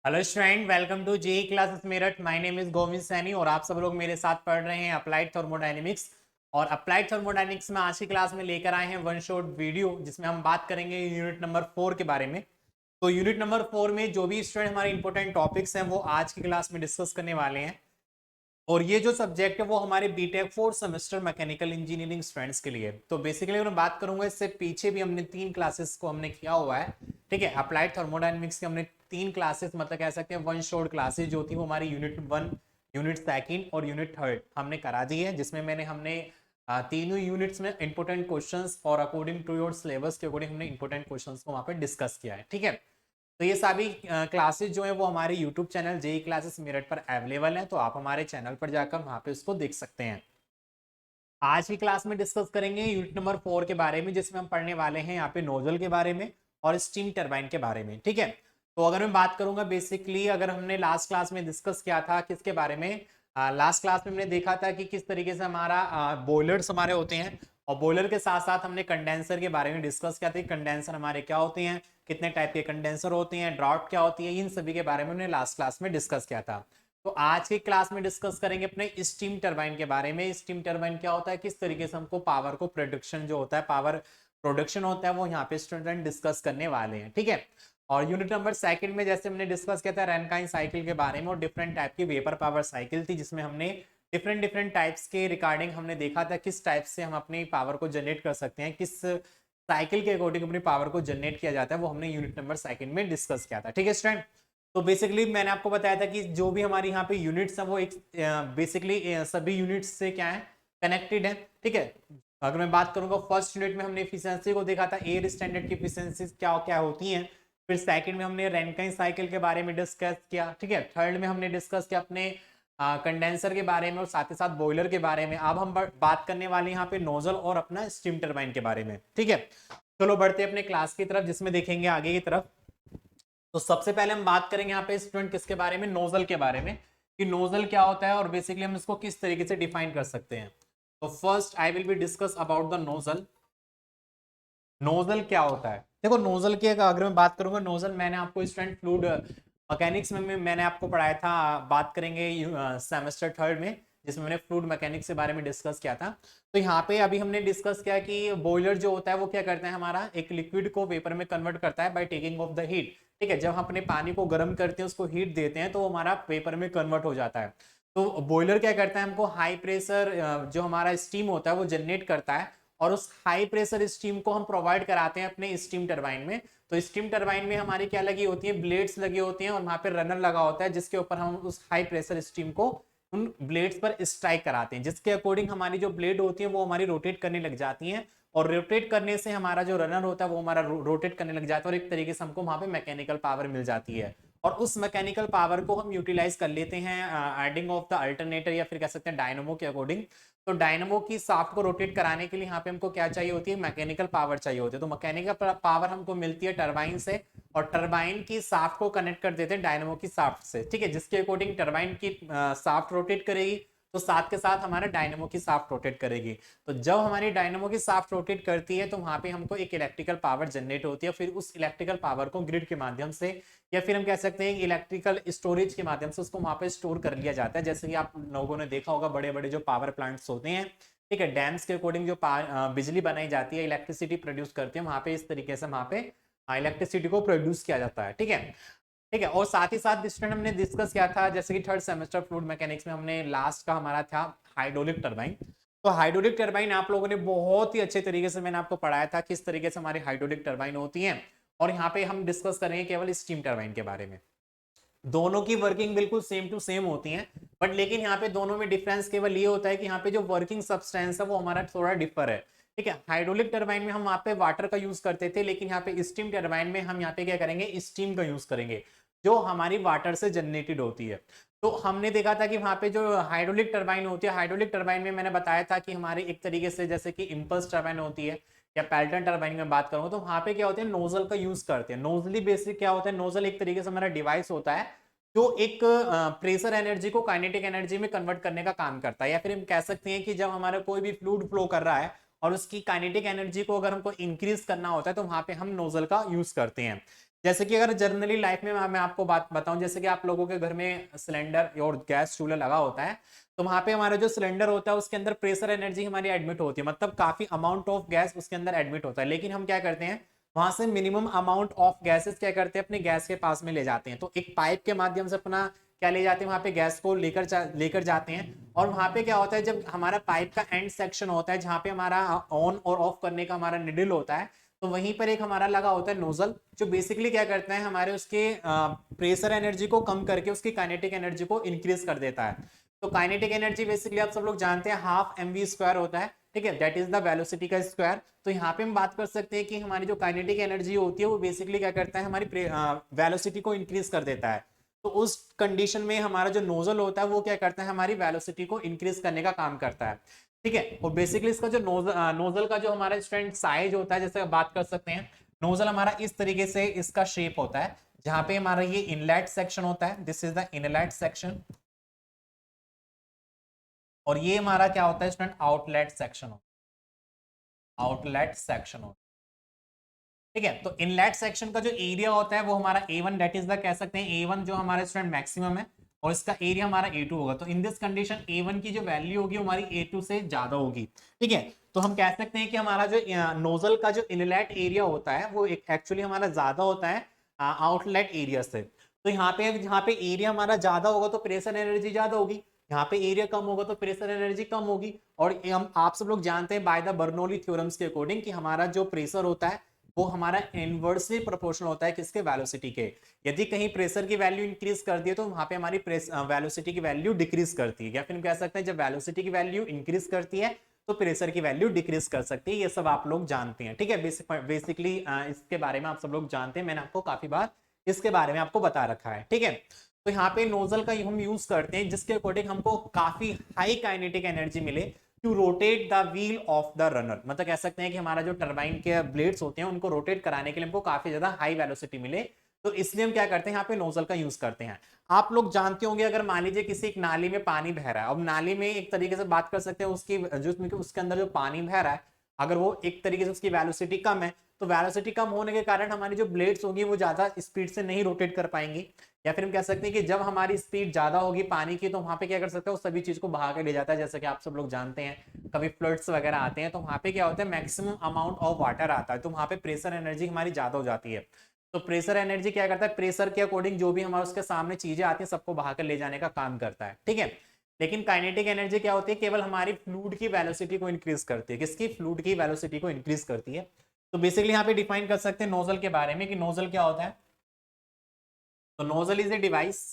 Hello student, welcome to JE classes Meerut. My name is Govind Saini और आप सब लोग मेरे साथ पढ़ रहे हैं अप्लाइड थर्मोडायनेमिक्स। और अप्लाइड थर्मोडायनेमिक्स में आज की क्लास में लेकर आए हैं वन शॉट वीडियो जिसमें हम बात करेंगे यूनिट नंबर 4 के बारे में। तो यूनिट नंबर 4 में जो भी स्टूडेंट हमारे इंपॉर्टेंट टॉपिक्स हैं वो आज की क्लास में डिस्कस करने वाले हैं। और ये जो सब्जेक्ट है वो हमारे BTech 4 semester mechanical engineering students के लिए। तो बेसिकली मैं बात करूंगा, इससे पीछे भी हमने 3 क्लासेस को हमने किया हुआ है। ठीक है, अप्लाइड थर्मोडायनेमिक्स की हमने 3 क्लासेस, मतलब कह सकते हैं वन शॉट क्लासेस जो थी वो हमारी यूनिट 1, यूनिट सेकंड और यूनिट थर्ड हमने करा दी है, जिसमें हमने तीनों यूनिट्स में इंपॉर्टेंट क्वेश्चंस और अकॉर्डिंग टू योर सिलेबस के अकॉर्डिंग हमने इंपॉर्टेंट क्वेश्चंस को वहां पे डिस्कस किया है। ठीक है, तो ये सभी क्लासेस जो है वो हमारे YouTube channel JE classes Meerut पर अवेलेबल हैं, तो आप हमारे चैनल पर जाकर वहां पे उसको देख सकते हैं। आज की क्लास में डिस्कस करेंगे यूनिट नंबर 4 के बारे में, जिसमें हम पढ़ने वाले हैं यहाँ पे नोजल के बारे में और स्टीम टरबाइन के बारे में। ठीक है, तो अगर मैं बात करूंगा बेसिकली, अगर हमने लास्ट क्लास में डिस्कस किया था किसके बारे में, लास्ट क्लास में हमने देखा था कि किस तरीके से हमारा बॉयलर्स हमारे होते हैं, और बॉयलर के साथ साथ हमने कंडेंसर के बारे में डिस्कस किया था। कंडेंसर हमारे क्या होते हैं, कितने टाइप के कंडेंसर होते हैं, ड्राफ्ट क्या होती है, इन सभी के बारे में हमने लास्ट क्लास में डिस्कस किया था। तो आज की क्लास में डिस्कस करेंगे अपने स्टीम टरबाइन के बारे में। स्टीम टरबाइन क्या होता है, किस तरीके से हमको पावर को प्रोडक्शन जो होता है, पावर प्रोडक्शन होता है, वो यहाँ पे स्टूडेंट डिस्कस करने वाले हैं। ठीक है, और यूनिट नंबर सेकंड में जैसे हमने डिस्कस किया था रैनकाइन साइकिल के बारे में, और डिफरेंट टाइप की वेपर पावर साइकिल थी, जिसमें हमने डिफरेंट डिफरेंट टाइप्स के रिगार्डिंग हमने देखा था किस टाइप से हम अपनी पावर को जनरेट कर सकते हैं, किस साइकिल के अकॉर्डिंग अपनी पावर को जनरेट किया जाता है, वो हमने यूनिट नंबर सेकंड में डिस्कस किया था। ठीक है स्टूडेंट, तो बेसिकली मैंने आपको बताया था कि जो भी हमारी यहाँ पे यूनिट्स हैं वो एक बेसिकली सभी यूनिट्स से क्या है, कनेक्टेड है। ठीक है, अगर मैं बात करूंगा फर्स्ट यूनिट में हमने एफिशिएंसी को देखा था, एयर स्टैंडर्ड की एफिशिएंसी क्या क्या होती हैं। फिर सेकंड में हमने रैनकाइन साइकिल के बारे में डिस्कस किया। ठीक है, थर्ड में हमने डिस्कस किया अपने कंडेंसर के बारे में और साथ ही साथ बॉयलर के बारे में। अब हम बात करने वाले हैं यहाँ पे नोजल और अपना स्टीम टरबाइन के बारे में। ठीक है, चलो बढ़ते अपने क्लास की तरफ, जिसमें देखेंगे आगे की तरफ। तो सबसे पहले हम बात करेंगे यहाँ पे स्टूडेंट किसके बारे में, नोजल के बारे में, कि नोजल क्या होता है और बेसिकली हम इसको किस तरीके से डिफाइन कर सकते हैं। तो first I will be discuss about the nozzle. Nozzle क्या होता है, देखो नोजल की अगर मैं बात करूंगा, नोजल मैंने आपको स्टूडेंट फ्लूइड मैकेनिक्स में मैंने आपको पढ़ाया था, बात करेंगे सेमेस्टर थर्ड में, जिसमें मैंने फ्लूइड मैकेनिक्स के बारे में डिस्कस किया था। तो यहाँ पे अभी हमने डिस्कस किया कि बॉयलर जो होता है वो क्या करता है, हमारा एक लिक्विड को वेपर में कन्वर्ट करता है by taking of the heat. ठीक है, जब हम अपने पानी को गर्म करते हैं, उसको हीट देते हैं, तो वो हमारा वेपर में कन्वर्ट हो जाता है। तो बॉयलर क्या करता है, हमको हाई प्रेशर जो हमारा स्टीम होता है वो जनरेट करता है, और उस हाई प्रेशर स्टीम को हम प्रोवाइड कराते हैं अपने स्टीम टरबाइन में। तो स्टीम टरबाइन में हमारी क्या लगी होती है, ब्लेड्स लगी होती हैं, और वहां पे रनर लगा होता है, जिसके ऊपर हम उस हाई प्रेशर स्टीम को उन ब्लेड्स पर स्ट्राइक कराते हैं, जिसके अकॉर्डिंग हमारी जो ब्लेड होती है वो हमारी रोटेट करने लग जाती हैं, और रोटेट करने से हमारा जो रनर होता है वो हमारा रोटेट करने लग जाता है, और एक तरीके से हमको वहां पे मैकेनिकल पावर मिल जाती है। और उस मैकेनिकल पावर को हम यूटिलाइज कर लेते हैं एडिंग ऑफ द अल्टरनेटर, या फिर कह सकते हैं डायनमो के अकॉर्डिंग। तो डायनमो की शाफ्ट को रोटेट कराने के लिए यहाँ पे हमको क्या चाहिए होती है, मैकेनिकल पावर चाहिए होती है। तो मैकेनिकल पावर हमको मिलती है टरबाइन से, और टरबाइन की शाफ्ट को कनेक्ट कर देते हैं डायनमो की शाफ्ट से। ठीक है, जिसके अकॉर्डिंग टरबाइन की शाफ्ट रोटेट करेगी, तो साथ के साथ हमारा डायनमो की शाफ्ट रोटेट करेगी। तो जब हमारी डायनमो की शाफ्ट रोटेट करती है, तो वहां पे हमको एक इलेक्ट्रिकल पावर जनरेट होती है। फिर उस इलेक्ट्रिकल पावर को ग्रिड के माध्यम से, या फिर हम कह सकते हैं इलेक्ट्रिकल स्टोरेज के माध्यम से उसको वहां पे स्टोर कर लिया जाता है। जैसे कि आप लोगों ने देखा होगा, बड़े बड़े जो पावर प्लांट्स होते हैं, ठीक है, डैम्स के अकॉर्डिंग जो बिजली बनाई जाती है, इलेक्ट्रिसिटी प्रोड्यूस करते हैं, वहां पे इस तरीके से वहां पे इलेक्ट्रिसिटी को प्रोड्यूस किया जाता है। ठीक है, ठीक है, और साथ ही साथ स्टूडेंट हमने डिस्कस किया था, जैसे कि थर्ड सेमेस्टर फ्लूइड मैकेनिक्स में हमने लास्ट का हमारा था हाइड्रोलिक टरबाइन। तो हाइड्रोलिक टरबाइन आप लोगों ने बहुत ही अच्छे तरीके से मैंने आपको पढ़ाया था किस तरीके से हमारी हाइड्रोलिक टरबाइन होती है। और यहाँ पे हम डिस्कस करेंगे केवल स्टीम टरबाइन के बारे में। दोनों की वर्किंग बिल्कुल सेम टू सेम होती है, बट लेकिन यहाँ पे दोनों में डिफरेंस केवल ये होता है कि यहाँ पे जो वर्किंग सब्सटेंस है वो हमारा थोड़ा डिफर है। ठीक है, हाइड्रोलिक टरबाइन में हम वहां पे वाटर का यूज करते थे, लेकिन यहाँ पे स्टीम टरबाइन में हम यहाँ पे क्या करेंगे, स्टीम का यूज करेंगे, जो हमारी वाटर से जनरेटेड होती है। तो हमने देखा था कि वहां पे जो हाइड्रोलिक टरबाइन होती है, हाइड्रोलिक टरबाइन में मैंने बताया था कि हमारे एक तरीके से जैसे कि इंपल्स टरबाइन होती है, या पैल्टन टरबाइन में बात करूंगा, तो वहां पे क्या होते हैं, नोजल का यूज करते हैं। नोजली बेसिक क्या होता है, नोजल एक तरीके से हमारा डिवाइस होता है जो एक प्रेशर एनर्जी को काइनेटिक एनर्जी में कन्वर्ट करने का काम करता है। या फिर हम कह सकते हैं कि जब हमारा कोई भी फ्लूइड फ्लो कर रहा है और उसकी काइनेटिक एनर्जी को अगर हमको इंक्रीज करना होता है, तो वहां पे हम नोजल का यूज करते हैं। जैसे कि अगर जनरली लाइफ में मैं आपको बात बताऊं, जैसे कि आप लोगों के घर में सिलेंडर और गैस चूल्हा लगा होता है, तो वहां पे हमारा जो सिलेंडर होता है उसके अंदर प्रेशर एनर्जी हमारी एडमिट होती है, मतलब काफी अमाउंट ऑफ गैस उसके अंदर एडमिट होता है। लेकिन हम क्या करते हैं, वहां से मिनिमम अमाउंट ऑफ गैसेस क्या करते हैं, अपने गैस के पास में ले जाते हैं। तो एक पाइप के माध्यम से अपना क्या ले जाते हैं, वहां पे गैस को लेकर जाते हैं। और वहां पे क्या होता है, जब हमारा पाइप का एंड सेक्शन होता है जहां पे हमारा ऑन और ऑफ करने का हमारा निडल होता है, तो वहीं पर एक हमारा लगा होता है नोजल, जो बेसिकली क्या करता है, हमारे उसके प्रेशर एनर्जी को कम करके उसकी काइनेटिक एनर्जी को इंक्रीज कर देता है। तो काइनेटिक एनर्जी बेसिकली आप सब लोग जानते हैं हाफ mv स्क्वायर होता है, ठीक है, दैट इज द वेलोसिटी का स्क्वायर। तो यहाँ पे हम बात कर सकते हैं कि हमारी जो काइनेटिक एनर्जी होती है वो बेसिकली क्या करता है, हमारी वेलोसिटी को इंक्रीज कर देता है। तो उस कंडीशन में हमारा जो नोजल होता है वो क्या करता है, हमारी वेलोसिटी को इंक्रीज करने का काम करता है, ठीक है। और बेसिकली इसका जो नोजल का जो हमारा स्टूडेंट साइज होता है, जैसे बात कर सकते हैं, नोजल हमारा इस तरीके से इसका शेप होता है, जहां पे हमारा ये इनलेट सेक्शन होता है, this is the inlet section, और ये हमारा क्या होता है स्टूडेंट, आउटलेट सेक्शन होता है, आउटलेट सेक्शन होता है, ठीक है। तो इनलेट सेक्शन का जो एरिया होता है वो हमारा A1, दैट इज द कह सकते हैं A1 जो हमारा स्टूडेंट मैक्सिमम है, और इसका एरिया हमारा A2 होगा। तो इन दिस कंडीशन A1 की जो वैल्यू होगी हमारी A2 से ज्यादा होगी, ठीक है। तो हम कह सकते हैं कि हमारा जो नोजल का जो इनलेट एरिया होता है वो एक्चुअली हमारा ज्यादा होता है आउटलेट एरिया से। तो यहाँ पे एरिया हमारा ज्यादा होगा तो प्रेशर एनर्जी ज्यादा होगी, यहाँ पे एरिया कम होगा तो प्रेशर एनर्जी कम होगी। और हम आप सब लोग जानते हैं बाय द बर्नौली थ्योरम्स के अकॉर्डिंग कि हमारा जो प्रेशर होता है वो हमारा इनवर्सली प्रोपोर्शनल होता है किसके, वेलोसिटी के। यदि कहीं प्रेशर की वैल्यू इंक्रीज कर दी है तो वहां पे हमारी वेलोसिटी की वैल्यू डिक्रीज करती है, या फिर हम कह सकते हैं जब वेलोसिटी की वैल्यू इंक्रीज करती है तो प्रेशर की वैल्यू डिक्रीज कर सकती है। ये सब आप लोग जानते हैं, ठीक है। बेसिकली इसके बारे में आप सब लोग जानते हैं, मैंने आपको काफी बार इसके बारे में आपको बता रखा है, ठीक है। तो यहाँ पे नोजल का हम यूज करते हैं जिसके अकॉर्डिंग हमको काफी हाई काइनेटिक एनर्जी मिले to rotate the wheel of the runner, मतलब कह सकते हैं कि हमारा जो टरबाइन के ब्लेड्स होते हैं उनको रोटेट कराने के लिए हमको काफी ज्यादा हाई वेलोसिटी मिले। तो इसलिए हम क्या करते हैं, यहाँ पे नोजल का यूज करते हैं। आप लोग जानते होंगे, अगर मान लीजिए किसी एक नाली में पानी बह रहा है, अब नाली में एक तरीके से बात कर सकते हैं उसकी जो उसके अंदर जो पानी बह रहा है, अगर वो एक तरीके से उसकी वेलोसिटी कम है, तो वेलोसिटी कम होने के कारण हमारी जो ब्लेड्स होंगी वो ज्यादा स्पीड से नहीं रोटेट कर पाएंगी। या फिर हम कह सकते हैं कि जब हमारी स्पीड ज्यादा होगी पानी की, तो वहां पे क्या कर सकते हैं, उस सभी चीज को बहा के ले जाता है। जैसे कि आप सब लोग जानते हैं कभी फ्लड्स वगैरह आते हैं तो वहां पे क्या होता है, मैक्सिमम अमाउंट ऑफ वाटर आता है, तो वहां पे प्रेशर एनर्जी हमारी ज्यादा हो जाती है। तो प्रेशर एनर्जी क्या करता है, प्रेशर के अकॉर्डिंग जो भी हमारे उसके सामने चीजें आती हैं सबको बहा कर ले जाने का काम करता है, ठीक है। लेकिन काइनेटिक एनर्जी क्या होती है, केवल हमारी फ्लूइड की वेलोसिटी को इंक्रीज करती है, किसकी, फ्लूइड की वेलोसिटी को इंक्रीज करती है। तो बेसिकली यहाँ पे डिफाइन कर सकते हैं नोजल के बारे में कि नोजल क्या होता है। तो nozzle is a device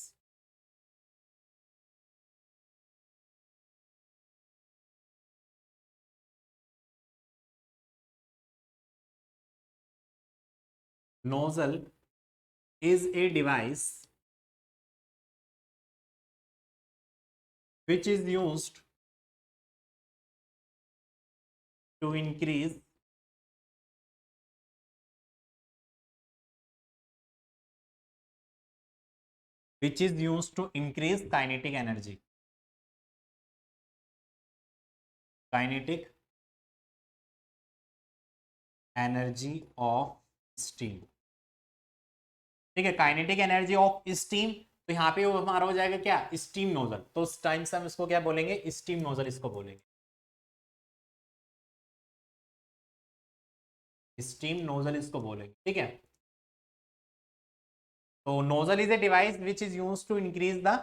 nozzle is a device which is used to increase kinetic energy of steam, ठीक है, काइनेटिक एनर्जी ऑफ स्टीम। तो यहाँ पे वो हमारा हो जाएगा क्या, स्टीम नोजल। तो उस टाइम से हम इसको क्या बोलेंगे, स्टीम नोजल इसको बोलेंगे, स्टीम नोजल इसको बोलेंगे, ठीक है। तो nozzle is a device which is used to increase the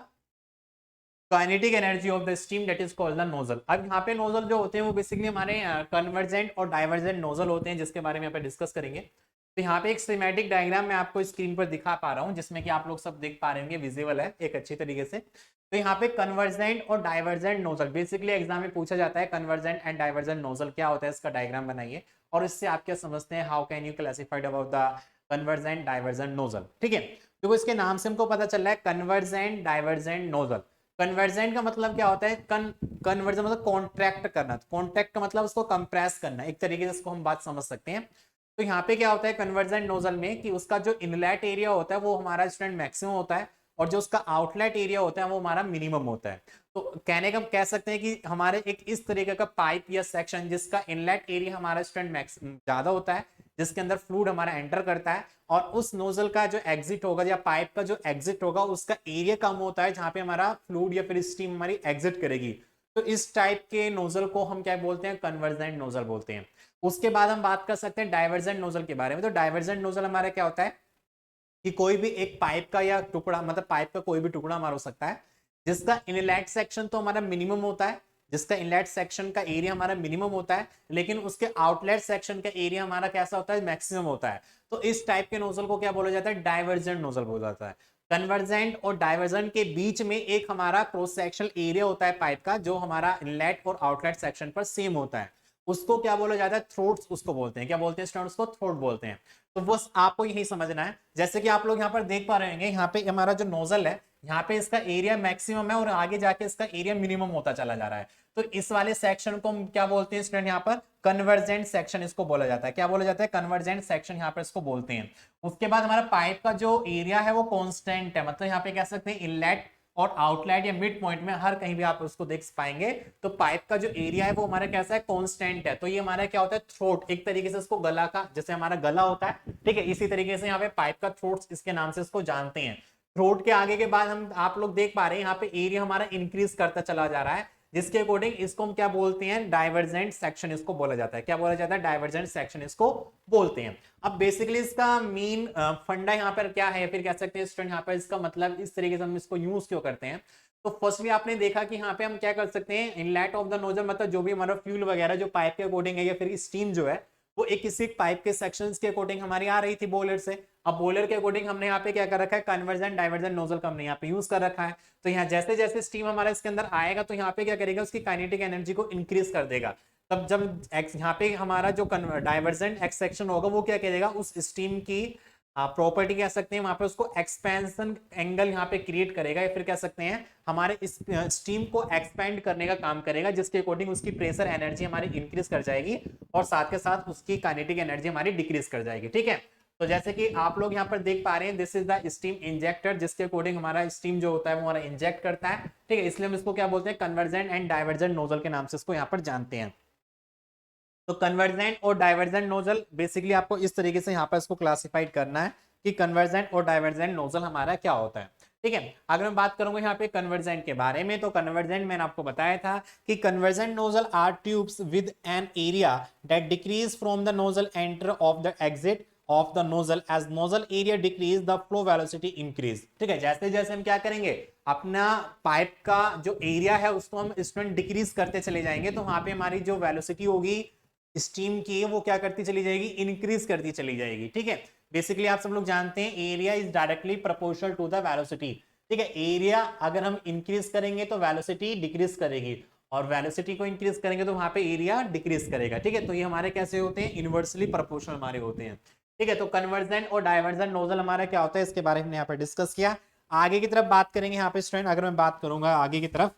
kinetic energy of the steam, that is called the nozzle. अब यहाँ पे नोजल जो होते हैं वो बेसिकली हमारे कन्वर्जेंट और डाइवर्जेंट नोजल होते हैं, जिसके बारे में यहाँ पे डिस्कस करेंगे। तो यहाँ पे एक स्कीमेटिक डायग्राम मैं आपको स्क्रीन पर दिखा पा रहा हूँ, जिसमें कि आप लोग सब देख पा रहे होंगे, विजिबल है एक अच्छी तरीके से। तो यहाँ पे कन्वर्जेंट और डाइवर्जेंट नोजल बेसिकली एग्जाम में पूछा जाता है, कन्वर्जेंट एंड डाइवर्जेंट नोजल क्या होता है, इसका डायग्राम बनाइए और इससे आप क्या समझते हैं, how can you classified about the convergent divergent nozzle, ठीक है। तो इसके नाम से हमको पता चल रहा है कन्वर्जेंट डाइवर्जेंट नोजल। कन्वर्जेंट का मतलब क्या होता है, कन्वर्जन मतलब कॉन्ट्रैक्ट करना, कॉन्ट्रैक्ट का मतलब उसको कंप्रेस करना, एक तरीके से इसको हम बात समझ सकते हैं। तो यहाँ पे क्या होता है कन्वर्जेंट नोजल में, कि उसका जो इनलेट एरिया होता है वो हमारा स्टूडेंट मैक्सिमम होता है, और जो उसका आउटलेट एरिया होता है वो हमारा मिनिमम होता है। तो कहने का कह सकते हैं कि हमारे एक इस तरीके का पाइप या सेक्शन जिसका इनलेट एरिया हमारा स्टूडेंट मैक्स ज्यादा होता है, जिसके अंदर फ्लूइड हमारा एंटर करता है, और उस नोजल का जो एग्जिट होगा या पाइप का जो एग्जिट होगा उसका एरिया कम होता है जहां पे हमारा फ्लूइड या फिर स्टीम हमारी एग्जिट करेगी। तो इस टाइप के नोजल को हम क्या बोलते हैं, कन्वर्जेंट नोजल बोलते हैं। उसके बाद हम बात कर सकते हैं डाइवर्जेंट नोजल के बारे में। तो डाइवर्जेंट नोजल हमारा क्या होता है कि कोई भी एक पाइप का या टुकड़ा, मतलब पाइप का कोई भी टुकड़ा हमारा हो सकता है जिसका इनलेट सेक्शन तो हमारा मिनिमम होता है, जिसका इनलेट सेक्शन का एरिया हमारा मिनिमम होता है, लेकिन उसके आउटलेट सेक्शन का एरिया हमारा कैसा होता है, मैक्सिमम होता है। तो इस टाइप के नोजल को क्या बोला जाता है, डाइवर्जेंट नोजल बोला जाता है। कन्वर्जेंट और डाइवर्जेंट के बीच में एक हमारा क्रॉस सेक्शनल एरिया होता है पाइप का, जो हमारा इनलेट और आउटलेट सेक्शन पर सेम होता है, उसको क्या बोला जाता है, थ्रोट्स उसको बोलते हैं। क्या बोलते हैं स्टूडेंट्स को, थ्रोट बोलते हैं। तो बस आपको यही समझना है। जैसे कि आप लोग यहाँ पर देख पा रहे होंगे, यहाँ पे हमारा जो नोजल है, यहाँ पे इसका एरिया मैक्सिमम है और आगे जाके इसका एरिया मिनिमम होता चला जा रहा है। तो इस वाले सेक्शन को हम क्या बोलते हैं स्टूडेंट, यहाँ पर कन्वर्जेंट सेक्शन इसको बोला जाता है। क्या बोला जाता है, कन्वर्जेंट सेक्शन यहाँ पर इसको बोलते हैं। उसके बाद हमारा पाइप का जो एरिया है वो कॉन्स्टेंट है, मतलब यहाँ पे कह सकते हैं इनलेट और आउटलेट या मिड पॉइंट में हर कहीं भी आप उसको देख पाएंगे, तो पाइप का जो एरिया है वो हमारा कैसा है, कांस्टेंट है। तो ये हमारा क्या होता है, थ्रोट, एक तरीके से इसको गला का, जैसे हमारा गला होता है, ठीक है, इसी तरीके से यहाँ पे पाइप का थ्रोट इसके नाम से इसको जानते हैं। थ्रोट के आगे के बाद हम आप लोग देख पा रहे हैं यहाँ पे एरिया हमारा इंक्रीज करता चला जा रहा है, जिसके अकॉर्डिंग इसको हम क्या बोलते हैं, डाइवर्जेंट सेक्शन इसको बोला जाता है। क्या बोला जाता है, डाइवर्जेंट सेक्शन इसको बोलते हैं। अब बेसिकली इसका मेन फंडा यहाँ पर क्या है, फिर कह सकते हैं स्टूडेंट यहाँ पर इसका मतलब इस तरीके से हम इसको यूज क्यों करते हैं। तो फर्स्टली आपने देखा कि यहाँ पे हम क्या कर सकते हैं, इनलेट ऑफ द नोजल, मतलब जो भी हमारा फ्यूल वगैरह जो पाइप के अकॉर्डिंग है या फिर स्टीम जो है वो एक किसी पाइप के सेक्शंस के अकॉर्डिंग हमारी आ रही थी बॉयलर से। अब बॉयलर के अकॉर्डिंग हमने यहाँ पे क्या कर रखा है, कन्वर्जेंट डाइवर्जेंट नोजल का हमने यहाँ पे यूज कर रखा है। तो यहाँ जैसे जैसे स्टीम हमारा इसके अंदर आएगा तो यहाँ पे क्या करेगा, उसकी काइनेटिक एनर्जी को इंक्रीज कर देगा। तब जब यहाँ पे हमारा जो डाइवर्जेंट एक्स सेक्शन होगा वो क्या करेगा, उस स्टीम की प्रॉपर्टी कह सकते हैं, वहां पे उसको एक्सपेंशन एंगल यहाँ पे क्रिएट करेगा, या फिर कह सकते हैं हमारे इस स्टीम को एक्सपेंड करने का काम करेगा, जिसके अकॉर्डिंग उसकी प्रेशर एनर्जी हमारी इंक्रीज कर जाएगी और साथ के साथ उसकी काइनेटिक एनर्जी हमारी डिक्रीज कर जाएगी। ठीक है, तो जैसे कि आप लोग यहाँ पर देख पा रहे हैं, this is the steam injector, जिसके अकॉर्डिंग हमारा स्टीम जो होता है वो हमारा इंजेक्ट करता है। ठीक है, इसलिए हम इसको क्या बोलते हैं, कन्वर्जेंट एंड डाइवर्जेंट नोजल के नाम से इसको यहाँ पर जानते हैं। तो कन्वर्जेंट और डाइवर्जेंट नोजल बेसिकली आपको इस तरीके से यहाँ पर इसको क्लासिफाइड करना है कि कन्वर्जेंट और डाइवर्जेंट नोजल हमारा क्या होता है। ठीक है, अगर मैं बात करूंगा यहाँ पे कन्वर्जेंट के बारे में, तो कन्वर्जेंट मैंने आपको बताया था कि convergent nozzle are tubes with an area that decrease from the nozzle enter of the exit of the nozzle as nozzle area decrease the flow velocity increase. ठीक है, जैसे जैसे हम क्या करेंगे, अपना पाइप का जो एरिया है उसको हम स्टूडेंट डिक्रीज करते चले जाएंगे, तो वहां पे हमारी जो वेलोसिटी होगी स्टीम की वो क्या करती चली जाएगी, इंक्रीज करती चली जाएगी। ठीक है, बेसिकली आप सब लोग जानते हैं area is directly proportional to the velocity. ठीक है, एरिया अगर हम इंक्रीज करेंगे तो वेलोसिटी डिक्रीज करेगी, और वेलोसिटी को इंक्रीज करेंगे तो वहां पे एरिया डिक्रीज करेगा। ठीक है, तो ये हमारे कैसे होते हैं, इनवर्सली प्रोपोर्शनल हमारे होते हैं। ठीक है, तो कन्वर्जेंट और डाइवर्जेंट नोजल हमारा क्या होता है, इसके बारे में हमने यहाँ पर डिस्कस किया। आगे की तरफ बात करेंगे यहाँ पे स्टूडेंट, अगर मैं बात करूंगा आगे की तरफ,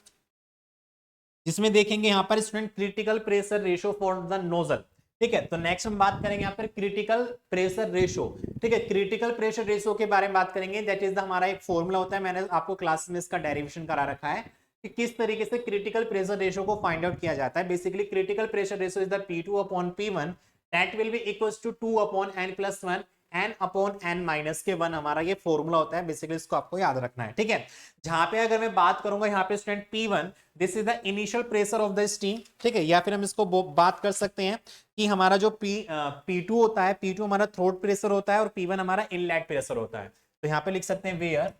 जिसमें देखेंगे यहाँ पर student critical pressure ratio for the nozzle. ठीक है, तो नेक्स्ट हम बात करेंगे यहाँ पर क्रिटिकल प्रेशर रेशियो। ठीक है, क्रिटिकल प्रेशर रेशियो के बारे में बात करेंगे, दैट इज द हमारा एक फॉर्मूला होता है, मैंने आपको क्लास में इसका डेरिवेशन करा रखा है कि किस तरीके से क्रिटिकल प्रेशर रेशियो को फाइंड आउट किया जाता है। Basically critical pressure ratio is the P2 upon P1 that will be equals to 2 upon n+1 n upon n-1 हमारा ये फॉर्मूला होता है। बेसिकली इसको आपको याद रखना है। ठीक है, जहां पे अगर मैं बात करूंगा यहाँ पे student P1 this is the initial pressure of the steam. ठीक है, या फिर हम इसको बात कर सकते हैं कि हमारा जो P2 होता है, P2 हमारा थ्रोट प्रेशर होता है और P1 हमारा इनलेट प्रेशर होता है। तो यहाँ पे लिख सकते हैं वेयर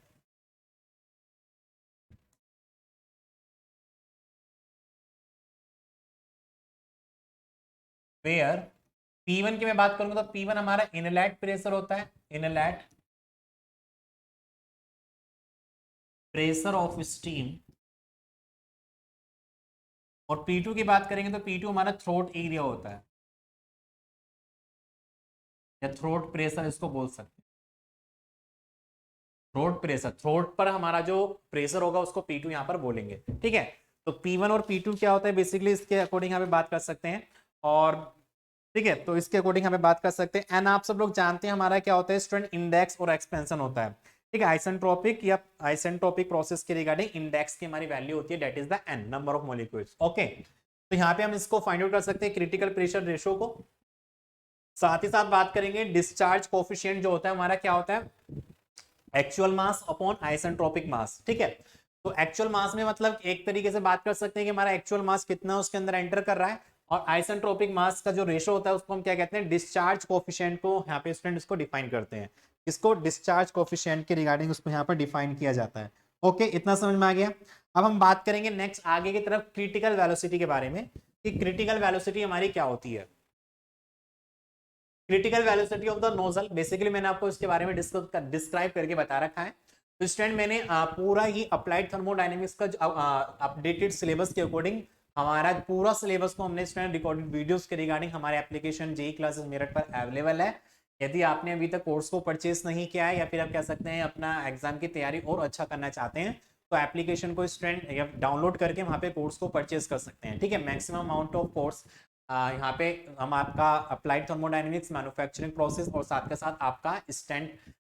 P1 की मैं बात करूंगा तो P1 हमारा इनलेट प्रेशर होता है, इनलेट प्रेशर ऑफ स्टीम, और P2 की बात करेंगे तो P2 हमारा थ्रोट एरिया होता है या थ्रोट प्रेशर इसको बोल सकते हैं। थ्रोट प्रेशर, थ्रोट पर हमारा जो प्रेशर होगा उसको P2 यहाँ पर बोलेंगे। ठीक है, तो P1 और P2 क्या होता है, बेसिकली इसके अकॉर्डिंग यहाँ पे बात कर सकते हैं। और ठीक है, तो इसके अकॉर्डिंग हमें बात कर सकते हैं। एंड आप सब लोग जानते हैं हमारा क्या होता है स्टूडेंट, इंडेक्स और एक्सपेंशन होता है। ठीक है, आइसेंट्रोपिक या आइसेंट्रोपिक प्रोसेस के रिगार्डिंग इंडेक्स की हमारी वैल्यू होती है, that is the N, number of molecules. Okay, तो यहाँ पे हम इसको फाइंड आउट कर सकते हैं क्रिटिकल प्रेशर रेशियो को। साथ ही साथ बात करेंगे डिस्चार्ज कोफिशिएंट जो होता है हमारा, क्या होता है, एक्चुअल मास अपॉन आइसेंट्रोपिक मास। ठीक है, तो एक्चुअल मास में मतलब एक तरीके से बात कर सकते हैं कि हमारा एक्चुअल मास कितना उसके अंदर एंटर कर रहा है, और आइसेंट्रोपिक मास का जो रेशो होता है उसको हम क्या कहते हैं, डिस्चार्ज कोफिशिएंट को यहाँ पे स्टूडेंट इसको डिफाइन करते हैं। इसको डिस्चार्ज कोफिशिएंट के रिगार्डिंग उसको यहाँ पर डिफाइन किया जाता है। ओके, इतना समझ में आ गया। अब हम बात करेंगे नेक्स्ट आगे की तरफ क्रिटिकल वेलोसिटी के बारे में, कि क्रिटिकल वेलोसिटी हमारी क्या होती है। Critical velocity of the nozzle, basically मैंने आपको इसके बारे में डिस्क्राइब करके बता रखा है। तो स्टूडेंट मैंने पूरा ही अप्लाइड थर्मोडायनेमिक्स का अपडेटेड सिलेबस के अकॉर्डिंग हमारा पूरा सिलेबस को हमने स्टूडेंट रिकॉर्डेड वीडियोस के रिगार्डिंग हमारे एप्लीकेशन जेई क्लासेस मेरठ पर अवेलेबल है। यदि आपने अभी तक कोर्स को परचेस नहीं किया है, या फिर आप कह सकते हैं अपना एग्जाम की तैयारी और अच्छा करना चाहते हैं, तो एप्लीकेशन को स्टूडेंट डाउनलोड करके वहां पे कोर्स को परचेस कर सकते हैं। ठीक है, मैक्सिमम अमाउंट ऑफ कोर्स यहाँ पे हम आपका अप्लाइड थर्मोडायनेमिक्स, मैन्युफैक्चरिंग प्रोसेस और साथ के साथ आपका स्टैंड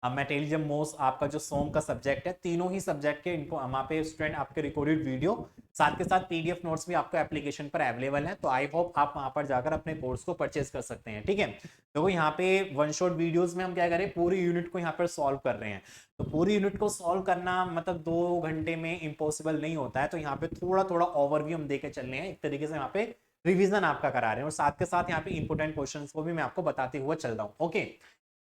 मेटेरियल मोस आपका जो सोम का सब्जेक्ट है, तीनों ही सब्जेक्ट के इनको वहाँ पे स्टूडेंट आपके रिकॉर्डेड वीडियो साथ के साथ पीडीएफ नोट्स भी आपको एप्लीकेशन पर अवेलेबल है। तो आई होप आप वहाँ पर जाकर अपने कोर्स को परचेज कर सकते हैं। ठीक है, तो यहाँ पे वन शॉट वीडियोस में हम क्या करें, पूरी यूनिट को यहाँ पर सॉल्व कर रहे हैं। तो पूरी यूनिट को सॉल्व करना मतलब 2 घंटे में इम्पॉसिबल नहीं होता है, तो यहाँ पे थोड़ा थोड़ा ओवरव्यू हम देके चल रहे हैं, एक तरीके से यहाँ पे रिवीजन आपका करा रहे हैं, और साथ के साथ यहाँ पे इंपोर्टेंट क्वेश्चंस को भी मैं आपको बताते हुए चल रहा हूँ। ओके,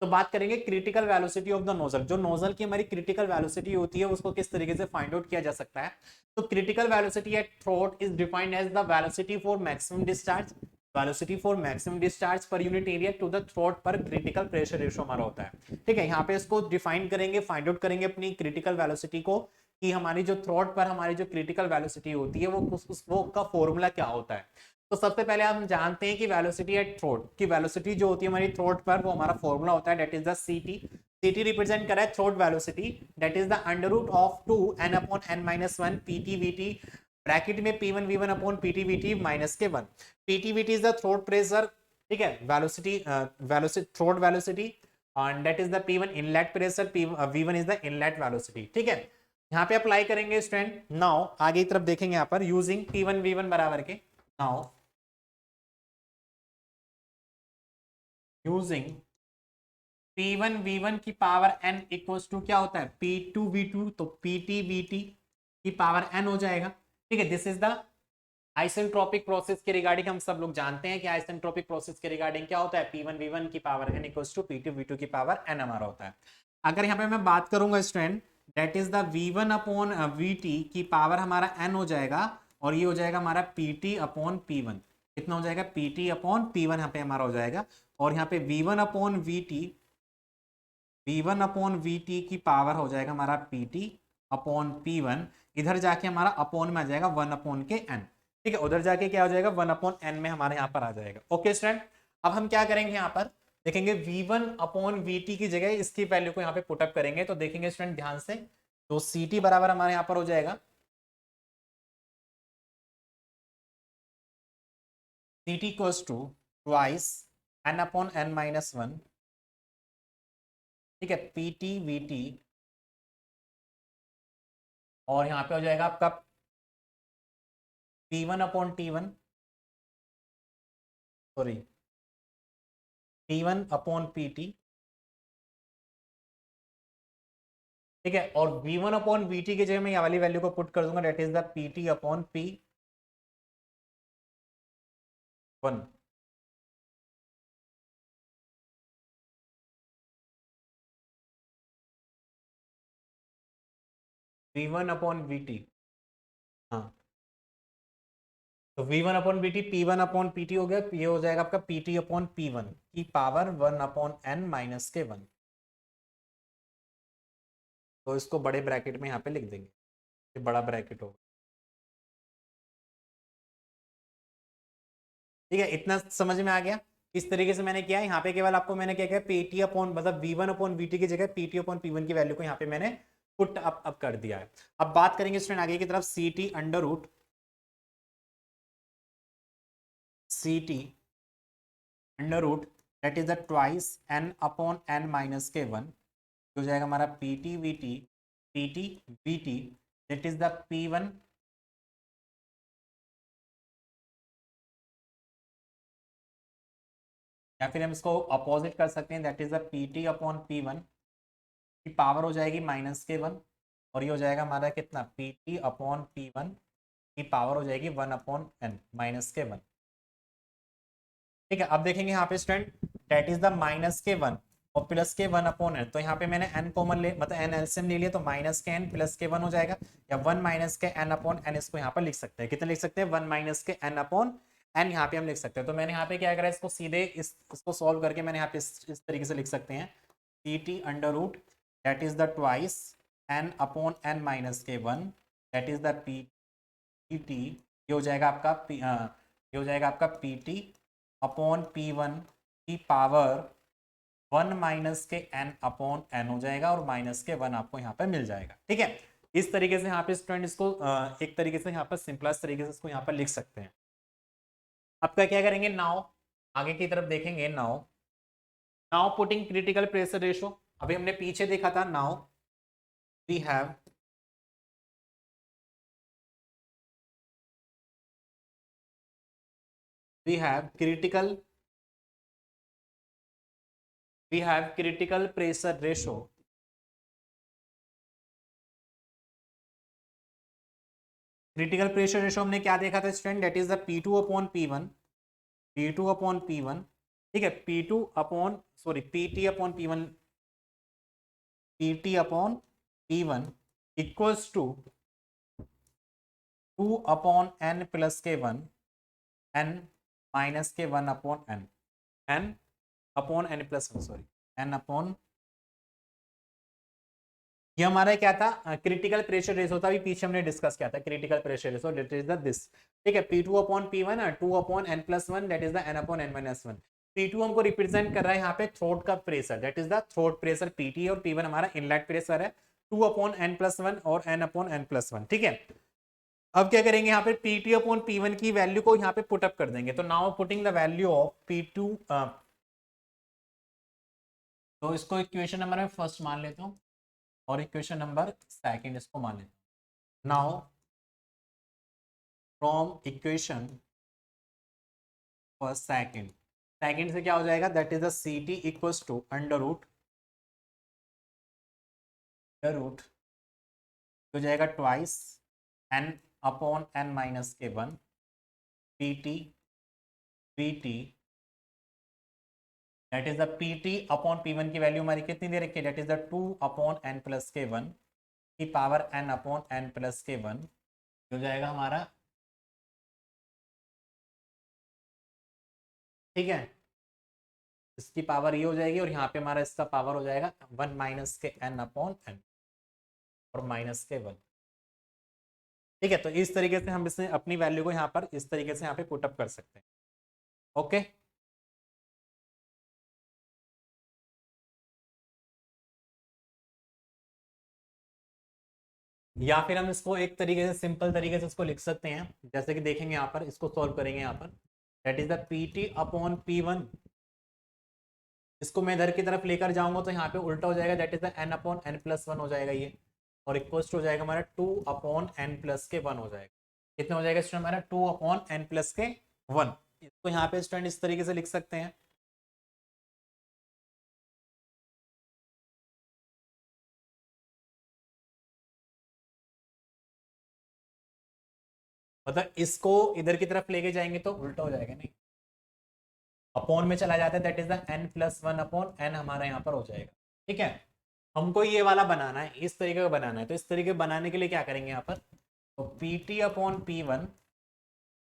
तो बात करेंगे critical velocity of the nozzle. जो नोजल की हमारी क्रिटिकल वेलोसिटी होती है उसको किस तरीके से फाइंड आउट किया जा सकता है। तो critical velocity at throat is defined as the velocity for maximum discharge, velocity for maximum discharge per unit area to the throat पर क्रिटिकल प्रेशर रेशो हमारा होता है। ठीक है, यहाँ पे इसको डिफाइन करेंगे, फाइंड आउट करेंगे अपनी क्रिटिकल वेलोसिटी को, कि हमारी जो थ्रोट पर हमारी जो क्रिटिकल वेलोसिटी होती है वो का फॉर्मूला क्या होता है। तो सबसे पहले हम जानते हैं कि वेलोसिटी एट थ्रोट की वेलोसिटी जो होती है हमारी थ्रोट पर, वो हमारा फॉर्मूला होता है, दैट इज द सीटी। सीटी रिप्रेजेंट कर रहा है throat velocity, that is the under root of 2 n upon n minus 1 PT VT, bracket में P1 V1 upon PT VT minus k 1। PT VT is the throat pressure, ठीक है, velocity velocity throat velocity, and that is the P1 inlet pressure, V1 is the inlet velocity. ठीक है, यहाँ पे apply करेंगे student. Now आगे की तरफ देखेंगे यहाँ पर यूजिंग P1 V1 बराबर के, नाउ यूजिंग P1 V1 की पावर n इक्वल्स टू क्या होता है, P2 V2, तो PT VT की पावर n हो जाएगा। ठीक है, this is the isentropic process के रिगार्डिंग हम सब लोग जानते हैं कि आइसेंट्रोपिक प्रोसेस के रिगार्डिंग क्या होता है, P1 V1 की power n equals to P2 V2 की पावर n हमारा होता है। अगर यहाँ पे मैं बात करूंगा student, that is the V1 upon VT की पावर हमारा n हो जाएगा, और ये हो जाएगा हमारा PT अपॉन P1। कितना हो जाएगा, PT अपॉन P1 यहाँ पे हमारा हो जाएगा, और यहाँ पे V1 upon VT, V1 upon VT की पावर हो जाएगा हमारा PT अपॉन P1, इधर जाके हमारा अपॉन में आ जाएगा 1 अपॉन के n। ठीक है, उधर जाके क्या हो जाएगा, 1 अपॉन n में हमारे यहाँ पर आ जाएगा। ओके स्टूडेंट, अब हम क्या करेंगे, यहाँ पर देखेंगे V1 अपॉन VT की जगह इसकी वैल्यू को यहाँ पे पुटअप करेंगे। तो देखेंगे स्टूडेंट ध्यान से, तो CT बराबर हमारे यहाँ पर हो जाएगा CT equals to twice n upon n minus 1। ठीक है, PT VT, और यहाँ पे हो जाएगा आपका P1 upon T1, sorry P1 upon PT। ठीक है, और V1 अपॉन VT की जगह मैं ये वाली वैल्यू को पुट कर दूंगा, that is the PT upon P1। V1 upon VT, हाँ, तो V1 upon VT P1 upon PT हो गया, ये हो जाएगा आपका PT अपॉन P1 की power 1 upon n minus k 1। तो इसको बड़े ब्रैकेट में यहाँ पे लिख देंगे, ये बड़ा ब्रैकेट होगा। ठीक है, इतना समझ में आ गया इस तरीके से मैंने किया। यहाँ पे केवल आपको मैंने क्या किया, PT अपॉन मतलब V1 अपॉन VT की जगह PT अपॉन P1 की वैल्यू को यहाँ पे मैंने पुट अप कर दिया है। अब बात करेंगे स्टूडेंट आगे की तरफ, CT under root CT under root that is the twice n upon n minus k 1, हो जाएगा हमारा PT VT that is the P1 या फिर हम इसको अपोजिट कर सकते हैं, that is the P T upon P one की पावर हो जाएगी -k1, और ये हो जाएगा हमारा कितना, P T upon P one की पावर हो जाएगी 1/n -k1। ठीक है, अब देखेंगे यहाँ पे student, that is the -k1 और +k1/n, तो यहाँ पे मैंने n कॉमन ले, मतलब n एलसीएम ले लिया, तो -kn +k1 हो जाएगा, या 1 - kn/n इसको यहाँ पर लिख सकते हैं। कितने लिख सकते हैं, 1 - kn/n यहाँ पे हम लिख सकते हैं। तो मैंने यहाँ पे क्या करा, इसको सीधे इसको सॉल्व करके मैंने यहाँ पे इस तरीके से लिख सकते हैं, ct under root that is the twice n/n -k1 that is the pt, ये हो जाएगा आपका ये हो जाएगा आपका pt अपॉन p1 की पावर 1 - kn/n हो जाएगा, और -k1 आपको यहाँ पे मिल जाएगा। ठीक है, इस तरीके से यहाँ पे स्टूडेंट इसको एक तरीके से यहाँ पर सिंपलेस्ट तरीके से इसको यहाँ पर लिख सकते हैं। आपका क्या करेंगे, नाउ आगे की तरफ देखेंगे, now now putting critical pressure ratio, अभी हमने पीछे देखा था, now we have critical pressure ratio, critical pressure ratio हमने क्या देखा था student, that is the P2 upon P1, P2 upon P1, ठीक है, P2 upon sorry PT upon P1, PT upon P1 equals to 2 upon n plus k1 n minus k1 upon n, n upon n plus one, sorry n upon, ये हमारा क्या था, critical pressure ratio था, अभी पीछे हमने discuss किया था critical pressure ratio, that is the this. ठीक है, P2 upon P1 2 upon n plus one that is the n upon n minus one. P2 हमको रिप्रेजेंट कर रहा है यहाँ पे थ्रोट का pressure, that is the throat pressure PT, और P1 हमारा इनलेट प्रेशर है 2 अपॉन n प्लस वन और n upon n plus one. ठीक है, अब क्या करेंगे, यहाँ पे PT अपॉन P1 की वैल्यू को यहाँ पे पुटअप कर देंगे, तो now putting the value of P2, तो इसको इक्वेशन नंबर में फर्स्ट मान लेता हूँ और इक्वेशन नंबर सेकंड इसको मान लेता हूँ। Now from equation first second, second से क्या हो जाएगा, that is the CT equals to under root हो जाएगा twice n upon n minus k1 PT that is the PT upon P1 की वैल्यू हमारी कितनी दे रखी है, that is the 2 upon n plus k1 की power n upon n plus k1 हो जाएगा हमारा। ठीक है, इसकी पावर ये हो जाएगी, और यहाँ पे हमारा इसका पावर हो जाएगा 1 माइनस के n अपॉन n और माइनस के 1। ठीक है, तो इस तरीके से हम इसमें अपनी वैल्यू को यहाँ पर इस तरीके से यहाँ पे पुटअप कर सकते हैं। ओके, या फिर हम इसको एक तरीके से सिंपल तरीके से इसको लिख सकते हैं, जैसे कि देखेंगे यहाँ पर, इसको सॉल्व करेंगे यहाँ पर, that is the PT upon P1, इसको मैं इधर की तरफ लेकर जाऊंगा तो यहाँ पे उल्टा हो जाएगा, that is the n upon n plus one हो जाएगा ये, और इक्वल्स हो जाएगा हमारा 2 अपॉन n प्लस के 1 हो जाएगा। कितना हो जाएगा स्टूडेंट हमारा, 2 अपॉन n प्लस के 1। इसको यहाँ पे स्टूडेंट इस तरीके से लिख सकते हैं, मतलब इसको इधर की तरफ लेके जाएंगे तो उल्टा हो जाएगा, नहीं अपॉन में चला जाता है, that is the n plus one upon n हमारा यहाँ पर हो जाएगा। ठीक है, हमको ये वाला बनाना है, इस तरीके का बनाना है, तो इस तरीके बनाने के लिए क्या करेंगे यहाँ पर, तो PT upon P1,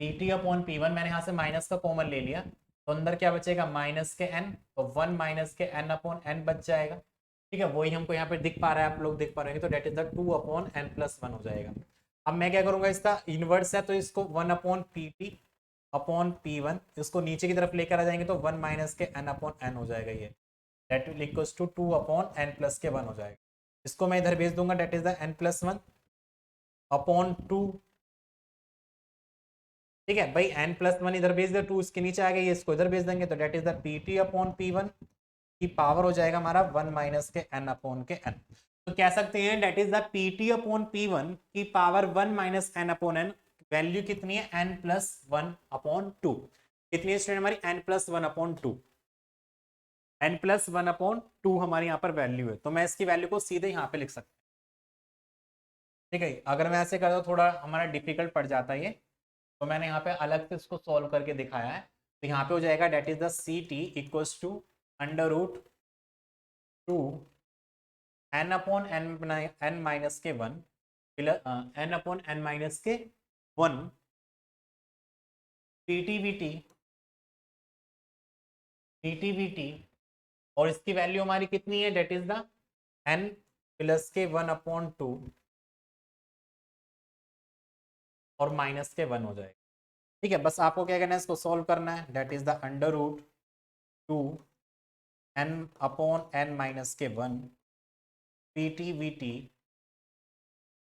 PT upon P1 मैंने यहाँ से माइनस का कॉमन ले लिया, तो अंदर क्या बचेगा माइनस के n, तो 1 माइनस के n अपॉन n बच जाएगा। ठीक है, वही हमको यहाँ पे दिख पा रहा है, आप लोग देख पा रहे हैं, तो that is the 2 upon n plus one हो जाएगा। अब मैं क्या करूंगा, इसका इनवर्स है तो इसको 1 अपॉन PT अपॉन P1 इसको नीचे की तरफ लेकर आ जाएंगे, तो 1 माइनस के n अपॉन n हो जाएगा, ये that will equals to 2 upon n plus k 1 हो जाएगा। इसको मैं इधर भेज दूंगा, that is the n plus one upon 2। ठीक है भाई, n प्लस वन इधर भेज दे, 2 इसके नीचे आ गई, इसको इधर भेज देंगे, तो that is the PT upon P1 की पावर हो जाएगा हमारा 1 माइनस के n अपॉन के n। तो कह सकते हैं that is the PT upon P1 की power 1 minus n upon n, value कितनी है n plus one upon two, कितनी है स्टूडेंट हमारी n plus one upon two. n+1/2 हमारी यहाँ पर वैल्यू है, तो मैं इसकी वैल्यू को सीधे यहाँ पे लिख सकता हूँ। ठीक है, अगर मैं ऐसे करता थोड़ा हमारा डिफिकल्ट पड़ जाता है ये, तो मैंने यहाँ पे अलग से इसको सॉल्व करके दिखाया है। तो यहाँ पे हो जाएगा that is the C T equals to √2 n/n-1 n/n-1 PT VT और इसकी वैल्यू हमारी कितनी है, डेट इज द n+1/2 और -1 हो जाएगा। ठीक है, बस आपको क्या करना है, इसको सॉल्व करना है। डेट इज द √2 n/n-1 पीटीवीटी,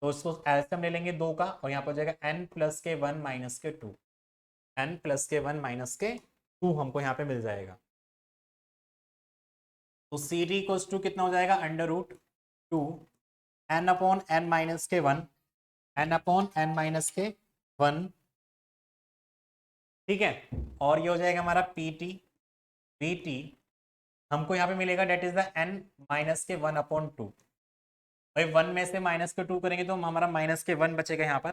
तो इसको एलसीएम ले लेंगे 2 का और यहाँ पर हो जाएगा n+1-2 n+1-2 हमको यहाँ पे मिल जाएगा। तो सी डी इक्वल्स टू कितना हो जाएगा, √2 n/n-1 n/n-1, ठीक है। और ये हो जाएगा हमारा पीटी वीटी, हमको यहाँ पे मिलेगा डेट इज द n-1/2। भाई 1 में से -2 करेंगे तो हमारा -1 बचेगा यहाँ पर।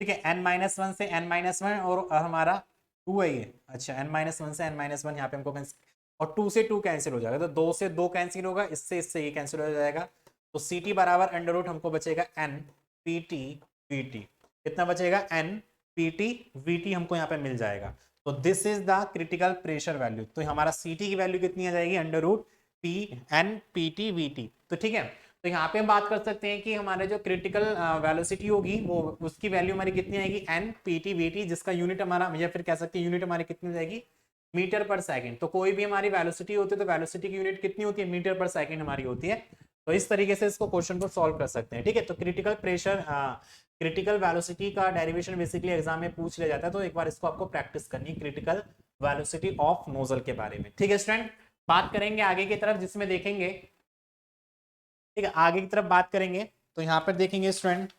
ठीक है, n-1 से n-1 और हमारा 2 है ये। अच्छा, n-1 से n-1 यहाँ पे हमको और 2 से 2 कैंसिल हो जाएगा, तो 2 से 2 कैंसिल होगा, इससे ये कैंसिल हो जाएगा। तो सी टी बराबर अंडर हमको बचेगा n P T V T. कितना बचेगा, n P T V T हमको यहाँ पे मिल जाएगा। तो this is the critical pressure value. तो हमारा सी टी की वैल्यू कितनी आ जाएगी, √P/N/P/T V/T। तो ठीक है, तो यहाँ पे हम बात कर सकते हैं कि हमारे जो क्रिटिकल वेलोसिटी होगी वो उसकी वैल्यू हमारी कितनी आएगी, n/P/T/V/T, जिसका यूनिट हमारा, या फिर कह सकते हैं यूनिट हमारी कितनी जाएगी, मीटर पर सेकंड। तो कोई भी हमारी वेलोसिटी होती है तो वेलोसिटी की यूनिट कितनी होती है, मीटर पर सेकंड हमारी होती है। तो इस तरीके से इसको क्वेश्चन को सॉल्व कर सकते हैं। ठीक है, तो क्रिटिकल प्रेशर क्रिटिकल वेलोसिटी का डेरिवेशन बेसिकली एग्जाम में पूछ लिया जाता है, तो एक बार इसको आपको प्रैक्टिस करनी, क्रिटिकल वेलोसिटी ऑफ नोजल के बारे में। ठीक है स्टूडेंट, बात करेंगे आगे की तरफ जिसमें देखेंगे, ठीक है, आगे की तरफ बात करेंगे तो यहाँ पर देखेंगे स्टूडेंट,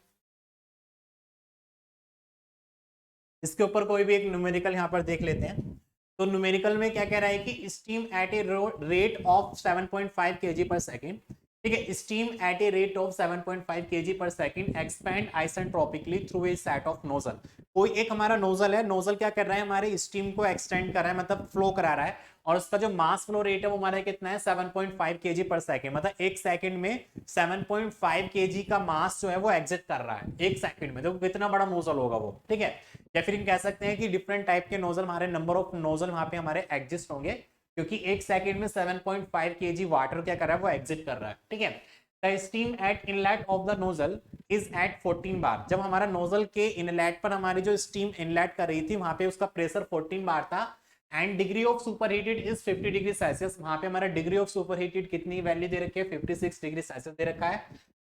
इसके ऊपर कोई भी एक न्यूमेरिकल यहाँ पर देख लेते हैं। तो न्यूमेरिकल में क्या कह रहा है कि steam at a rate of 7.5 kg per second, ठीक है, steam at a rate of 7.5 kg per second expand isentropically through a set of nozzle. कोई एक हमारा नोजल है, नोजल क्या कर रहा है, हमारे स्टीम को एक्सटेंड कर रहा है, मतलब फ्लो करा रहा है, और उसका जो मास फ्लो रेट है वो हमारा कितना है, 7.5 kg पर सेकेंड, मतलब एक सेकंड में 7.5 kg का मास जो है वो एग्जिट कर रहा है एक सेकंड में। देखो कितना बड़ा नोजल होगा वो, ठीक है। या फिर हम कह सकते हैं कि डिफरेंट टाइप के नोजल, हमारे नंबर ऑफ नोजल वहां पे हमारे एग्जिस्ट होंगे, क्योंकि एक सेकंड में 7.5 kg वाटर क्या कर रहा है, वो एग्जिट कर रहा है। ठीक है, the steam at inlet of the nozzle is at 14 bar. जब हमारा नोजल के इनलेट पर हमारी जो स्टीम इनलेट कर रही थी वहां पे उसका प्रेशर 14 बार था, and degree of superheated is 50 degree Celsius. वहां पे हमारा डिग्री ऑफ सुपरहीटेड कितनी वैल्यू दे रखी है, 56 डिग्री सेल्सियस दे रखा है।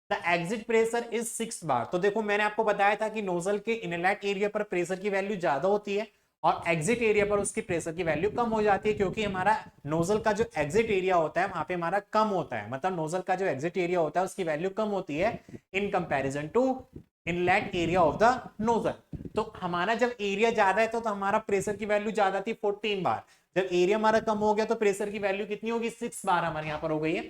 द एग्जिट प्रेशर इज 6 बार। तो देखो मैंने आपको बताया था कि नोजल के इनलेट एरिया पर प्रेशर की वैल्यू ज्यादा होती है और एग्जिट एरिया पर उसकी प्रेशर की वैल्यू कम हो जाती है, क्योंकि हमारा नोजल का जो एग्जिट एरिया होता है वहां पे हमारा कम होता है, मतलब नोजल का जो एग्जिट एरिया होता है उसकी वैल्यू कम होती है in comparison to inlet area of the nozzle. तो हमारा जब एरिया ज्यादा है तो हमारा प्रेशर की वैल्यू ज्यादा थी 14 बार, जब एरिया हमारा कम हो गया तो प्रेशर की वैल्यू कितनी होगी, 6 बार हमारे यहाँ पर हो गई है।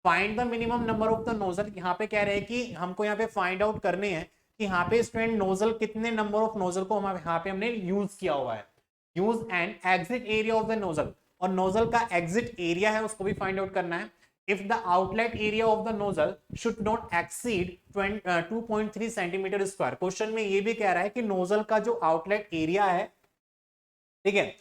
Find the minimum number of the nozzle, यहाँ पे कह रहे हैं कि हमको यहाँ पे फाइंड आउट करने हैं कि यहाँ पे स्टूडेंट नोजल कितने नंबर ऑफ नोजल को हम यहाँ पे हमने यूज किया हुआ है। Use and exit area of the nozzle, और नोजल का एग्जिट एरिया है उसको भी फाइंड आउट करना है। if the outlet area of the nozzle should not exceed 2.3 centimetre square. Question में ये भी कह रहा है कि नोजल का जो आउटलेट एरिया है, ठीक है,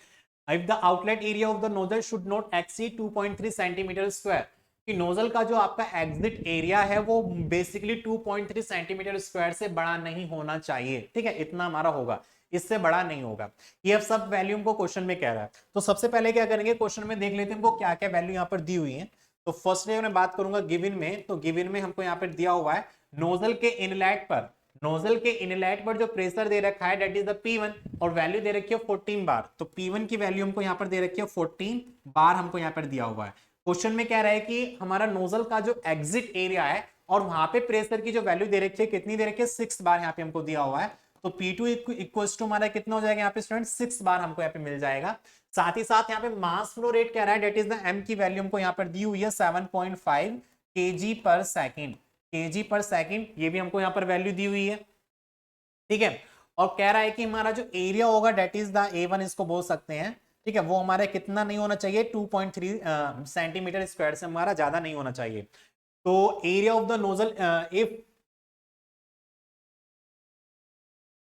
if the outlet area of the nozzle should not exceed 2.3 centimetre square, कि नोजल का जो आपका एग्जिट एरिया है वो बेसिकली 2.3 सेंटीमीटर स्क्वायर से बड़ा नहीं होना चाहिए। ठीक है, इतना हमारा होगा, इससे बड़ा नहीं होगा। ये अब सब वैल्यू हमको क्वेश्चन में कह रहा है। तो सबसे पहले क्या करेंगे, क्वेश्चन में देख लेते हैं हमको क्या क्या वैल्यू यहाँ पर दी हुई है। तो फर्स्ट डे मैं बात करूंगा गिवन में, तो गिवन में हमको यहाँ पर दिया हुआ है नोजल के इनलेट पर, नोजल के इनलेट पर जो प्रेशर दे रखा है दैट इज द P1, और वैल्यू दे रखी है 14 बार। तो P1 की वैल्यू हमको यहाँ पर दे रखी है 14 बार, हमको यहाँ पर दिया हुआ है। क्वेश्चन में कह रहा है कि हमारा नोजल का जो एग्जिट एरिया है और वहां पे प्रेशर की जो वैल्यू दे रखी है कितनी दे रखी है, 6 बार यहाँ पे हमको दिया हुआ है। तो P2 इक्वल्स टू हमारा कितना हो जाएगा यहाँ पे स्टूडेंट 6 बार हमको यहाँ पे मिल जाएगा। साथ ही साथ यहाँ पे मास फ्लो रेट कह रहा है, डेट इज द m की वैल्यू हमको यहाँ पर दी हुई है 7.5 kg per second, kg per second, ये भी हमको यहाँ पर वैल्यू दी हुई है, ठीक है। और कह रहा है कि हमारा जो एरिया होगा डेट इज द A1 इसको बोल सकते हैं, ठीक है, वो हमारे कितना नहीं होना चाहिए 2.3 सेंटीमीटर स्क्वायर से हमारा ज्यादा नहीं होना चाहिए। तो area of the nozzle if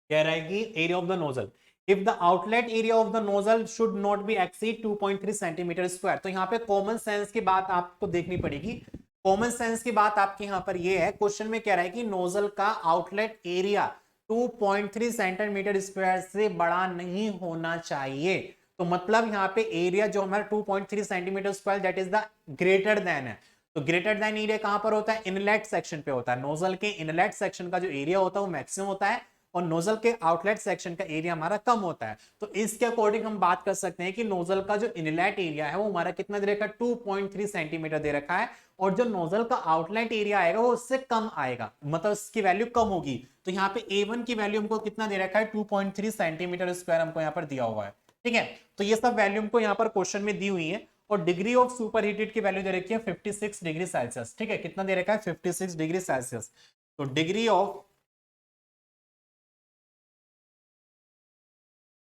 कह रहा है कि area of the nozzle if the outlet area of the nozzle should not be exceed 2.3 centimetre square. तो यहाँ पे कॉमन सेंस की बात आपको देखनी पड़ेगी। कॉमन सेंस की बात आपके यहाँ पर ये है, क्वेश्चन में कह रहा है कि नोजल का आउटलेट एरिया 2.3 सेंटीमीटर स्क्वायर से बड़ा नहीं होना चाहिए। तो मतलब यहाँ पे एरिया जो हमारा 2.3 centimetre square that is the greater than है। तो ग्रेटर देन एरिया कहां पर होता है, इनलेट सेक्शन पे होता है। नोजल के इनलेट सेक्शन का जो एरिया होता है वो मैक्सिमम होता है और नोजल के आउटलेट सेक्शन का एरिया हमारा कम होता है। तो इसके अकॉर्डिंग हम बात कर सकते हैं कि नोजल का जो इनलेट एरिया है वो हमारा कितना दे रखा है 2.3 सेंटीमीटर दे रखा है, और जो नोजल का आउटलेट एरिया आएगा वो उससे कम आएगा, मतलब उसकी वैल्यू कम होगी। तो यहाँ पे A1 की वैल्यू हमको कितना दे रखा है 2.3 सेंटीमीटर स्क्वायर हमको यहाँ पर दिया हुआ है, ठीक है। तो ये सब वैल्यू हमको यहाँ पर क्वेश्चन में दी हुई है। और डिग्री ऑफ सुपर हीटेड की वैल्यू दे रखी है 56 डिग्री सेल्सियस, ठीक है, कितना दे रखा है 56 डिग्री सेल्सियस। तो डिग्री ऑफ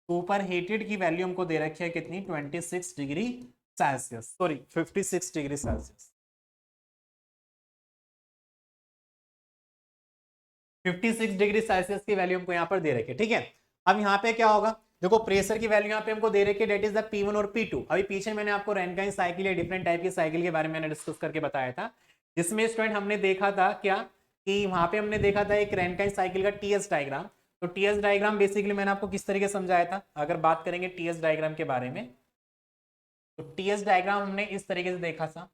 सुपर हीटेड की वैल्यू हमको दे रखी है कितनी 26 degree Celsius, sorry 56 degree Celsius, 56 degree Celsius की वैल्यू हमको यहाँ पर दे रखी है, ठीक है। अब यहाँ पे क्या होगा, देखो प्रेशर की वैल्यू यहाँ पे हमको दे रखी है डेट इज द P1 और P2। अभी पीछे मैंने आपको रैनकाइन साइकिल या डिफरेंट टाइप की साइकिल के बारे में मैंने डिस्कस करके बताया था, जिसमें स्टूडेंट हमने देखा था क्या कि वहां पे हमने देखा था एक रैनकाइन साइकिल का टीएस डायग्राम। तो टीएस डायग्राम बेसिकली मैंने आपको किस तरीके से समझाया था, अगर बात करेंगे टीएस डायग्राम के बारे में, तो टीएस डायग्राम हमने इस तरीके से देखा था,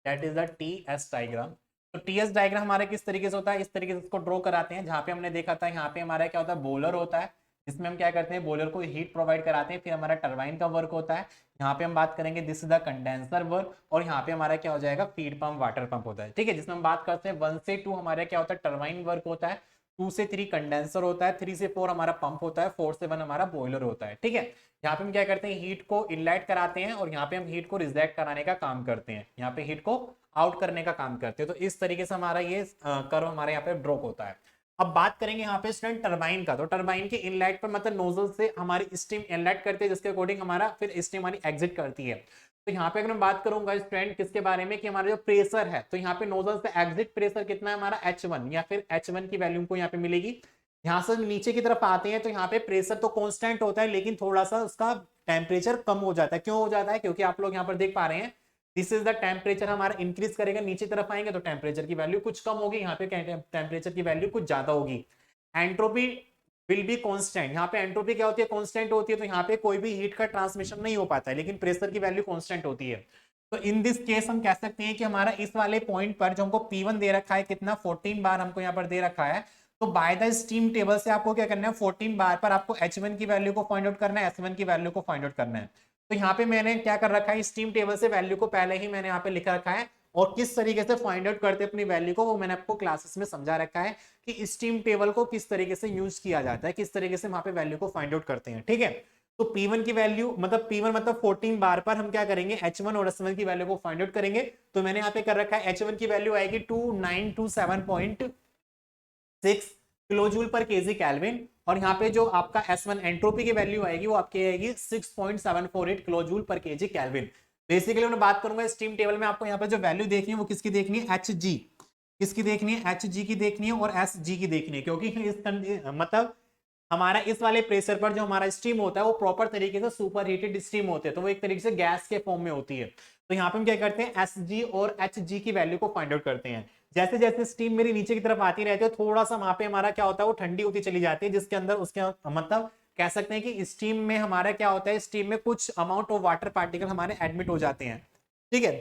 that is the TS diagram. तो टीएस डायग्राम हमारा किस तरीके से होता है, इस तरीके से इसको ड्रॉ कराते हैं, जहां पे हमने देखा था यहाँ पे हमारा क्या होता है बॉयलर होता है, जिसमें हम क्या करते हैं बॉयलर को हीट प्रोवाइड कराते हैं, फिर हमारा टरबाइन का वर्क होता है। यहाँ पे हम बात करेंगे this is the condenser work, और यहाँ पे हमारा क्या हो जाएगा फीड पंप वाटर पंप होता है, ठीक है, जिसमें हम बात करते हैं 1 से 2 हमारा क्या होता है टरबाइन वर्क होता है, 2 से 3 कंडेंसर होता है, 3 से 4 हमारा पंप होता है, 4 से 1 हमारा बॉयलर होता है, ठीक है। यहाँ पे हम क्या करते हैं हीट को इनलेट कराते हैं और यहाँ पे हम हीट को रिजेक्ट कराने का काम करते हैं, यहाँ पे हीट को आउट करने का काम करते हैं। तो इस तरीके से हमारा ये कर्व हमारे यहाँ पे ड्रॉप होता है। अब बात करेंगे यहाँ पे स्टूडेंट टरबाइन का। तो टरबाइन के इनलेट पर मतलब नोजल से हमारी स्टीम इनलेट करते हैं, जिसके अकॉर्डिंग हमारा फिर स्टीम हमारी एग्जिट करती है। तो यहाँ पे अगर मैं बात करूंगा स्टूडेंट किसके बारे में कि हमारा जो प्रेशर है, तो यहाँ पे नोजल से एग्जिट प्रेशर कितना है हमारा H1, या फिर H1 की वैल्यू को यहाँ पे मिलेगी। यहाँ से नीचे की तरफ आते हैं तो यहाँ पे प्रेशर तो कांस्टेंट होता है, लेकिन थोड़ा सा उसका टेम्परेचर कम हो जाता है। क्यों हो जाता है, क्योंकि आप लोग यहाँ पर देख पा रहे हैं दिस इज द टेम्परेचर हमारा इंक्रीज करेगा, नीचे तरफ आएंगे तो टेम्परेचर की वैल्यू कुछ कम होगी, यहाँ पे टेम्परेचर की वैल्यू कुछ ज्यादा होगी। एंट्रोपी विल बी कांस्टेंट, यहाँ पे एंट्रोपी क्या होती है कांस्टेंट होती है, तो यहाँ पे कोई भी हीट का ट्रांसमिशन नहीं हो पाता है, लेकिन प्रेशर की वैल्यू कांस्टेंट होती है। तो इन दिस केस हम कह सकते हैं कि हमारा इस वाले पॉइंट पर जो हमको P1 दे रखा है कितना 14 बार हमको यहाँ पर दे रखा है, तो बाय द स्टीम टेबल से आपको क्या करना है 14 बार पर आपको H1 की वैल्यू को फाइंड आउट करना है, S1 की वैल्यू को फाइंड आउट करना है। तो यहाँ पे मैंने क्या कर रखा है स्टीम टेबल से वैल्यू को पहले ही मैंने यहाँ पे लिख रखा है, और किस तरीके से फाइंड आउट करते हैं अपनी वैल्यू को वो मैंने आपको क्लासेस में समझा रखा है कि स्टीम टेबल को किस तरीके से यूज किया जाता है, किस तरीके से वहां पे वैल्यू को फाइंड आउट करते हैं, ठीक है। तो P1 की वैल्यू मतलब P1 मतलब 14 बार पर हम क्या करेंगे H1 और S1 की वैल्यू को फाइंड आउट करेंगे। तो मैंने यहाँ पे कर रखा है H1 की वैल्यू आएगी 2927.6 किलोजूल पर केजी केल्विन, और यहाँ पे जो आपका S1 एंट्रोपी की वैल्यू आएगी वो आपकी आएगी 6.748 किलोजूल पर केजी केल्विन। बेसिकली मैं बात करूंगा स्टीम टेबल में, आपको यहाँ पे जो वैल्यू देखनी है वो किसकी देखनी है Hg, किसकी देखनी है Hg की देखनी है और Sg की देखनी है, क्योंकि इस मतलब हमारा इस वाले प्रेशर पर जो हमारा स्टीम होता है वो प्रॉपर तरीके से सुपर हीटेड स्टीम होते हैं, तो वो एक तरीके से गैस के फॉर्म में होती है। तो यहाँ पे हम क्या करते हैं Sg और Hg की वैल्यू को फाइंड आउट करते हैं। जैसे जैसे स्टीम मेरी नीचे की तरफ आती रहती है थोड़ा सा वहां पे हमारा क्या होता है वो ठंडी होती चली जाती है, जिसके अंदर उसके मतलब कह सकते हैं कि स्टीम में हमारा क्या होता है स्टीम में कुछ अमाउंट ऑफ वाटर पार्टिकल हमारे एडमिट हो जाते हैं, ठीक है।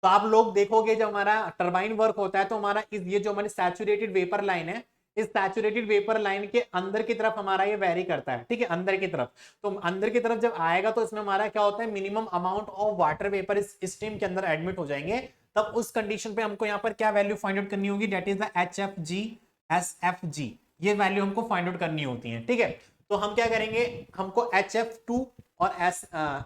तो आप लोग देखोगे जब हमारा टरबाइन वर्क होता है तो हमारा ये जो हमारी सैचुरेटेड वेपर लाइन है, इस सैचुरेटेड वेपर लाइन के अंदर की तरफ हमारा ये वेरी करता है, ठीक है, अंदर की तरफ। तो अंदर की तरफ जब आएगा तो इसमें हमारा क्या होता है minimum amount of water vapour इस स्टीम के अंदर एडमिट हो जाएंगे। तब उस कंडीशन पे हमको यहाँ पर क्या वैल्यू फाइंड आउट करनी होगी, that is the HFG SFG, ये वैल्यू हमको फाइंड आउट करनी होती है, ठीक है। तो हम क्या करेंगे, हमको HF2 और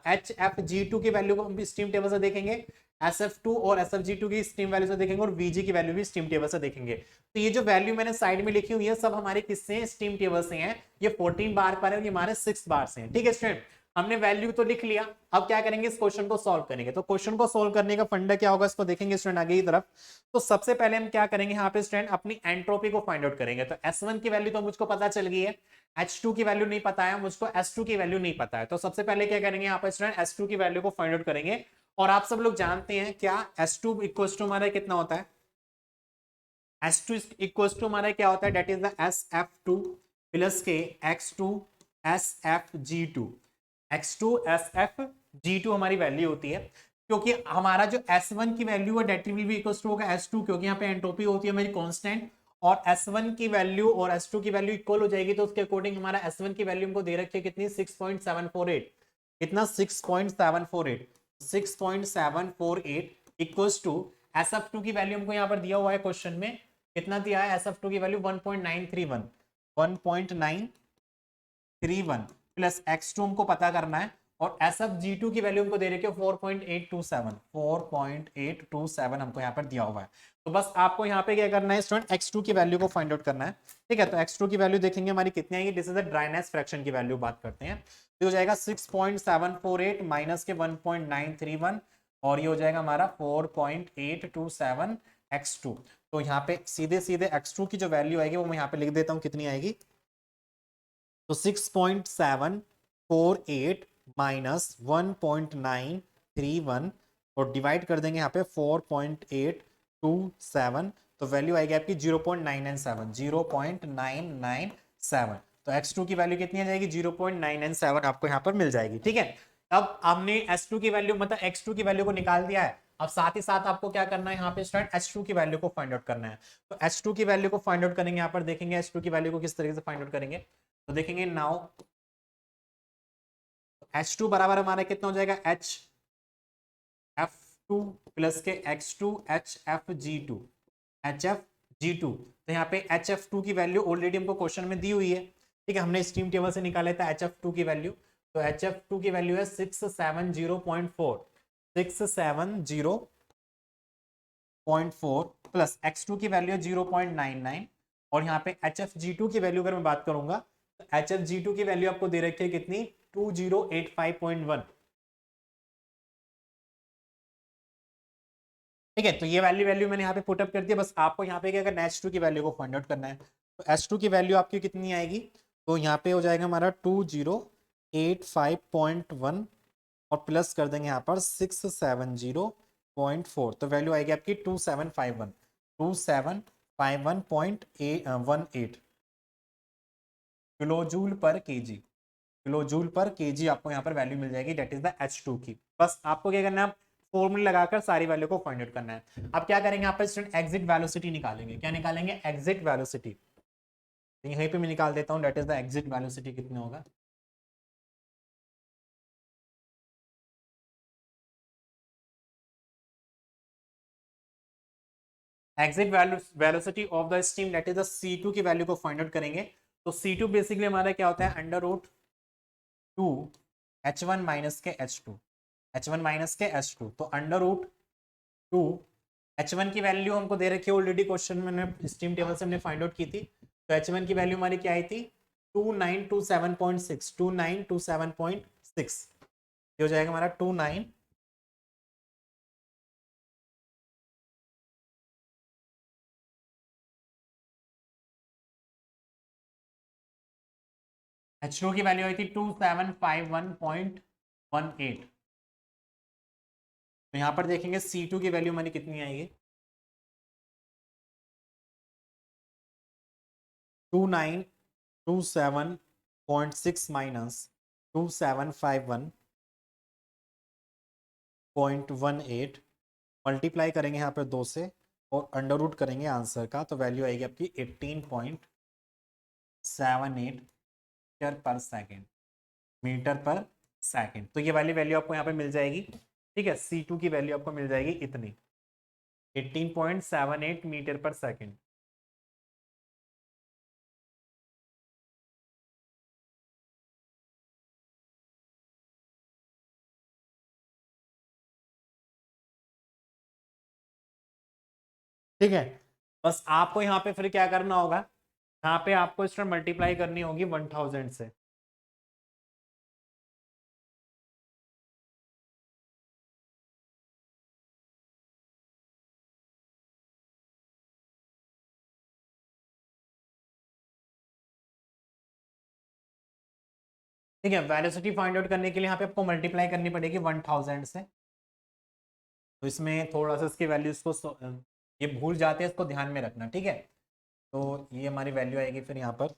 HFG2 की वैल्यू को हम स्टीम टेबल से देखेंगे, SF2 और SFG2 की स्टीम वैल्यू से देखेंगे, और VG की वैल्यू भी स्टीम टेबल से देखेंगे। तो ये जो वैल्यू मैंने साइड में लिखी हुई है सब हमारे किससे, स्टीम टेबल से हैं। ये 14 बार पर है और ये हमारे 6 बार से हैं, ठीक है स्टूडेंट। हमने वैल्यू तो लिख लिया, अब क्या करेंगे, इस क्वेश्चन को सॉल्व करेंगे। तो क्वेश्चन को सॉल्व करने का फंडा क्या होगा, इसको देखेंगे स्टूडेंट आगे की तरफ। तो सबसे पहले हम क्या करेंगे यहाँ पे स्टूडेंट, अपनी एंट्रोपी को फाइंड आउट करेंगे। तो S1 की वैल्यू तो मुझको पता चल गई है, H2 की वैल्यू नहीं पता है मुझको, S2 की वैल्यू नहीं पता है। तो सबसे पहले क्या करेंगे यहाँ पे स्टूडेंट, S2 की वैल्यू को फाइंड आउट करेंगे। और आप सब लोग जानते हैं क्या, S2 इक्वल टू हमारा कितना होता है, S2 इक्वल टू हमारा क्या होता है, that is the SF2 plus के X2 SFG2। X2 SFG2 हमारी वैल्यू होती है, क्योंकि हमारा जो S1 की वैल्यू है that will be equal to होगा S2, क्योंकि यहाँ पे एंट्रोपी होती है हमारी कांस्टेंट, और S1 की वैल्यू और S2 की वैल्यू इक्वल हो जाएगी। तो उसके अकॉर्डिंग हमारा S1 की वैल्यू हमको दे रखी है कितनी, 6.748। कितना, 6.748। 6.748 इक्वल्स टू SF2 की वैल्यू हमको यहाँ पर दिया हुआ है क्वेश्चन में, कितना दिया है, SF2 की वैल्यू 1.931, 1.931 प्लस X2 हमको पता करना है, और SFG2 की वैल्यू हमको दे रखी है 4.827, 4.827 हमको यहाँ पर दिया हुआ है। तो बस आपको यहाँ पे क्या करना है स्टूडेंट, X2 की वैल्यू को फाइंड आउट करना है, ठीक है। तो X2 की वैल्यू देखेंगे हमारी कितनी आएगी, this is the dryness fraction की वैल्यू बात करते हैं। तो हो जाएगा 6.748 माइनस के 1.931, और ये हो जाएगा हमारा 4.827 X2। तो यहाँ पे सीधे सीधे X2 की जो वैल्यू आएगी वो मैं यहाँ पे लिख देता हूँ, कितनी आएगी, तो 6.748 माइनस 1.931 और डिवाइड कर देंगे यहाँ पे 4.827, तो वैल्यू आएगी आपकी 0.997, 0.997। तो X2 की वैल्यू कितनी आ जाएगी, 0.997 आपको यहाँ पर मिल जाएगी, ठीक है। अब हमने S2 की वैल्यू मतलब X2 की वैल्यू को निकाल दिया है। अब साथ ही साथ आपको क्या करना है यहाँ पे स्टूडेंट, H2 की वैल्यू को फाइंड आउट करना है। तो H2 की वैल्यू को फाइंड आउट करेंगे, यहाँ पर देखेंगे H2 की वैल्यू को किस तरीके से फाइंड आउट करेंगे। तो देखेंगे नाउ H2 बराबर हमारा कितना हो जाएगा, HF2 प्लस के X2 HFG2, HFG2। तो यहाँ पे HF2 की वैल्यू ऑलरेडी हमको क्वेश्चन में दी हुई है, ठीक है, हमने स्टीम टेबल से निकाला था HF2 की वैल्यू। तो HF2 की वैल्यू है 670.4, 670.4 प्लस X2 की वैल्यू है 0.99, और यहाँ पे HFG2 की वैल्यू अगर मैं बात करूंगा तो HFG2 की वैल्यू आपको दे रखी है कितनी, 2085.1, ठीक है। तो ये वैल्यू मैंने यहाँ पे पुटअप कर दिया। बस आपको यहाँ पे क्या करना है, H2 की वैल्यू को फाइंड आउट करना है। तो H2 की वैल्यू आपकी कितनी आएगी, तो यहाँ पे हो जाएगा हमारा 2085.1 और प्लस कर देंगे यहाँ पर 670.4, तो वैल्यू आएगी आपकी 2751, 2751.18 किलोजूल पर केजी, किलोजूल पर केजी आपको यहाँ पर वैल्यू मिल जाएगी, दैट इज द H2 की। बस आपको क्या करना है, फॉर्मूला लगाकर सारी वैल्यू को फाइंड आउट करना है। अब क्या करेंगे, यहाँ पर स्टूडेंट एग्जिट वेलोसिटी निकालेंगे। क्या निकालेंगे, एग्जिट वेलोसिटी। यहीं पे मैं निकाल देता हूँ, that is the exit velocity कितना होगा, exit velocity of the steam that is the C2 की वैल्यू को फाइंड आउट करेंगे। तो C2 बेसिकली हमारा क्या होता है, अंडर रूट 2 H1 माइनस के H2, H1 माइनस के H2। तो अंडर रूट 2 H1 की वैल्यू हमको दे रखी है ऑलरेडी, क्वेश्चन में मैंने स्टीम टेबल से हमने फाइंड आउट की थी। तो H1 की वैल्यू हमारी क्या आई थी, 2927.6, 2927.6, ये हो जाएगा हमारा 29, H2 की वैल्यू आई थी 2751.18। तो यहाँ पर देखेंगे C2 की वैल्यू हमारी कितनी आएगी, 2927.6 माइनस 2751.18 मल्टीप्लाई करेंगे यहाँ पर 2 से और अंडर रूट करेंगे आंसर का, तो वैल्यू आएगी आपकी 18.78 मीटर पर सेकेंड, मीटर पर सेकेंड। तो ये वाली वैल्यू आपको यहाँ पे मिल जाएगी, ठीक है। C2 की वैल्यू आपको मिल जाएगी इतनी, 18.78 मीटर पर सेकेंड। ठीक है, बस आपको यहाँ पे फिर क्या करना होगा, यहाँ पे आपको इस तरह मल्टीप्लाई करनी होगी 1000 से। ठीक है, वेलोसिटी फाइंड आउट करने के लिए यहाँ पे आपको मल्टीप्लाई करनी पड़ेगी 1000 से। तो इसमें थोड़ा सा इसकी वैल्यूज को ये भूल जाते हैं, इसको ध्यान में रखना। ठीक है, तो ये हमारी वैल्यू आएगी फिर यहाँ पर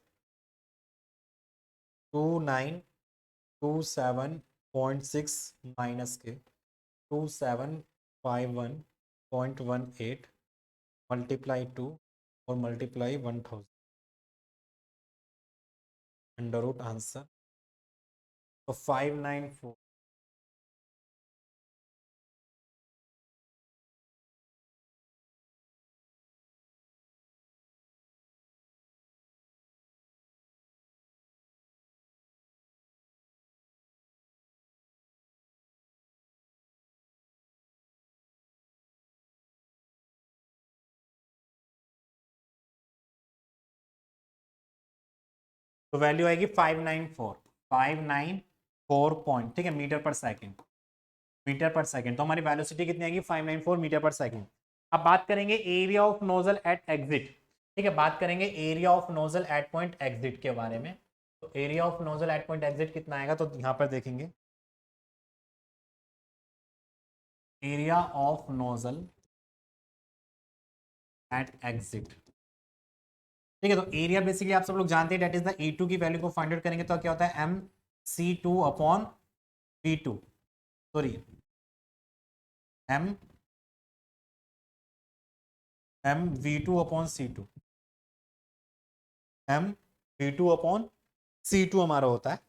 2927.6 माइनस के 2751.18 मल्टीप्लाई 2 और मल्टीप्लाई 1000 अंडर रूट आंसर, तो 594। तो वैल्यू आएगी 594 पॉइंट, ठीक है, मीटर पर सेकेंड, मीटर पर सेकेंड। तो हमारी वेलोसिटी कितनी आएगी 594 मीटर पर सेकेंड। अब बात करेंगे area of nozzle at exit. ठीक है, बात करेंगे area of nozzle at point exit के बारे में। तो area of nozzle at point exit कितना आएगा, तो यहाँ पर देखेंगे area of nozzle at exit. ठीक है, तो एरिया बेसिकली आप सब लोग जानते हैं, डेट इज द E2 की वैल्यू को फाइंड आउट करेंगे तो क्या होता है MC2 upon V2, sorry MV2 upon C2, MV2 upon C2 हमारा होता है।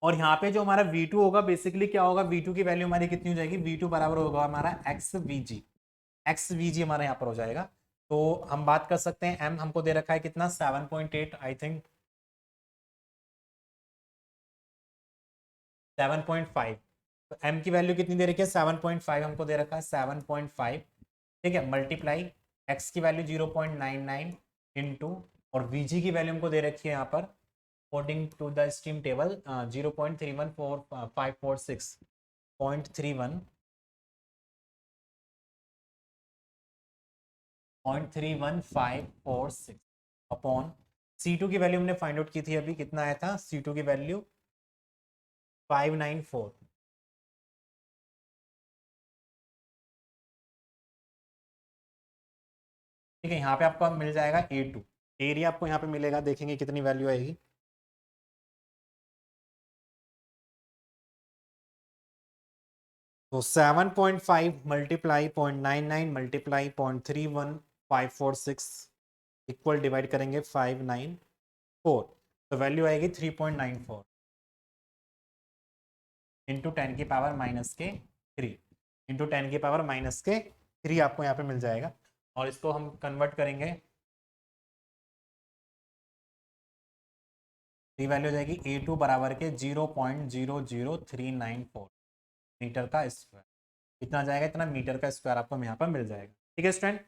और यहाँ पे जो हमारा V2 होगा बेसिकली क्या होगा, V2 की वैल्यू हमारी कितनी हो जाएगी, V2 बराबर होगा हमारा XVG हमारा यहाँ पर हो जाएगा। तो हम बात कर सकते हैं, M हमको दे रखा है कितना 7.8, आई थिंक 7.5। तो M की वैल्यू कितनी दे रखी है 7.5 हमको दे रखा है 7.5। ठीक है, मल्टीप्लाई X की वैल्यू 0.99 इंटू, और VG की वैल्यू हमको दे रखी है यहाँ पर according to the stream table 0.31546 upon C2 की वैल्यू हमने फाइंड आउट की थी अभी, कितना आया था C2 की वैल्यू 594। ठीक है, यहाँ पे आपको मिल जाएगा A2, एरिया आपको यहाँ पे मिलेगा, देखेंगे कितनी वैल्यू आएगी। तो 7.5 मल्टीप्लाई 0.99 मल्टीप्लाई 0.31546 इक्वल डिवाइड करेंगे 594, तो वैल्यू आएगी 3.94 इंटू 10 की पावर माइनस के 3, इंटू 10 की पावर माइनस के 3 आपको यहाँ पे मिल जाएगा। और इसको हम कन्वर्ट करेंगे, ये वैल्यू हो जाएगी A2 बराबर के 0.00394 मीटर का स्क्वायर। इतना जाएगा, इतना मीटर का स्क्वायर आपको यहाँ पर मिल जाएगा। ठीक है स्टूडेंट,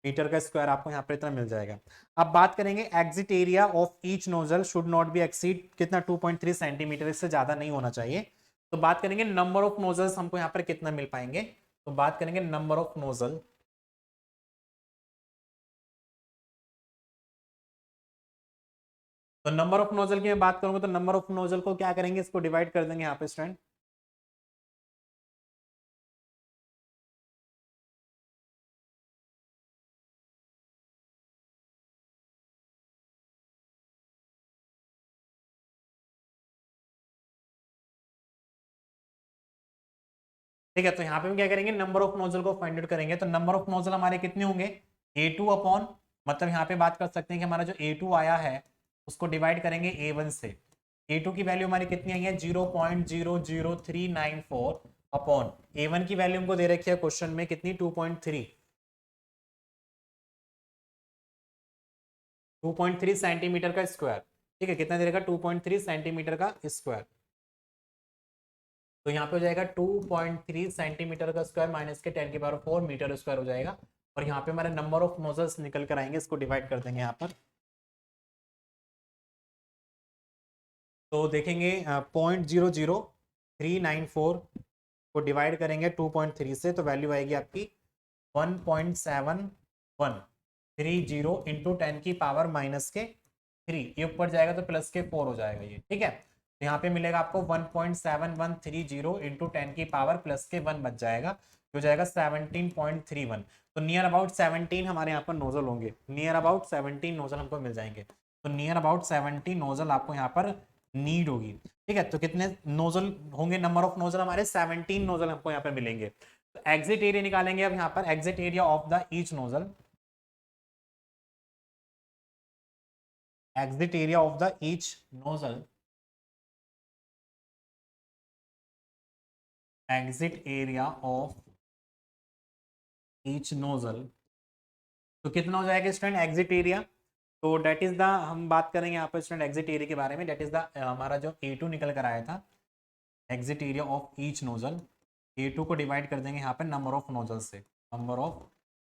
मीटर का स्क्वायर आपको यहाँ पर इतना मिल जाएगा। अब बात करेंगे exit area of each nozzle should not be exceed कितना 2.3 सेंटीमीटर, इससे ज्यादा नहीं होना चाहिए। तो बात करेंगे नंबर ऑफ नोजल्स हमको यहाँ पर कितना मिल पाएंगे, तो बात करेंगे नंबर ऑफ नोजल। तो नंबर ऑफ नोजल की मैं बात करूंगा तो नंबर ऑफ नोजल को क्या करेंगे, इसको डिवाइड कर देंगे यहाँ पे स्टूडेंट। ठीक है, तो यहाँ पे हम क्या करेंगे, नंबर ऑफ नोजल को फाइंड आउट करेंगे। तो नंबर ऑफ नोजल हमारे कितने होंगे A2 अपॉन, मतलब यहाँ पे बात कर सकते हैं कि हमारा जो A2 आया है उसको डिवाइड करेंगे A1 से। A2 की वैल्यू हमारी कितनी आई है 0.00394 अपॉन A1 की वैल्यू हमको दे रखी है क्वेश्चन में कितनी 2.3 सेंटीमीटर का स्क्वायर। ठीक है, कितना दे रखा 2.3 सेंटीमीटर का स्क्वायर। तो यहाँ पे हो जाएगा 2.3 सेंटीमीटर का स्क्वायर माइनस के 10 की पावर 4 मीटर स्क्वायर हो जाएगा। और यहाँ पे हमारे नंबर ऑफ नोजल्स निकल कर आएंगे, इसको डिवाइड कर देंगे यहाँ पर। तो देखेंगे 0.00394 को डिवाइड करेंगे 2.3 से, तो वैल्यू आएगी आपकी 1.7130 इंटू 10 की पावर माइनस के 3। ये ऊपर जाएगा तो प्लस के 4 हो जाएगा ये, ठीक है। तो यहाँ पे मिलेगा आपको 1.7130 इंटू 10 की पावर प्लस के 1 बच जाएगा, हो जाएगा 17.31। तो नियर अबाउट 17 हमारे यहाँ पर नोजल होंगे, नियर अबाउट 17 नोजल हमको मिल जाएंगे। तो नियर अबाउट 17 नोजल आपको यहाँ पर नीड होगी, ठीक है। तो कितने नोजल होंगे, नंबर ऑफ नोजल हमारे 17 नोजल हमको यहाँ पर मिलेंगे। तो एग्जिट एरिया निकालेंगे अब यहाँ पर, exit area of the each nozzle, exit area of the each nozzle, exit area of each nozzle। तो कितना हो जाएगा स्टूडेंट एग्जिट एरिया? तो डेट इज द, हम बात करेंगे यहाँ पर स्टूडेंट एग्जिट एरिया के बारे में, डेट इज द हमारा जो A2 निकल कर आया था, exit area of each nozzle, A2 को डिवाइड कर देंगे यहाँ पर नंबर ऑफ नोजल से, नंबर ऑफ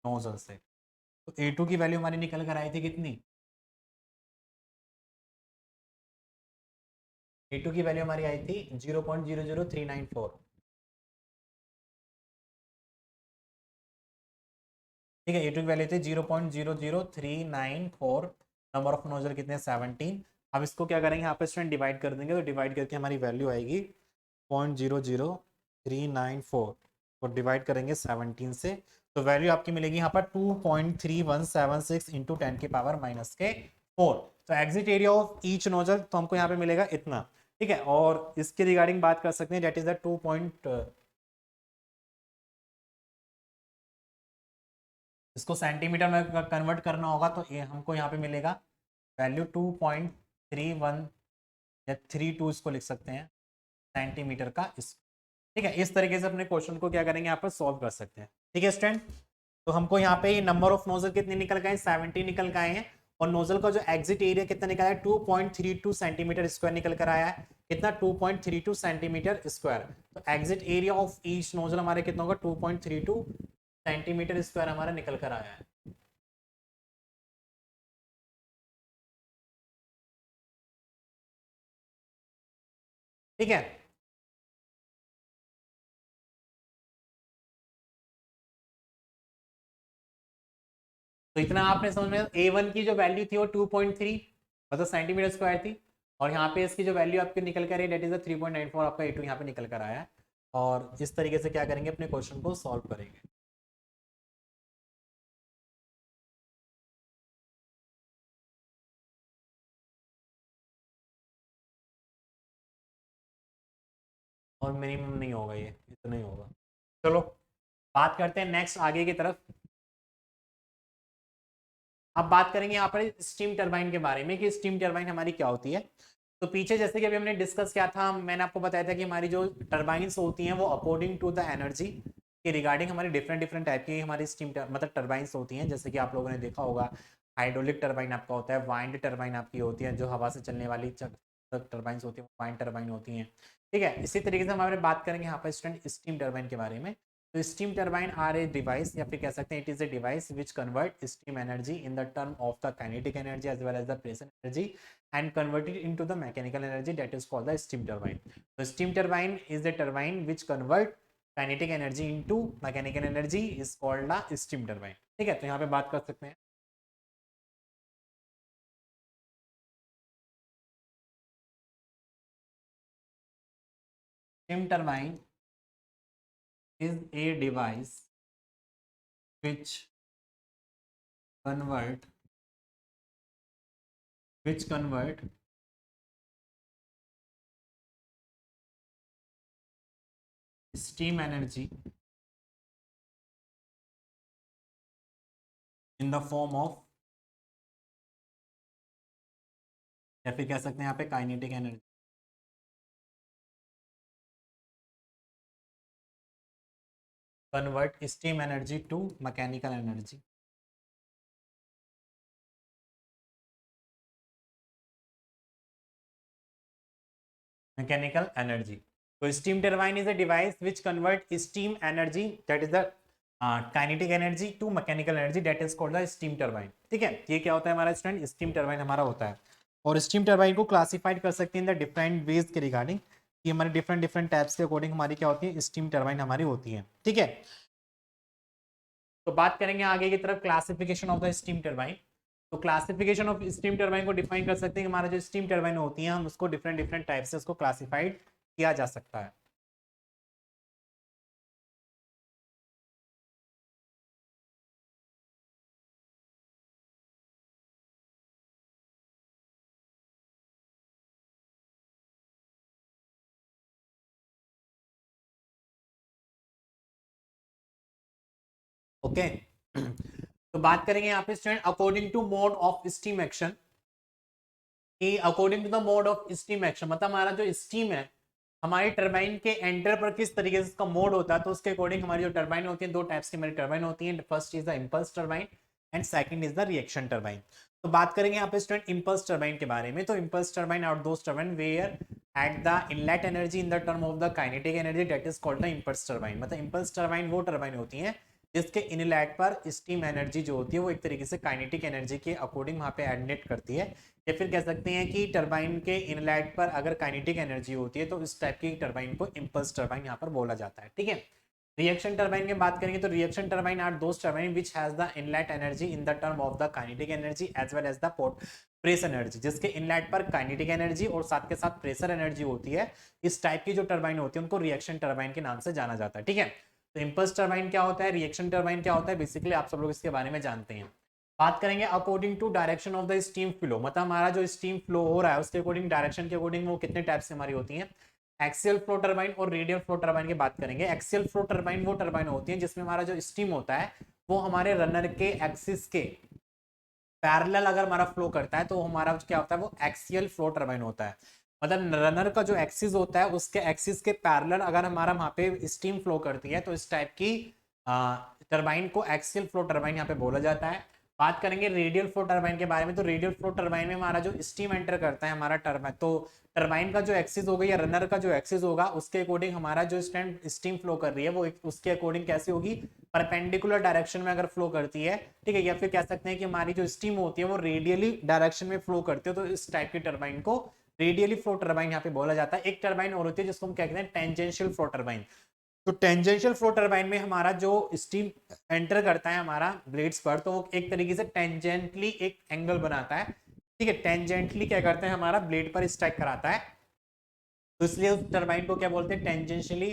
नोजल से। तो A2 की वैल्यू हमारी निकल कर आई थी कितनी, A2 की वैल्यू हमारी आई थी 0.00394, ठीक है। A2 की वैल्यू थी 0.00394, नंबर ऑफ नोजल कितने 17। अब इसको क्या करेंगे यहाँ पे स्टूडेंट डिवाइड कर देंगे, तो डिवाइड करके हमारी वैल्यू आएगी 0.00394 और डिवाइड करेंगे 17 से, तो वैल्यू आपकी मिलेगी यहाँ पर 2.3176 इंटू 10 की पावर माइनस के 4। तो exit area of each nozzle तो हमको यहाँ पे मिलेगा इतना, ठीक है। और इसके रिगार्डिंग बात कर सकते हैं, डेट इज द 2. इसको सेंटीमीटर में कन्वर्ट करना होगा तो ये हमको यहाँ पे मिलेगा वैल्यू 2.31 या 32 इसको लिख सकते हैं सेंटीमीटर का इस, ठीक है। इस तरीके से अपने क्वेश्चन को क्या करेंगे यहाँ पर सॉल्व कर सकते हैं, ठीक है स्टूडेंट। तो हमको यहाँ पे नंबर ऑफ नोजल कितने निकल गए, 70 निकल गए हैं। और नोजल का जो एग्जिट एरिया कितना निकला है, 2.32 सेंटीमीटर स्क्वायर निकल कर आया है, कितना 2.32 सेंटीमीटर स्क्वायर। तो exit area of each nozzle हमारे कितना होगा, 2.32 सेंटीमीटर स्क्वायर हमारा निकल कर आया है। ठीक है, तो इतना आपने समझ में, A1 की जो वैल्यू थी वो 2.3 मतलब सेंटीमीटर स्क्वायर थी, और यहाँ पे इसकी जो वैल्यू आपकी निकल कर है डेट इज 3.94, आपका A2 यहाँ पे निकल कर आया है। और इस तरीके से क्या करेंगे, अपने क्वेश्चन को सॉल्व करेंगे। और मिनिमम नहीं होगा ये, इतना ही होगा। चलो बात करते हैं नेक्स्ट आगे की तरफ। अब बात करेंगे यहाँ पर स्टीम टरबाइन के बारे में कि स्टीम टरबाइन हमारी क्या होती है। तो पीछे जैसे कि अभी हमने डिस्कस किया था, मैंने आपको बताया था कि हमारी जो टरबाइंस होती हैं वो अकॉर्डिंग टू द एनर्जी के रिगार्डिंग हमारी डिफरेंट डिफरेंट टाइप की हमारी स्टीम मतलब टरबाइंस होती हैं। जैसे कि आप लोगों ने देखा होगा हाइड्रोलिक टरबाइन आपका होता है, वाइंड टरबाइन आपकी होती है, जो हवा से चलने वाली टरबाइंस होती है वाइंड टरबाइन होती हैं, ठीक है। इसी तरीके से हम हमारे बात करेंगे यहाँ पर स्टूडेंट स्टीम टरबाइन के बारे में। तो steam turbine are a device, या फिर कह सकते हैं it is a device which convert steam energy in the term of the kinetic energy as well as the pressure energy and convert it into the mechanical energy, that is called the steam turbine. So steam turbine is the turbine which convert kinetic energy into mechanical energy is called the steam turbine, ठीक है। तो यहाँ पे बात कर सकते हैं steam turbine is a device which convert steam energy in the form of, या फिर कह सकते हैं यहाँ पे kinetic energy, convert steam energy to mechanical energy, mechanical energy. तो steam turbine is a device which convert steam energy, that is the kinetic energy to mechanical energy, that is called the steam turbine. ठीक है, ये क्या होता है हमारा student, steam turbine हमारा होता है। और स्टीम टरबाइन को क्लासिफाइड कर सकते हैं इन द डिफरेंट वेज के रिगार्डिंग, कि हमारे डिफरेंट डिफरेंट टाइप्स के अकॉर्डिंग हमारी क्या होती है, स्टीम टरबाइन हमारी होती है। ठीक है, तो बात करेंगे आगे की तरफ classification of the steam turbine. तो क्लासिफिकेशन ऑफ स्टीम टरबाइन को डिफाइन कर सकते हैं कि हमारा जो स्टीम टरबाइन होती है, हम उसको डिफरेंट डिफरेंट टाइप से उसको क्लासिफाइड किया जा सकता है। ओके तो बात करेंगे यहाँ पे student according to mode of steam action, कि according to the mode of steam action मतलब हमारा जो स्टीम है हमारी टरबाइन के एंटर पर किस तरीके से उसका मोड होता है, तो उसके अकॉर्डिंग हमारी जो टरबाइन होती है, दो टाइप्स की हमारी टरबाइन होती है। First is the impulse turbine and second is the reaction turbine. तो बात करेंगे यहाँ पे स्टूडेंट इंपल्स टरबाइन के बारे में। तो impulse turbine are those turbine where at the inlet energy in the term of the kinetic energy, that is called the impulse turbine. मतलब इंपल्स टरबाइन वो टरबाइन होती है जिसके इनलेट पर स्टीम एनर्जी जो होती है वो एक तरीके से काइनेटिक एनर्जी के अकॉर्डिंग वहां पे एडनेट करती है। या फिर कह सकते हैं कि टरबाइन के इनलेट पर अगर काइनेटिक एनर्जी होती है तो इस टाइप की टरबाइन को इंपल्स टरबाइन यहाँ पर बोला जाता है। ठीक है, रिएक्शन टरबाइन की बात करेंगे तो reaction turbine are those turbine which has the inlet energy in the term of the kinetic energy as well as the press energy, जिसके इनलेट पर काइनेटिक एनर्जी और साथ के साथ प्रेशर एनर्जी होती है। इस टाइप की जो टरबाइन होती है उनको रिएक्शन टरबाइन के नाम से जाना जाता है। ठीक है, तो इंपल्स टरबाइन क्या होता है, रिएक्शन टरबाइन क्या होता है, बेसिकली आप सब लोग इसके बारे में जानते हैं। बात करेंगे according to direction of the steam flow, मतलब हमारा जो स्टीम फ्लो हो रहा है उसके अकॉर्डिंग डायरेक्शन के अकॉर्डिंग वो कितने टाइप से हमारी होती है। एक्सियल फ्लो टरबाइन और रेडियल फ्लो टरबाइन की बात करेंगे। एक्सियल फ्लो टरबाइन वो टरबाइन होती है जिसमें हमारा जो स्टीम होता है वो हमारे रनर के एक्सिस के पैरेलल अगर हमारा फ्लो करता है तो हमारा क्या होता है, वो एक्सियल फ्लो टरबाइन होता है। मतलब रनर का जो एक्सिस होता है उसके एक्सिस के पैरेलल अगर हमारा वहां पे स्टीम फ्लो करती है तो इस टाइप की टरबाइन को एक्सियल फ्लो टरबाइन यहाँ पे बोला जाता है। बात करेंगे रेडियल फ्लो टरबाइन के बारे में। तो रेडियल फ्लो टरबाइन में हमारा जो स्टीम एंटर करता है हमारा टरबाइन, तो टरबाइन का जो एक्सिस होगा या रनर का जो एक्सिस होगा उसके अकॉर्डिंग हमारा जो स्टीम फ्लो कर रही है वो उसके अकॉर्डिंग कैसी होगी, परपेंडिकुलर डायरेक्शन में अगर फ्लो करती है। ठीक है, या फिर कह सकते हैं कि हमारी जो स्टीम होती है वो रेडियली डायरेक्शन में फ्लो करती है, तो इस टाइप की टरबाइन को रेडियली फ्लो टरबाइन यहाँ पे बोला जाता है। एक टरबाइन और होती है जिसको हम कहते हैं टेंजेंशियल फ्लो टरबाइन। तो टेंजेंशियल फ्लो टरबाइन में हमारा जो स्टीम एंटर करता है हमारा ब्लेड्स पर तो वो एक तरीके से टेंजेंटली एक एंगल बनाता है। ठीक है, टेंजेंटली क्या करते हैं हमारा ब्लेड पर स्ट्राइक कराता है, तो इसलिए उस टरबाइन को क्या बोलते हैं, टेंजेंशियली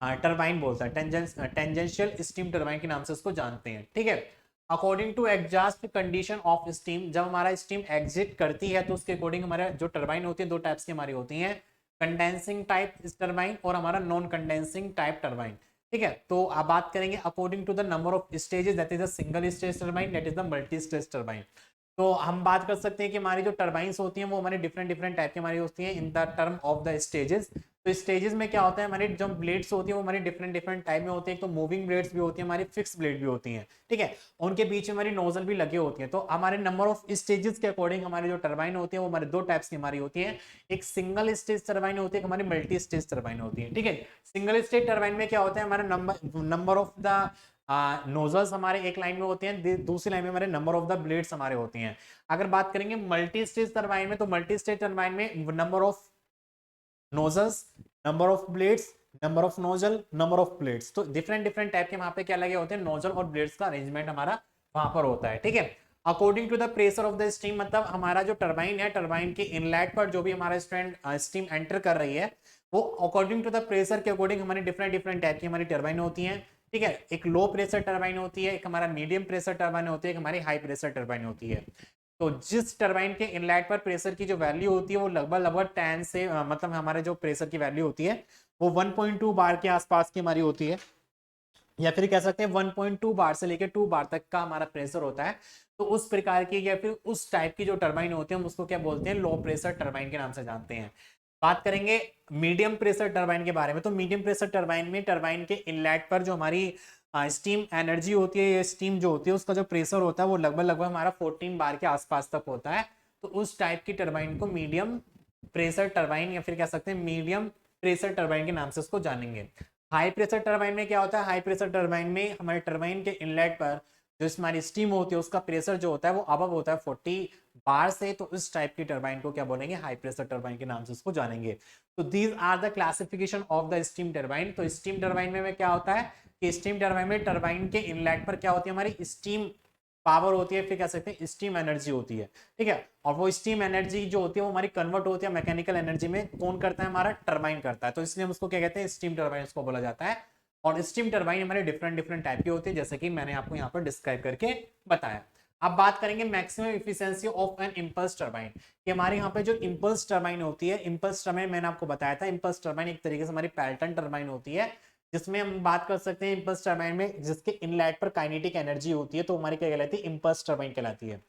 टरबाइन बोलता है, टेंजेंशियल स्टीम टरबाइन के नाम से उसको जानते हैं। ठीक है, according to exhaust condition of steam, जब हमारा स्टीम एग्जिट करती है तो उसके अकॉर्डिंग हमारा जो टरबाइन होती है दो टाइप्स की हमारी होती हैं, कंडेंसिंग टाइप टरबाइन और हमारा नॉन कंडेंसिंग टाइप टरबाइन। ठीक है, तो आप बात करेंगे according to the number of stages, that is a single stage turbine, that is the multi stage turbine. तो हम बात कर सकते हैं कि हमारी जो टरबाइंस होती हैं वो हमारी डिफरेंट डिफरेंट टाइप की हमारी होती हैं इन the term of the stages. तो स्टेजेस में क्या होता है, हमारी जो ब्लेड्स होती है वो हमारी डिफरेंट डिफरेंट टाइप में होती है। तो मूविंग ब्लेड्स भी होती है, हमारी फिक्स ब्लेड भी होती हैं। ठीक है, उनके बीच में हमारी नोजल भी लगे होती है। तो हमारे नंबर ऑफ स्टेजेस के अकॉर्डिंग हमारी जो टरबाइन होती है वो हमारे दो टाइप्स की हमारी होती है, एक सिंगल स्टेज टरबाइन होती है, हमारी मल्टी स्टेज टरबाइन होती है। ठीक है, सिंगल स्टेज टरबाइन में क्या होता है, हमारा नंबर ऑफ द नोजल्स हमारे एक लाइन में होते हैं, दूसरी लाइन में हमारे नंबर ऑफ द ब्लेड्स हमारे होती हैं। अगर बात करेंगे मल्टी स्टेज टरबाइन में, तो मल्टी स्टेज टरबाइन में number of nozzles, number of blades, number of nozzle, number of blades, तो डिफरेंट डिफरेंट टाइप के वहां पे क्या लगे होते हैं, नोजल और ब्लेड्स का अरेंजमेंट हमारा वहां पर होता है। ठीक है, according to the pressure of the steam, मतलब हमारा जो टरबाइन है, टरबाइन के इनलेट पर जो भी हमारा स्टीम एंटर कर रही है वो अकॉर्डिंग टू द प्रेशर के अकॉर्डिंग हमारी डिफरेंट डिफरेंट टाइप की हमारी टरबाइन होती है। ठीक है, एक लो प्रेशर टरबाइन होती है, एक हमारा मीडियम प्रेशर टरबाइन होती है, एक हमारी हाई प्रेशर टरबाइन होती है। तो जिस टरबाइन के इनलेट पर प्रेशर की जो वैल्यू होती है वो लगभग लगभग 10 से मतलब हमारे जो प्रेशर की वैल्यू होती है वो 1.2 बार के आसपास की हमारी होती है, या फिर कह सकते हैं 1.2 बार से लेकर 2 बार तक का हमारा प्रेशर होता है। तो उस प्रकार की या फिर उस टाइप की जो टरबाइन होती है हम उसको क्या बोलते हैं, लो प्रेशर टरबाइन के नाम से जानते हैं। बात करेंगे मीडियम प्रेशर टरबाइन के बारे में। तो मीडियम प्रेशर टरबाइन में टरबाइन के इनलेट पर जो हमारी स्टीम एनर्जी होती है, स्टीम जो होती है उसका जो प्रेशर होता है वो लगभग लगभग हमारा 14 बार के आसपास तक होता है। तो उस टाइप की टरबाइन को मीडियम प्रेशर टरबाइन या फिर कह सकते हैं मीडियम प्रेशर टरबाइन के नाम से उसको जानेंगे। हाई प्रेशर टरबाइन में क्या होता है, हाई प्रेशर टरबाइन में हमारे टरबाइन के इनलेट पर जो हमारी स्टीम होती है उसका प्रेशर जो होता है वो अबव होता है 40 बार से, तो इस टाइप की टरबाइन को क्या बोलेंगे, हाई प्रेशर टरबाइन के नाम से उसको जानेंगे। तो these are the classification of the steam turbine. तो स्टीम टरबाइन में क्या होता है कि स्टीम टरबाइन में टरबाइन के इनलेट पर क्या होती है, हमारी स्टीम पावर होती है, फिर कह सकते हैं स्टीम एनर्जी होती है, ठीक है। और वो स्टीम एनर्जी जो होती है वो हमारी कन्वर्ट होती है मैकेनिकल एनर्जी में, कौन करता है, हमारा टरबाइन करता है। तो इसलिए हम उसको क्या कहते हैं, स्टीम टरबाइन उसको बोला जाता है। और स्टीम टरबाइन हमारे डिफरेंट डिफरेंट टाइप की होती है, जैसे कि मैंने आपको यहाँ पर डिस्क्राइब करके बताया। अब बात करेंगे maximum efficiency of an impulse turbine, कि हमारे यहाँ पे जो इंपल्स टरबाइन होती है, इंपल्स टरबाइन मैंने आपको बताया था, इंपल्स टरबाइन एक तरीके से हमारी पैल्टन टरबाइन होती है, जिसमें हम बात कर सकते हैं इंपल्स टरबाइन में जिसके इनलेट पर काइनेटिक एनर्जी होती है, तो हमारी क्या कहलाती है, इंपल्स टरबाइन कहलाती है।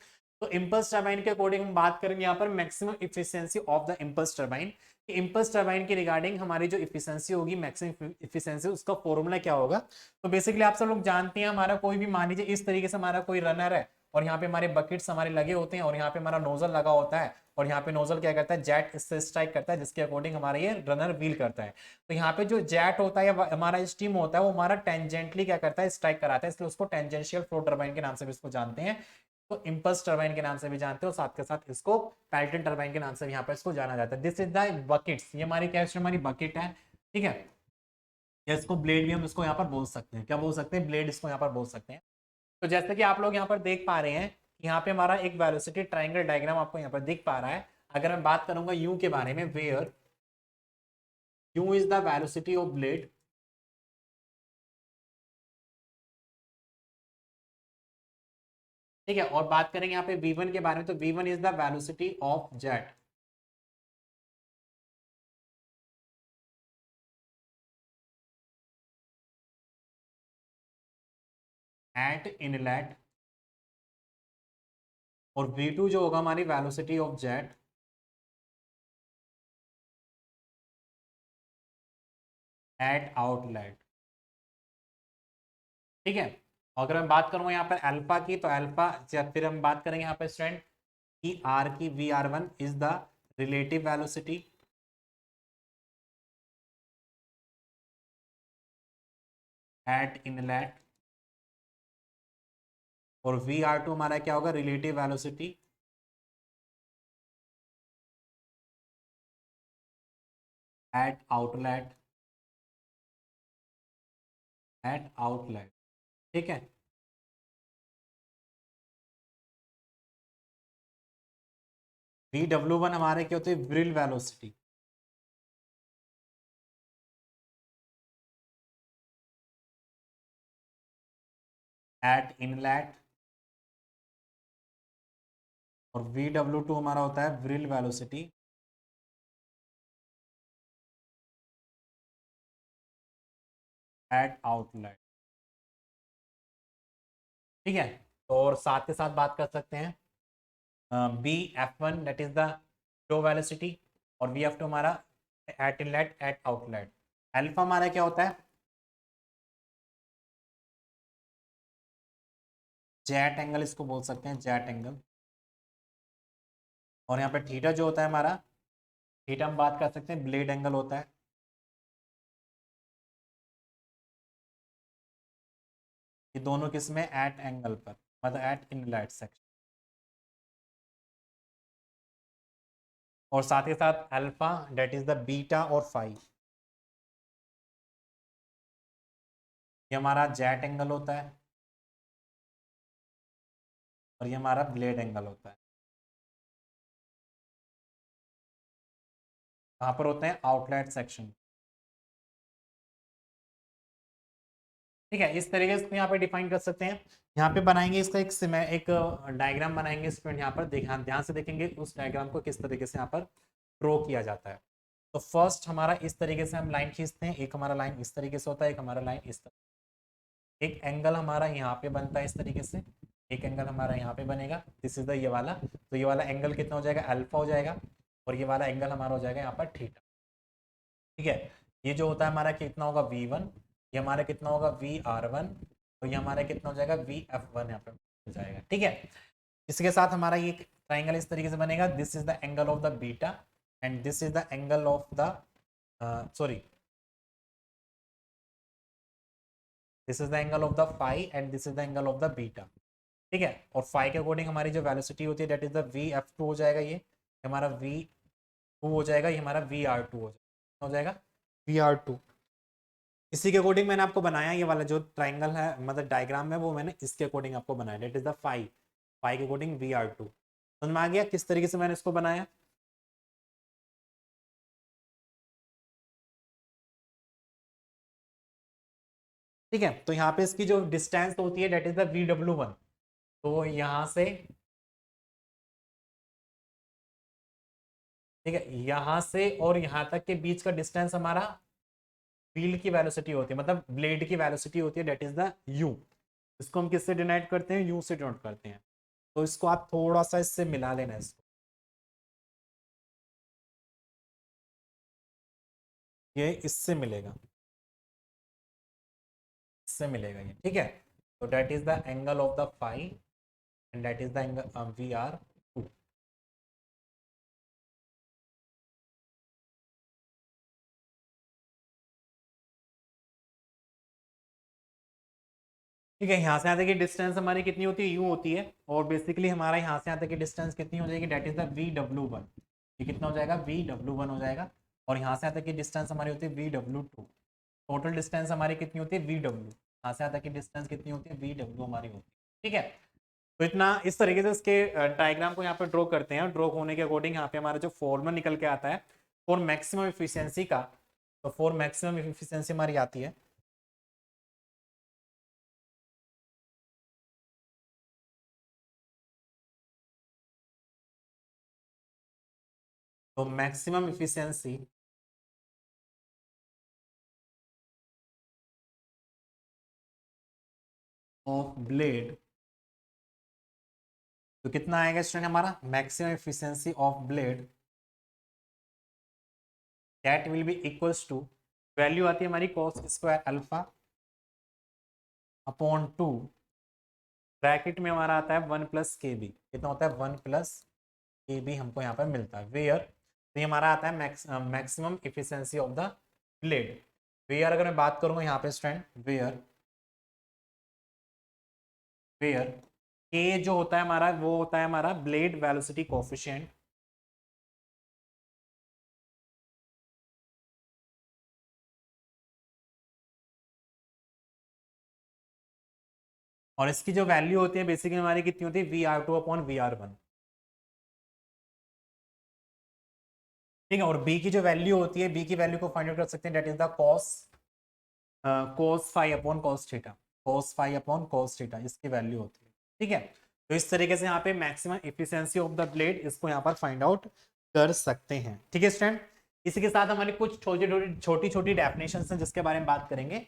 तो इंपल्स टरबाइन के अकॉर्डिंग हम बात करेंगे यहाँ पर maximum efficiency of the impulse turbine. Impulse turbine के रिगार्डिंग हमारी जो इफिशिएंसी होगी, मैक्सिमम इफिशिएंसी, उसका फॉर्मूला क्या होगा। तो बेसिकली आप सब लोग जानते हैं, हमारा कोई भी मान लीजिए इस तरीके से हमारा कोई रनर है और यहाँ पे हमारे बकेट्स हमारे लगे होते हैं और यहाँ पे हमारा नोजल लगा होता है, और यहाँ पे नोजल क्या करता है, जेट इससे स्ट्राइक करता है, जिसके अकॉर्डिंग हमारा ये रनर व्हील करता है। तो यहाँ पे जो जेट होता है या हमारा स्टीम होता है वो हमारा टेंजेंटली क्या करता है, स्ट्राइक कराता है, इसलिए उसको टेंजेंशियल फ्लो टरबाइन के नाम से भी इसको जानते हैं। तो इंपल्स टरबाइन के नाम से भी जानते हो, साथ के साथ इसको पैल्टन टरबाइन के नाम से भी यहाँ पर इसको जाना जाता है। दिस इज द बकेट्स, ये हमारी क्या है, हमारी बकेट है, ठीक है। या इसको ब्लेड भी हम इसको यहाँ पर बोल सकते हैं, क्या बोल सकते हैं, ब्लेड इसको यहाँ पर बोल सकते हैं। तो जैसे कि आप लोग यहाँ पर देख पा रहे हैं, यहाँ पे हमारा एक वेलोसिटी ट्रायंगल डायग्राम आपको यहाँ पर दिख पा रहा है। अगर मैं बात करूंगा यू के बारे में, where U is the velocity of blade, ठीक है। और बात करेंगे यहाँ पे V1 के बारे में, तो V1 is the velocity of jet, eight inlet. और V2 जो होगा हमारी velocity of jet eight outlet, ठीक है। अगर मैं बात करूंगा यहाँ पर अल्फा की, तो अल्फा, जब फिर हम बात करेंगे यहाँ पर स्टूडेंट की आर की, VR1 is the relative velocity at inlet. और VR2 हमारा क्या होगा, relative velocity at outlet, eight outlet, ठीक है। VW1 हमारे क्या होते हैं, व्रिल वेलोसिटी एट इनलेट। और VW2 हमारा होता है व्रिल वेलोसिटी एट आउटलेट, ठीक है। और साथ के साथ बात कर सकते हैं BF1 that is the low velocity, और VF2 हमारा eight inlet eight outlet. Alpha हमारा क्या होता है, जेट एंगल इसको बोल सकते हैं, जेट एंगल। और यहाँ पे थीटा जो होता है हमारा, थीटा हम बात कर सकते हैं ब्लेड एंगल होता है। ये दोनों किसमें, एट एंगल पर, मतलब एट इनलेट सेक्शन। और साथ के साथ alpha that is the beta और फाई, ये हमारा जेट एंगल होता है, और ये हमारा ब्लेड एंगल होता है। कहाँ पर होते हैं, आउटलेट सेक्शन, ठीक है। इस तरीके से यहाँ पे डिफाइन कर सकते हैं। यहाँ पे बनाएंगे इसका एक डायग्राम बनाएंगे स्टूडेंट, यहाँ पर ध्यान ध्यान से देखेंगे उस डायग्राम को किस तरीके से यहाँ पर ड्रॉ किया जाता है। तो फर्स्ट हमारा इस तरीके से हम लाइन खींचते हैं, एक हमारा लाइन इस तरीके से होता है, एक हमारा लाइन इस तरीके, एक एंगल हमारा यहाँ पे बनता है इस तरीके से, एक एंगल हमारा यहाँ पे बनेगा, दिस इज द ये वाला। तो ये वाला एंगल कितना हो जाएगा, अल्फा हो जाएगा, और ये वाला एंगल हमारा हो जाएगा यहाँ पर थीटा, ठीक है। ये जो होता है हमारा कितना होगा, V1, ये हमारा कितना होगा, VR1, और ये हमारा कितना हो जाएगा, VF1 यहाँ पे हो जाएगा, ठीक है। इसके साथ हमारा ये ट्राइंगल इस तरीके से बनेगा, this is the angle of the beta and this is the angle of the sorry this is the angle of the phi and this is the angle of the beta, ठीक है। और phi के according हमारी जो velocity होती है that is the V F two हो जाएगा, ये हमारा वी टू हो जाएगा, ये हमारा वी आर टू हो जाएगा वी आर टू। इसी के अकॉर्डिंग मैंने आपको बनाया, ये वाला जो ट्राइंगल है मतलब डायग्राम है वो मैंने इसके अकॉर्डिंग आपको बनाया, that is the phi, phi के अकॉर्डिंग वी आर टू। समझ में आ गया किस तरीके से मैंने इसको बनाया? ठीक है, तो यहाँ पे इसकी जो डिस्टेंस होती है that is the V W one. तो यहाँ से, ठीक है, यहाँ से और यहाँ तक के बीच का डिस्टेंस हमारा व्हील की वेलोसिटी होती है, मतलब ब्लेड की वेलोसिटी होती है, दैट इज द यू। इसको हम किससे डिनोट करते हैं? यू से डिनोट करते हैं। तो इसको आप थोड़ा सा इससे मिला लेना, इसको ये इससे मिलेगा, इससे मिलेगा ये, ठीक है। तो that is the angle of the phi and that is the angle V R two. ठीक है, यहाँ से यहाँ तक की डिस्टेंस हमारी कितनी होती है? यू होती है। और बेसिकली हमारा यहाँ से यहाँ तक की डिस्टेंस कितनी हो जाएगी? That is the V W one. ये कितना हो जाएगा? वी डब्ल्यू वन हो जाएगा। और यहाँ से यहाँ तक की डिस्टेंस हमारी होती है V W two. Total distance हमारी कितनी होती है? V W. यहाँ से यहाँ तक की डिस्टेंस कितनी होती है? वी डब्ल्यू हमारी होती है, ठीक है। तो इतना इस तरीके से इसके डायग्राम को यहाँ पे ड्रॉ करते हैं। ड्रॉ होने के अकॉर्डिंग यहाँ पे हमारा जो फॉर्मूला निकल के आता है फॉर मैक्सिमम इफिशियंसी का, तो फॉर मैक्सिमम इफिशियंसी हमारी आती है, तो मैक्सिमम इफिशियंसी ऑफ ब्लेड, तो कितना आएगा स्टूडेंट हमारा? Maximum efficiency of blade that will be equals to, value आती है हमारी cos square alpha upon two, bracket में हमारा आता है 1 प्लस के बी। कितना होता है? 1 प्लस के बी हमको यहाँ पर मिलता है वेयर, तो ये हमारा आता है maximum efficiency of the blade. Where अगर मैं बात करूँगा यहाँ पे स्टूडेंट, वेयर वेयर के जो होता है हमारा वो होता है हमारा ब्लेड वेलोसिटी कोफिशिएंट, और इसकी जो वैल्यू होती है बेसिकली हमारी कितनी होती है? V R two upon V R one, ठीक है। और बी की जो वैल्यू होती है, बी की वैल्यू को फाइंड आउट कर सकते हैं, that is the cos cos phi upon cos theta, cos phi upon cos theta इसकी वैल्यू होती है, ठीक है। तो इस तरीके से यहाँ पे maximum efficiency of the blade इसको यहाँ पर फाइंड आउट कर सकते हैं, ठीक है स्टूडेंट। इसी के साथ हमारी कुछ छोटी छोटी डेफिनेशन हैं जिसके बारे में बात करेंगे।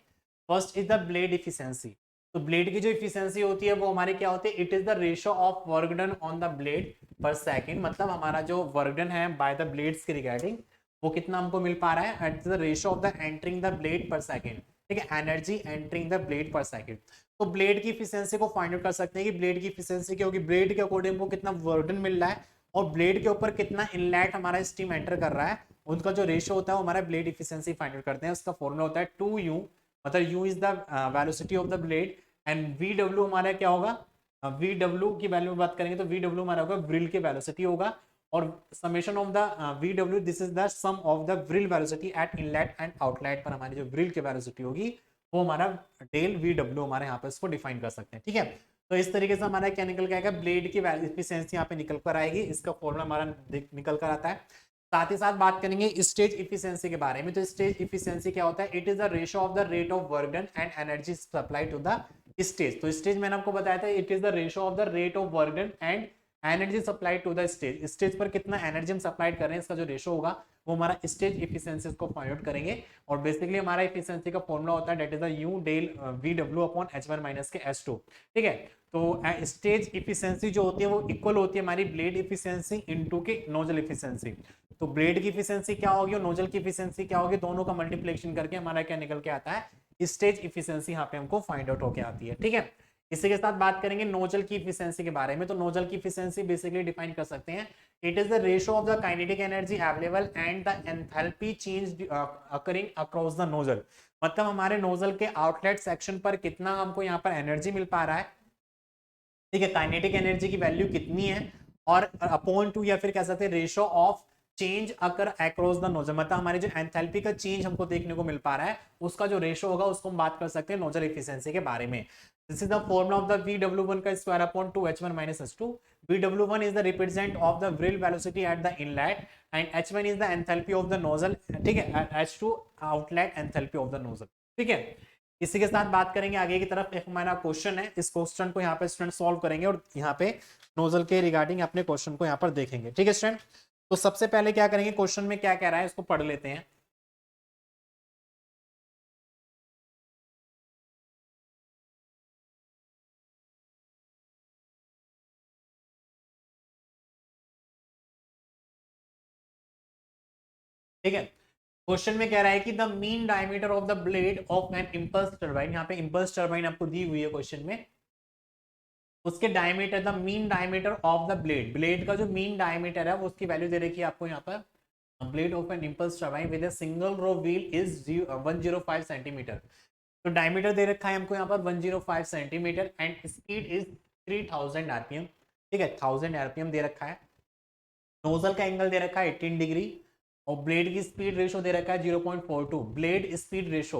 First is the blade efficiency. तो ब्लेड की जो इफिशियंसी होती है वो हमारी क्या होती है? It is the ratio of work done on the blade पर सेकेंड, मतलब हमारा जो वर्क डन है बाय द ब्लेड्स के रिगार्डिंग वो कितना हमको मिल पा रहा है at the ratio of the entering the blade पर सेकेंड, ठीक है, एनर्जी एंटरिंग द ब्लेड पर सेकेंड। तो ब्लेड की इफिशियंसी को फाइंड आउट कर सकते हैं कि ब्लेड की इफिशियंसी क्या होगी? ब्लेड के अकॉर्डिंग को कितना वर्क डन मिल रहा है और ब्लेड के ऊपर कितना इनलेट हमारा स्टीम एंटर कर रहा है, उनका जो रेशियो होता है वो हमारा ब्लेड इफिशियंसी फाइंड आउट करते हैं। उसका फॉर्मूला होता है 2u, मतलब u is the velocity of the blade and vw हमारा क्या होगा? vw की वैल्यू में बात करेंगे तो vw हमारा होगा व्रिल की वेलोसिटी होगा, और summation of the vw this is the sum of the whirl velocity at inlet and outlet पर हमारी जो व्रिल की वेलोसिटी होगी वो हमारा डेल vw हमारे यहाँ पर इसको डिफाइन कर सकते हैं, ठीक है। तो इस तरीके से हमारा क्या निकल के आएगा? ब्लेड की एफिशिएंसी यहाँ पे निकल कर आएगी, इसका फॉर्मूला हमारा निकल कर आता है। साथ ही साथ बात करेंगे स्टेज इफिशियंसी के बारे में। तो स्टेज इफिशियंसी क्या होता है? It is the ratio of the rate of work done and energy supply to the stage. तो स्टेज मैंने आपको बताया था it is the ratio of the rate of work done and energy supply to the stage. Stage पर कितना energy हम supply कर रहे हैं इसका जो रेशियो होगा वो हमारा स्टेज इफिशियंसी को फाइंड आउट करेंगे। और बेसिकली हमारा इफिशियंसी का फॉर्मूला होता है that is the U del V W upon H one minus के एच टू, ठीक है। तो स्टेज इफिशियंसी जो होती है वो इक्वल होती है हमारी ब्लेड इफिशियंसी इनटू के नोजल इफिशियंसी। तो ब्लेड की इफिशियंसी क्या होगी और नोजल की इफिशियंसी क्या होगी, दोनों का मल्टीप्लिकेशन करके हमारा क्या निकल के आता है? स्टेज इफिशियंसी यहाँ पे हमको फाइंड आउट होके आती है, ठीक है। इसी के साथ बात करेंगे नोजल की इफिशियंसी के बारे में। तो नोजल की इफिशियंसी बेसिकली डिफाइन कर सकते हैं, it is the ratio of the kinetic energy available and the enthalpy change occurring across the nozzle. मतलब हमारे नोजल के आउटलेट सेक्शन पर कितना हमको यहाँ पर एनर्जी मिल पा रहा है, ठीक है, काइनेटिक एनर्जी की वैल्यू कितनी है, और अपॉन टू या फिर कह सकते हैं ratio of change occur across the nozzle, मतलब हमारी जो एंथैल्पी का चेंज हमको देखने को मिल पा रहा है उसका जो रेशियो होगा उसको हम बात कर सकते हैं नोजल एफिशिएंसी के बारे में। This is the formula of the VW1 का square upon 2H1 minus H2। VW1 is the represent of the vril velocity at the inlet and H1 is the enthalpy of the nozzle, ठीक है, H2 outlet enthalpy of the nozzle, ठीक है। इसी के साथ बात करेंगे आगे की तरफ। एक हमारा क्वेश्चन है, इस क्वेश्चन को यहाँ पे स्टूडेंट सॉल्व करेंगे और यहाँ पे नोजल के रिगार्डिंग अपने क्वेश्चन को यहाँ पर देखेंगे, ठीक है स्टूडेंट। तो सबसे पहले क्या करेंगे, क्वेश्चन में क्या कह रहा है इसको पढ़ लेते हैं। ठीक है, क्वेश्चन में कह रहा है कि the mean diameter of the blade of an impulse turbine, यहाँ पे इंपल्स टरबाइन आपको दी हुई है क्वेश्चन में, उसके diameter, the mean diameter of the blade, blade का जो मीन डायमीटर है वो उसकी वैल्यू दे रखी है आपको यहाँ पर। Blade of an impulse turbine with a single row wheel is 105 centimetre. तो डायमीटर दे रखा है हमको यहाँ पर 105 centimetre and speed is 3000 RPM, ठीक है, 1000 आरपीएम दे रखा है। नोजल का एंगल दे रखा है 18 डिग्री और ब्लेड की स्पीड रेशो दे रखा है 0.42, blade speed ratio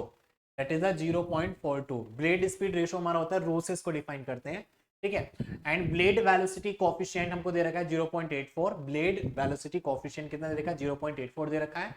that is the 0.42। Blade speed ratio हमारा होता है, रो से इसको डिफाइन करते हैं, ठीक है। एंड ब्लेड वेलोसिटी कोफिशिएंट हमको दे रखा है 0.84, ब्लेड वेलोसिटी कोफिशिएंट कितना दे रखा है 0.84 दे रखा है।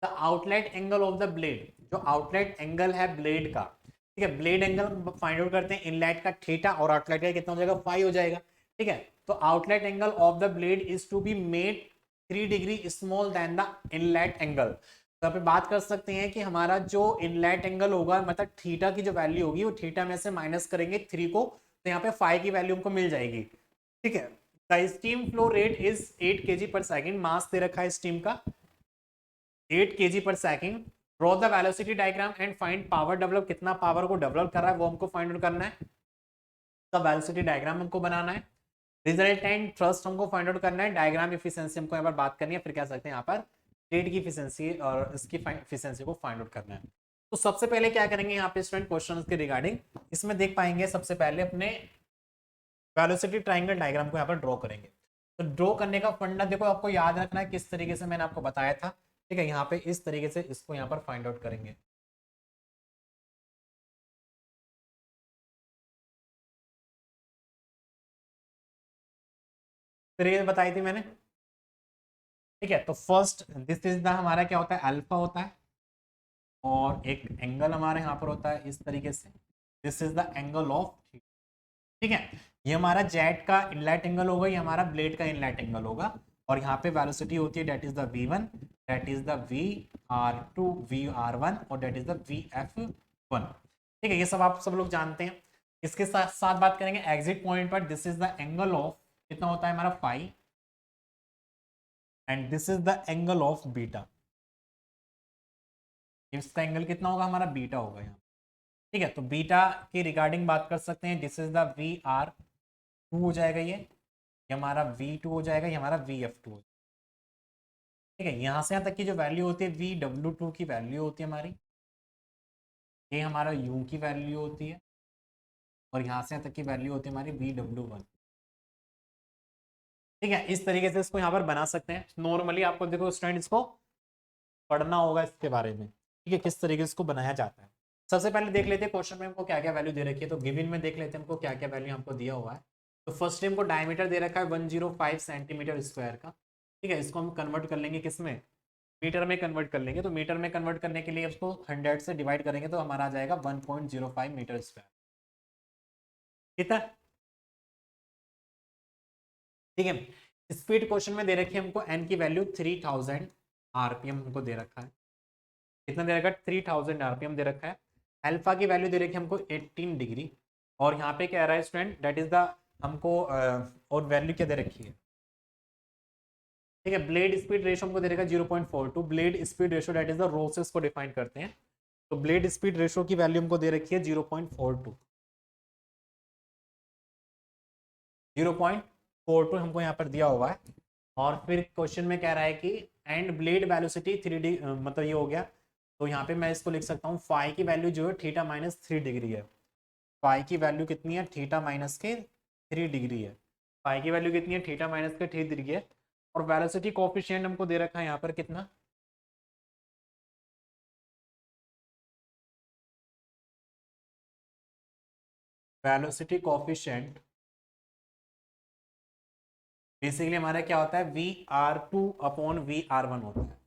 The outlet angle of the blade, जो आउटलेट एंगल है ब्लेड का, ठीक है, ब्लेड एंगल फाइंड आउट करते हैं, इनलेट का थीटा और आउटलेट का कितना हो जाएगा 5 हो जाएगा, ठीक है। तो outlet angle of the blade is to be made 3 degree small than the inlet angle. तो यहाँ पे बात कर सकते हैं कि हमारा जो इनलेट एंगल होगा, मतलब थीटा की जो वैल्यू होगी वो थीटा में से माइनस करेंगे 3 को, तो यहाँ पे 5 की वैल्यू हमको मिल जाएगी, ठीक है। The steam flow rate is 8 kg per second, मास दे रखा है स्टीम का 8 kg per second. Draw the velocity diagram and find power develop, कितना पावर को डेवलप कर रहा है वो हमको फाइंड आउट करना है। तो वेलोसिटी डायग्राम हमको बनाना है, रिजल्टेंट थ्रस्ट हमको फाइंड आउट करना है, डायग्राम एफिशिएंसी हमको यहाँ पर बात करनी है, फिर कह सकते हैं यहाँ पर ब्लेड की एफिशिएंसी और इसकी एफिशिएंसी को फाइंड आउट करना है। तो सबसे पहले क्या करेंगे यहाँ पे स्टूडेंट क्वेश्चन के रिगार्डिंग, इसमें देख पाएंगे सबसे पहले अपने वेलोसिटी ट्राइंगल डायग्राम को यहाँ पर ड्रॉ करेंगे। तो ड्रॉ करने का फंडा देखो आपको याद रखना है किस तरीके से मैंने आपको बताया था, ठीक है। यहाँ पे इस तरीके से इसको यहाँ पर फाइंड आउट करेंगे। तरीके से बताई थी मैंने, ठीक है। तो फर्स्ट दिस इज द हमारा क्या होता है, अल्फा होता है और एक एंगल हमारे यहाँ पर होता है इस तरीके से, this is the angle of, ठीक है। ये हमारा जेट का इनलेट एंगल होगा, ये हमारा ब्लेड का इनलेट एंगल होगा, और यहाँ पे वेलोसिटी होती है that is the v1, that is the vr2, vr1 और डेट इज द vf1, ठीक है। ये सब आप सब लोग जानते हैं। इसके साथ साथ बात करेंगे एग्जिट पॉइंट पर, this is the angle of, कितना होता है हमारा phi, and this is the angle of beta, इसका एंगल कितना होगा हमारा बीटा होगा यहाँ, ठीक है। तो बीटा की रिगार्डिंग बात कर सकते हैं, दिस इज द vr2 हो जाएगा, ये हमारा v2 हो जाएगा, ये हमारा vf2 हो, ठीक है। यहाँ से यहाँ तक की जो वैल्यू होती है vw2 की वैल्यू होती है हमारी, ये हमारा u की वैल्यू होती है, और यहाँ से यहाँ तक की वैल्यू होती है हमारी vw1, ठीक है। इस तरीके से इसको यहाँ पर बना सकते हैं। नॉर्मली आपको देखो स्टूडेंट इसको पढ़ना होगा इसके बारे में, ठीक है, किस तरीके से इसको बनाया जाता है। सबसे पहले देख लेते हैं क्वेश्चन में हमको क्या क्या वैल्यू दे रखी है। तो गिवन में देख लेते हैं हमको क्या क्या वैल्यू हमको दिया हुआ है। तो फर्स्ट हमको डायमीटर दे रखा है 105 सेंटीमीटर स्क्वायर का, ठीक है। इसको हम कन्वर्ट कर लेंगे किसमें, मीटर में कन्वर्ट कर लेंगे। तो मीटर में कन्वर्ट करने के लिए उसको 100 से डिवाइड करेंगे तो हमारा आ जाएगा 1.05 मीटर स्क्वायर, कितना, ठीक है। स्पीड क्वेश्चन में दे रखी है हमको एन की वैल्यू 3000 आरपीएम हमको दे रखा है, कितना दे रखा है 3000 आरपीएम दे रखा है। अल्फा की वैल्यू दे रखी है हमको 18 डिग्री, और यहाँ पे क्या रहा है स्टूडेंट, दैट इज द हमको और वैल्यू क्या दे रखी है, ठीक है। ब्लेड स्पीड रेशो हमको दे रखा है 0.42, blade speed ratio that is the रोसेस को डिफाइन करते हैं। तो ब्लेड स्पीड रेशो की वैल्यू हमको दे रखी है 0.42, 0.42 हमको यहाँ पर दिया हुआ है। और फिर क्वेश्चन में कह रहा है कि एंड ब्लेड वेलोसिटी 3 मतलब ये हो गया। तो यहाँ पे मैं इसको लिख सकता हूँ फाई की वैल्यू जो है थीटा माइनस 3 डिग्री है। फाई की वैल्यू कितनी है, थीटा माइनस के 3 डिग्री है। फाई की वैल्यू कितनी है, थीटा माइनस के 3 डिग्री है। और वेलोसिटी कोफिशिएंट हमको दे रखा है यहाँ पर कितना, वेलोसिटी कोफिशिएंट बेसिकली हमारा क्या होता है, VR2/VR1 होता है।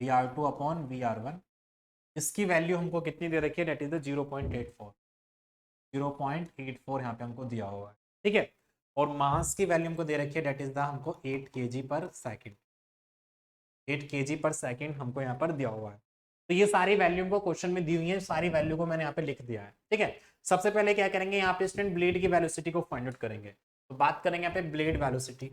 VR2/VR1, इसकी वैल्यू हमको कितनी दे रखी है, डेट इज द 0.84। 0.84 यहाँ पे हमको दिया हुआ है, ठीक है। और मास की वैल्यू हमको दे रखी है, डेट इज द हमको 8 kg per second. 8 kg per second हमको यहाँ पर दिया हुआ है। तो ये सारी वैल्यू को क्वेश्चन में दी हुई है, सारी वैल्यू को मैंने यहाँ पे लिख दिया है, ठीक है। सबसे पहले क्या करेंगे, यहाँ पे स्टूडेंट ब्लेड की वेलोसिटी को फाइंड आउट करेंगे। तो बात करेंगे यहाँ पे ब्लेड वेलोसिटी।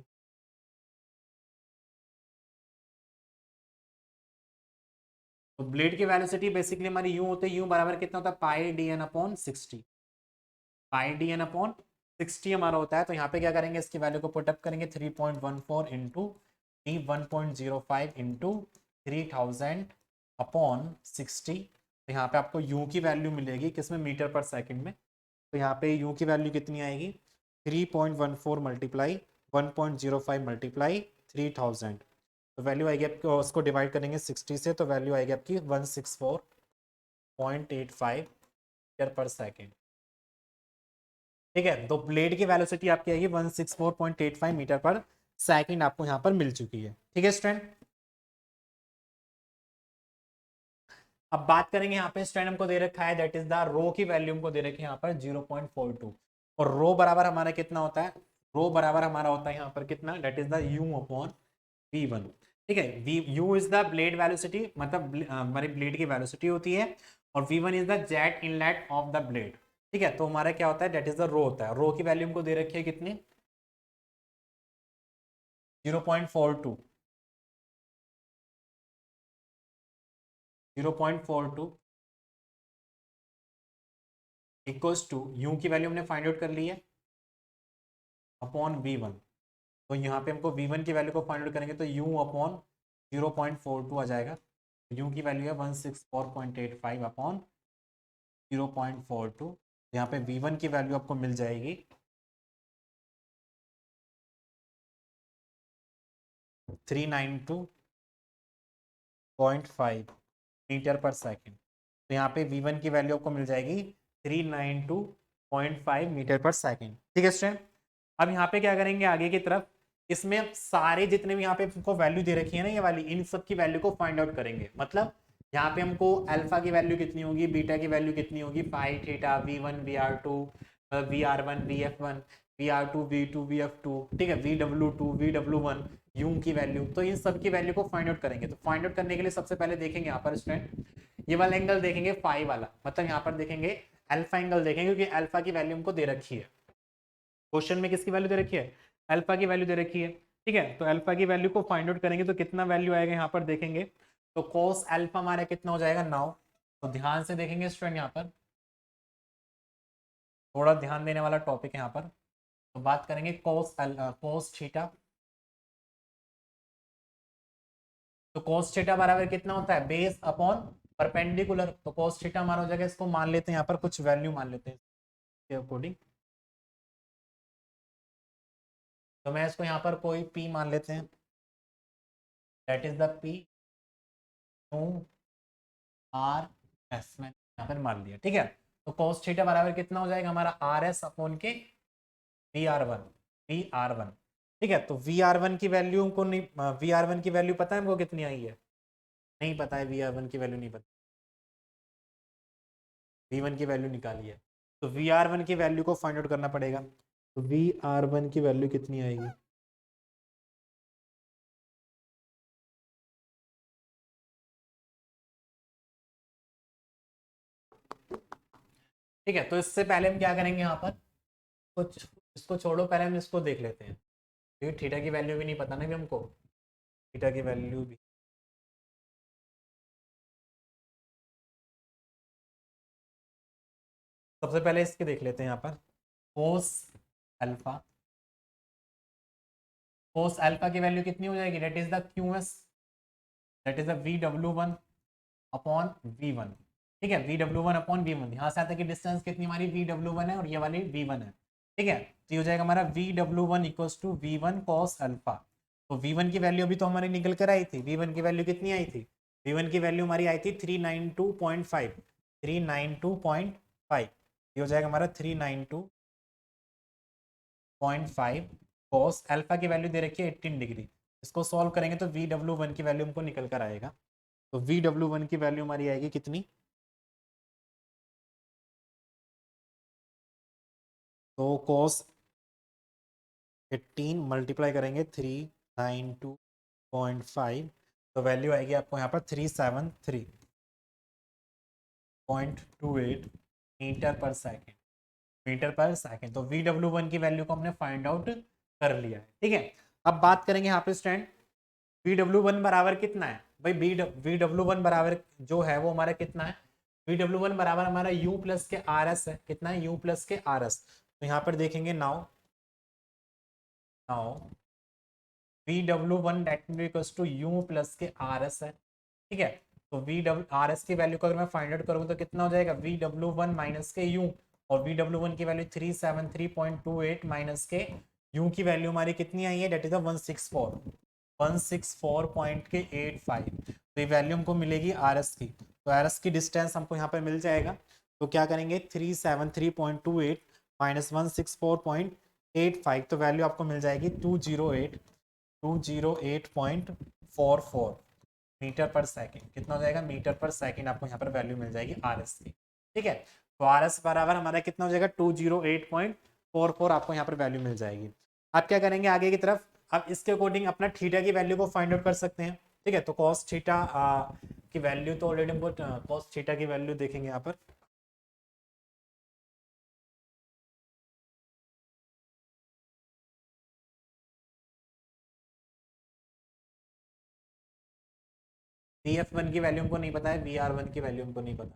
तो ब्लेड की वेलोसिटी बेसिकली हमारी यूं होते है, यूं बराबर कितना होता है, पाई डी एन अपॉन 60। पाई डी एन अपॉन 60 हमारा होता है। तो यहाँ पे क्या करेंगे, इसकी वैल्यू को पुटअप करेंगे 3.14 इंटू डी 1.05 इंटू 3000 अपॉन 60। तो यहाँ पे आपको यू की वैल्यू मिलेगी किसमें, मीटर पर सेकंड में। तो यहाँ पे यू की वैल्यू कितनी आएगी, 3.14 मल्टीप्लाई 1.05 मल्टीप्लाई 3000। तो वैल्यू आएगी आपकी, उसको डिवाइड करेंगे 60 से, तो वैल्यू आएगी आपकी 164.85 मीटर पर सेकेंड, ठीक है। तो ब्लेड की वेलोसिटी आपकी आएगी 164.85 मीटर पर सेकेंड, आपको यहाँ पर मिल चुकी है, ठीक है स्टूडेंट। अब बात करेंगे यहाँ पे स्टूडेंट, हमको दे रखा है दैट इज द रो की वैल्यू हमको दे रखी है यहाँ पर 0.42। और रो बराबर हमारा कितना होता है, रो बराबर हमारा होता है यहाँ पर कितना, that is the U upon V1, ठीक है। V U is the blade velocity, मतलब हमारी ब्लेड की वेलोसिटी होती है। और V1 is the jet inlet of the blade, ठीक है। तो हमारा क्या होता है, दैट इज द रो होता है। रो की वैल्यू हमको दे रखी है कितनी, 0.42। 0.42 इक्वल्स टू यू की वैल्यू हमने फाइंड आउट कर ली है अपॉन V1। तो यहाँ पे हमको V1 की वैल्यू को फाइंड आउट करेंगे तो U अपॉन 0.42 आ जाएगा। U की वैल्यू है 164.85 अपॉन 0.42। यहाँ पे V1 की वैल्यू आपको मिल जाएगी 392.5 मीटर पर सेकेंड। तो यहाँ पे V1 की वैल्यू आपको मिल जाएगी 392.5 मीटर पर सेकेंड, ठीक है स्टूडेंट। अब यहाँ पे क्या करेंगे आगे की तरफ, इसमें अब सारे जितने भी यहाँ पे हमको वैल्यू दे रखी है ना ये वाली, इन सब की वैल्यू को फाइंड आउट करेंगे। मतलब यहाँ पे हमको अल्फा की वैल्यू कितनी होगी, बीटा की वैल्यू कितनी होगी, phi theta V1 VR2 VR1 VF1 VR2 V2 VF2, ठीक है, VW2 VW1 यू की वैल्यू। तो इन सब की वैल्यू को फाइंड आउट करेंगे। तो फाइंड आउट करने के लिए सबसे पहले देखेंगे यहाँ पर स्टूडेंट, ये वाला एंगल देखेंगे फाई वाला, मतलब यहाँ पर देखेंगे अल्फा एंगल देखेंगे, क्योंकि अल्फा की वैल्यू हमको दे रखी है। क्वेश्चन में किसकी वैल्यू दे रखी है, अल्फा की वैल्यू दे रखी है, ठीक है। तो अल्फा की वैल्यू को फाइंड आउट करेंगे तो कितना वैल्यू आएगा यहाँ पर देखेंगे। तो cos अल्फा हमारा कितना हो जाएगा 9। तो ध्यान से देखेंगे स्टूडेंट, यहाँ पर थोड़ा ध्यान देने वाला टॉपिक है यहाँ पर। तो बात करेंगे cos थीटा। तो cos थीटा बराबर कितना होता है, बेस अपॉन परपेंडिकुलर। तो cos थीटा हमारा हो जाएगा, इसको मान लेते हैं यहाँ पर कुछ वैल्यू मान लेते हैं इसके अकॉर्डिंग। तो मैं इसको यहाँ पर कोई p मान लेते हैं, that is the p R S, मैंने यहाँ पर मान लिया, ठीक है। तो cos थीटा बराबर कितना हो जाएगा हमारा, आर एस अपॉन के वी आर वन, ठीक है। तो वी आर वन की वैल्यू को नहीं, वी आर वन की वैल्यू पता है हमको कितनी आई है, नहीं पता है, वी आर वन की वैल्यू नहीं पता, वी1 की वैल्यू निकाली है। तो वी आर वन की वैल्यू को फाइंड आउट करना पड़ेगा। तो वी आर वन की वैल्यू कितनी आएगी, ठीक है। तो इससे पहले हम क्या करेंगे यहाँ पर, कुछ इसको छोड़ो, पहले हम इसको देख लेते हैं, क्योंकि थीटा की वैल्यू भी नहीं पता ना भी हमको, थीटा की वैल्यू भी। सबसे पहले इसके देख लेते हैं यहाँ पर, कोस अल्फा, कोस अल्फा की वैल्यू कितनी हो जाएगी, that is the QS, that is the V W one upon V one. ठीक है, V W one upon V one, यहाँ से आता है कि डिस्टेंस कितनी हमारी वी डब्ल्यू वन है और ये वाली वी वन है। ठीक है, तो ये हो जाएगा हमारा V W one equals to V one cos alpha. तो वी वन की वैल्यू अभी तो हमारी निकल कर आई थी, वी वन की वैल्यू कितनी आई थी, वी वन की वैल्यू हमारी आई थी 392.5, 392.5, ये हो जाएगा हमारा 392.5 कॉस अल्फा की वैल्यू दे रखी है 18 डिग्री। इसको सॉल्व करेंगे तो वी डब्ल्यू वन की वैल्यू हमको निकल कर आएगा। तो वी डब्ल्यू वन की वैल्यू हमारी आएगी कितनी, तो कॉस 18 मल्टीप्लाई करेंगे 392.5, तो वैल्यू आएगी आपको यहाँ पर 373.28 मीटर पर सेकेंड, मीटर पर सेकेंड। तो वी डब्ल्यू वन की वैल्यू को हमने फाइंड आउट कर लिया है। ठीक है, अब बात करेंगे यहाँ पे स्टूडेंट, वी डब्ल्यू वन बराबर कितना है भाई, वी डब्ल्यू वन बराबर जो है वो हमारा कितना है, वी डब्ल्यू वन बराबर हमारा यू प्लस के आर एस है, कितना है, यू प्लस के आर एस। तो यहाँ पर देखेंगे now, now V W one that equals to U plus के आर एस है। ठीक है, तो वी डब्ल्यू आर एस की वैल्यू को अगर मैं फाइंड आउट करूँ तो कितना हो जाएगा, वी डब्ल्यू वन माइनस के यू, और वी डब्ल्यू वन की वैल्यू 373.28 माइनस के यू की वैल्यू हमारी कितनी आई है, डेट इज 164, 164.85। तो ये वैल्यू हमको मिलेगी आर एस की, तो आर एस की डिस्टेंस हमको यहाँ पर मिल जाएगा। तो क्या करेंगे 373.28 माइनस 164.85, तो वैल्यू आपको मिल जाएगी 208.44 मीटर पर सेकंड। कितना हो जाएगा, मीटर पर सेकंड आपको यहाँ पर वैल्यू मिल जाएगी आर एस की। ठीक है, तो आर एस बराबर हमारा कितना हो जाएगा 208.44 आपको यहाँ पर वैल्यू मिल जाएगी। आप क्या करेंगे आगे की तरफ, अब इसके अकॉर्डिंग अपना थीटा की वैल्यू को फाइंड आउट कर सकते हैं। ठीक है, तो कॉस थीटा की वैल्यू तो ऑलरेडी हमको, कॉस थीटा की वैल्यू देखेंगे यहाँ पर, वी एफ वन की वैल्यू हमको नहीं पता है, वी आर वन की वैल्यू हमको नहीं पता।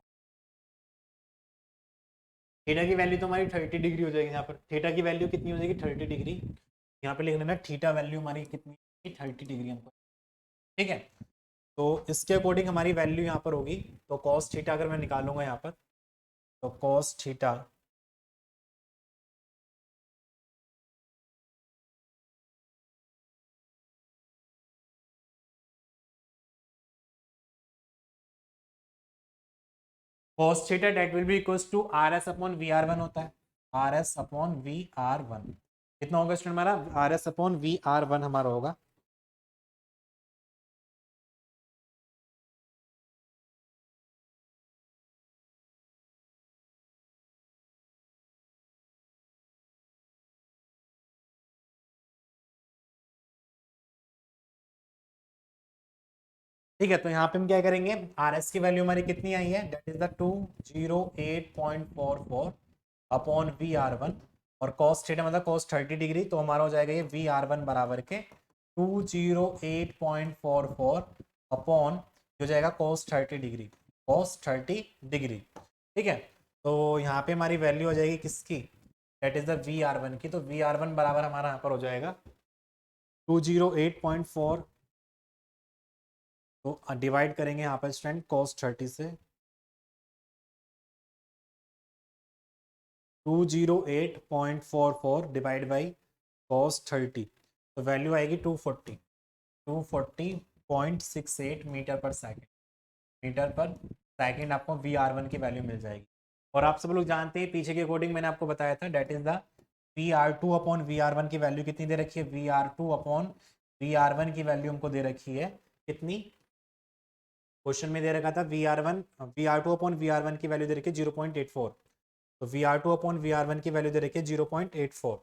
थीटा की वैल्यू तो हमारी 30 डिग्री हो जाएगी, यहाँ पर थीटा की वैल्यू कितनी हो जाएगी 30 डिग्री, यहाँ पे लिख लेना थीटा वैल्यू हमारी कितनी, 30 डिग्री हमको। ठीक है, तो इसके अकॉर्डिंग हमारी वैल्यू यहाँ पर होगी, तो कॉस थीटा अगर मैं निकालूंगा यहाँ पर, तो cos theta cos theta that will be equals to R S upon V R one होता है, R S upon V R one. कितना होगा स्टूडेंट हमारा, R S upon V R one हमारा होगा, ठीक है। तो यहाँ पे हम क्या करेंगे, आर एस की वैल्यू हमारी कितनी आई है, that is the 208.44 upon V R one, और कॉस थीटा मतलब कॉस 30 डिग्री, तो हमारा हो जाएगा ये वी आर वन बराबर के 208.44 अपॉन हो जाएगा कॉस 30 डिग्री, कॉस 30 डिग्री। ठीक है, तो यहाँ पे हमारी वैल्यू हो जाएगी किसकी, that is the V R one की, तो वी आर वन बराबर हमारा यहाँ पर हो जाएगा 208.4, तो डिवाइड करेंगे यहाँ पर स्टूडेंट कॉस 30 से, 208.44 डिवाइड बाई कॉस 30, तो वैल्यू आएगी 240, 240.68 मीटर पर सेकेंड, मीटर पर सेकेंड आपको वी आर वन की वैल्यू मिल जाएगी। और आप सब लोग जानते हैं पीछे के अकॉर्डिंग मैंने आपको बताया था, that is the V R two upon V R one की वैल्यू कितनी दे रखी है, V R two upon V R one की वैल्यू हमको दे रखी है कितनी, क्वेश्चन में दे रखा था V R one, V R two upon V R one की वैल्यू दे रखी है 0.84, तो V R two upon V R one की वैल्यू दे रखी है 0.84,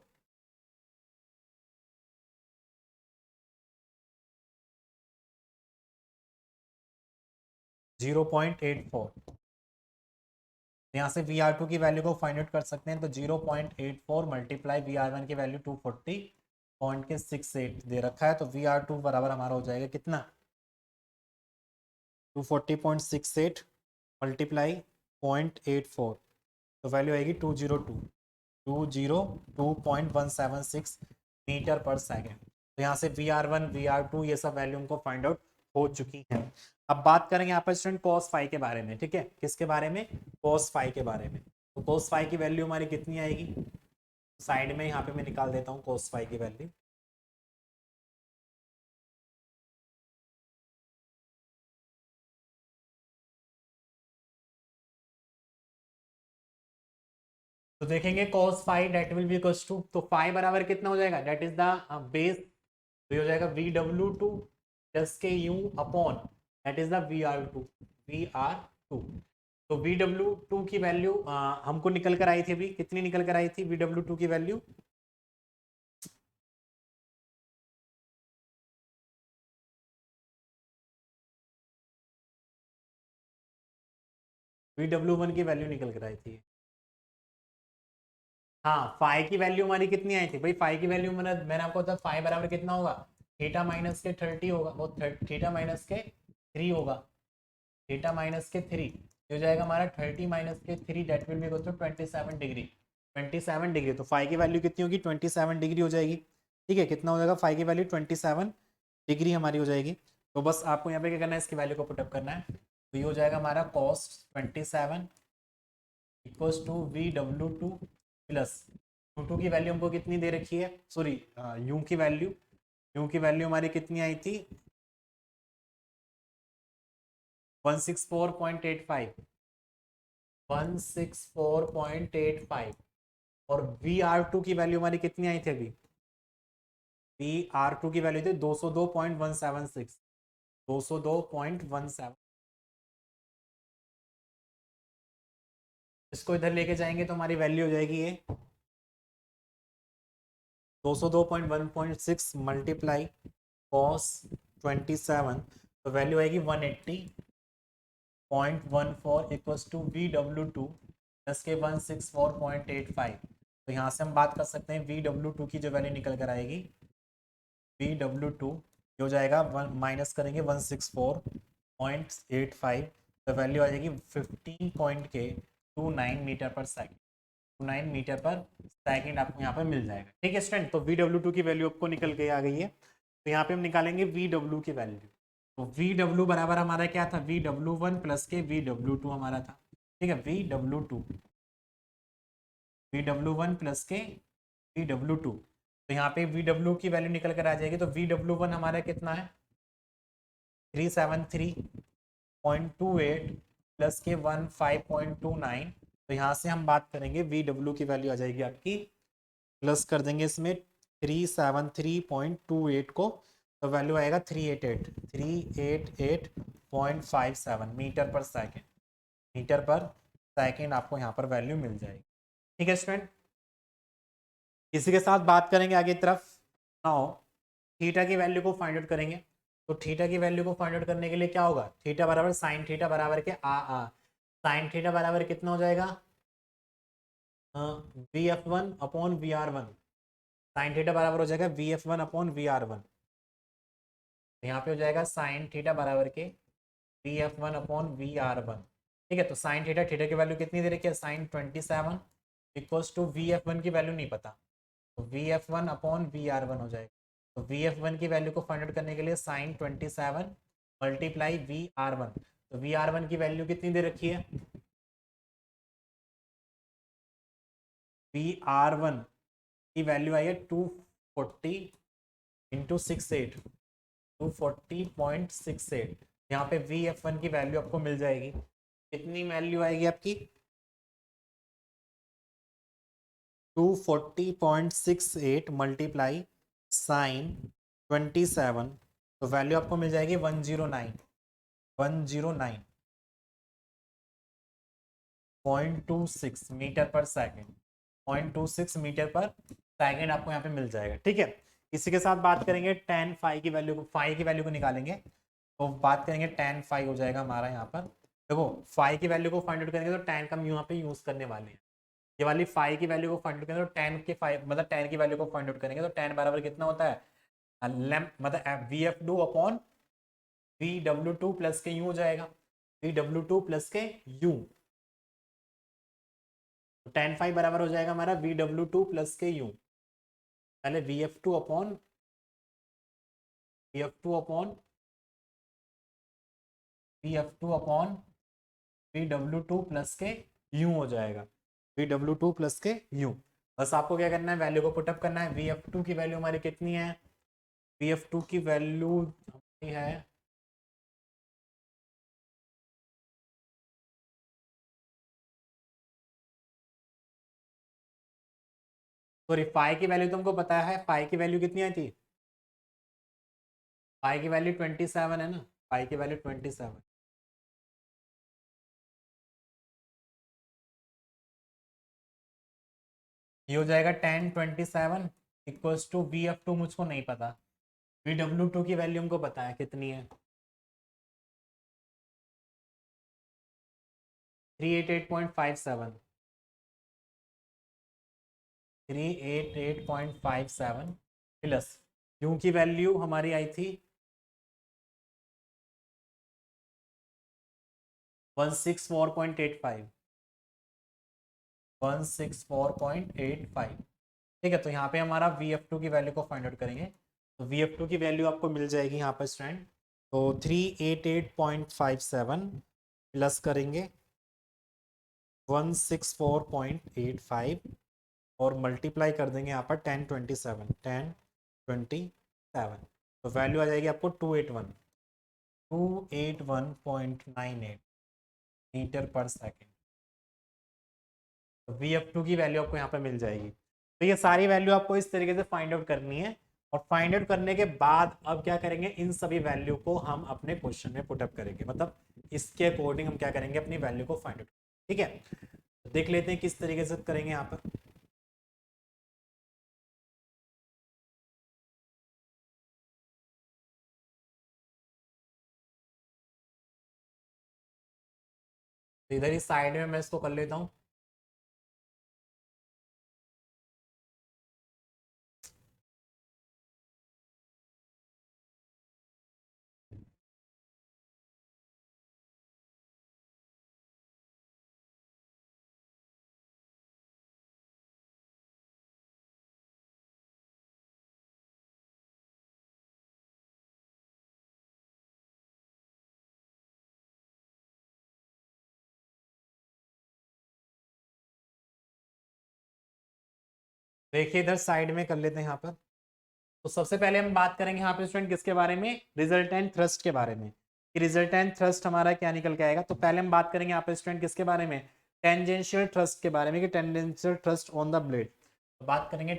0.84। यहाँ से वी आर टू की वैल्यू को फाइंड आउट कर सकते हैं, तो 0.84 मल्टीप्लाई वी आर वन की वैल्यू 240.68 दे रखा है, तो वी आर टू बराबर हमारा हो जाएगा कितना, 240.68 मल्टीप्लाई 0.84, तो वैल्यू आएगी 202। 202.176 मीटर पर सेकेंड। तो यहाँ से VR1 VR2 ये सब वैल्यू हमको फाइंड आउट हो चुकी है। अब बात करेंगे यहाँ पर स्टूडेंट cos फाई के बारे में, ठीक है, किसके बारे में, cos फाई के बारे में। तो cos फाई की वैल्यू हमारी कितनी आएगी, साइड में यहाँ पे मैं निकाल देता हूँ cos फाई की वैल्यू। तो देखेंगे cos phi that will be equals to, तो फाई बराबर कितना हो जाएगा, डेट इज द बेस, तो ये हो जाएगा VW2 प्लस के you upon that is the VR2। तो VW2 की वैल्यू हमको निकल कर आई थी, अभी कितनी निकल कर आई थी VW2 की वैल्यू, VW1 की वैल्यू निकल कर आई थी। हाँ, फाई की वैल्यू हमारी कितनी आई थी भाई, फाई की वैल्यू मैंने आपको बताया फाई बराबर कितना होगा, थीटा माइनस के 30 होगा, वो थीटा माइनस के 3 होगा, थीटा माइनस के 3 हो जाएगा हमारा 30 माइनस के 3 that will be equal to 27 degree, 27 degree. तो फाई की वैल्यू कितनी होगी, 27 डिग्री हो जाएगी। ठीक है, कितना हो जाएगा फाई की वैल्यू, 27 डिग्री हमारी हो जाएगी। तो बस आपको यहाँ पे क्या करना है, इसकी वैल्यू को पुटअप करना है। तो ये हो जाएगा हमारा cos 27 equals to VW2 plus U2 की वैल्यू हमको कितनी दे रखी है, सॉरी यू की वैल्यू, यू की वैल्यू हमारी कितनी आई थी 164.85, 164.85। और VR2 की वैल्यू हमारी कितनी आई थी अभी, VR2 की वैल्यू थी 202.176, 202.17। इसको इधर लेके जाएंगे तो हमारी वैल्यू हो जाएगी ये 202.1.6 मल्टीप्लाई cos 27, तो वैल्यू आएगी 180.14 इक्वल्स टू VW2 प्लस के 164.85। तो यहाँ से हम बात कर सकते हैं VW2 की जो वैल्यू निकल कर आएगी, VW2 हो जाएगा माइनस करेंगे 164.85, तो वैल्यू आ जाएगी 15.29 मीटर पर सेकेंड, 9 मीटर पर सेकंड आपको यहाँ पर मिल जाएगा। ठीक है स्टूडेंट, तो VW2 की वैल्यू आपको निकल के आ गई है। तो यहाँ पे हम निकालेंगे VW की वैल्यू। तो VW बराबर हमारा क्या था, VW1 प्लस के VW2 हमारा था। ठीक है, VW1 प्लस के VW2। तो यहाँ पे VW की वैल्यू निकल कर आ जाएगी। तो VW1 हमारा कितना है 373.28 प्लस के 15.29। तो यहाँ से हम बात करेंगे VW की वैल्यू आ जाएगी आपकी, प्लस कर देंगे इसमें 373.28 को, तो वैल्यू आएगा 388.57 मीटर पर सेकेंड, मीटर पर सेकेंड आपको यहाँ पर वैल्यू मिल जाएगी। ठीक है स्टूडेंट, इसी के साथ बात करेंगे आगे तरफ। नाउ थीटा की वैल्यू को फाइंड आउट करेंगे। तो थीटा की वैल्यू को फाइंड आउट करने के लिए क्या होगा, थीटा बराबर साइन थीटा बराबर के साइन थीटा बराबर कितना हो जाएगा VF1 upon VR1, sine theta बराबर हो जाएगा VF1 अपॉन VR1। यहाँ पे हो जाएगा साइन थीटा बराबर के VF1 अपॉन VR1। ठीक है, तो साइन थीटा, थीटा की वैल्यू कितनी दे रखी है साइन 27 इक्वल्स टू VF1 की वैल्यू नहीं पता, तो VF1 अपॉन VR1 हो जाएगा। तो VF1 की वैल्यू को फाइंड आउट करने के लिए साइन 27 मल्टीप्लाई VR1, तो VR1 की वैल्यू कितनी दे रखी है, VR1 की वैल्यू आई है 240 इंटू 68, 240.68। यहाँ पे VF1 की वैल्यू आपको मिल जाएगी, कितनी वैल्यू आएगी आपकी 240.68 मल्टीप्लाई साइन 27, तो वैल्यू आपको मिल जाएगी 109.26 मीटर पर सेकेंड, 0.26 मीटर पर सेकेंड आपको यहाँ पे मिल जाएगा। ठीक है, इसी के साथ बात करेंगे tan फाई की वैल्यू को, फाई की वैल्यू को निकालेंगे। तो बात करेंगे tan फाई हो जाएगा हमारा यहाँ पर, देखो फाई की वैल्यू को फाइंड आउट करेंगे तो tan का हम यहाँ पे यूज करने वाले हैं। ये वाली फाई की वैल्यू को फाइंड आउट करेंगे तो tan के फाई मतलब tan की वैल्यू को फाइंड आउट करेंगे तो tan बराबर कितना होता है मतलब VF2 अपॉन VW2 प्लस के यू हो जाएगा, VW2 प्लस के यू। तो tan फाइव बराबर हो जाएगा हमारा VW2 प्लस के यू, पहले VF2 अपॉन VW2 प्लस के यू हो जाएगा, VW2 प्लस के यू। बस आपको क्या करना है, वैल्यू को पुटअप करना है। VF2 की वैल्यू हमारी कितनी है, VF2 की वैल्यू हमारी है सॉरी फाई की वैल्यू तुमको पता है, फाई की वैल्यू कितनी आई थी, फाई की वैल्यू 27 है ना, फाई की वैल्यू 27। ये हो जाएगा 1027 इक्वल्स टू VF2 मुझको नहीं पता, VW2 की वैल्यू हमको पता है कितनी है, 388.57, 388.57 प्लस यू की वैल्यू हमारी आई थी 164.85, 164.85। ठीक है, तो यहाँ पे हमारा VF2 की वैल्यू को फाइंड आउट करेंगे। तो VF2 की वैल्यू आपको मिल जाएगी यहाँ पर स्टूडेंट, तो 388.57 प्लस करेंगे 164.85 और मल्टीप्लाई कर देंगे यहाँ पर 1027, तो वैल्यू आ जाएगी आपको 281.98 मीटर पर सेकेंड। तो VF2 की वैल्यू आपको यहाँ पर मिल जाएगी। तो ये सारी वैल्यू आपको इस तरीके से फाइंड आउट करनी है, और फाइंड आउट करने के बाद अब क्या करेंगे, इन सभी वैल्यू को हम अपने क्वेश्चन में पुटअप करेंगे, मतलब इसके अकॉर्डिंग हम क्या करेंगे, अपनी वैल्यू को फाइंड आउट। ठीक है, तो देख लेते हैं किस तरीके से करेंगे यहाँ पर। तो इधर ही साइड में मैं इसको कर लेता हूँ। देखिए इधर साइड में कर लेते हैं यहाँ पर। तो सबसे पहले हम बात करेंगे यहाँ पे स्टूडेंट किसके बारे में, रिजल्टेंट थ्रस्ट के बारे में, कि रिजल्टेंट थ्रस्ट हमारा क्या निकल के आएगा। तो पहले हम बात करेंगे यहाँ पे स्टूडेंट किसके बारे में, टेंजेंशियल थ्रस्ट के बारे में, कि tangential thrust on the blade. तो बात करेंगे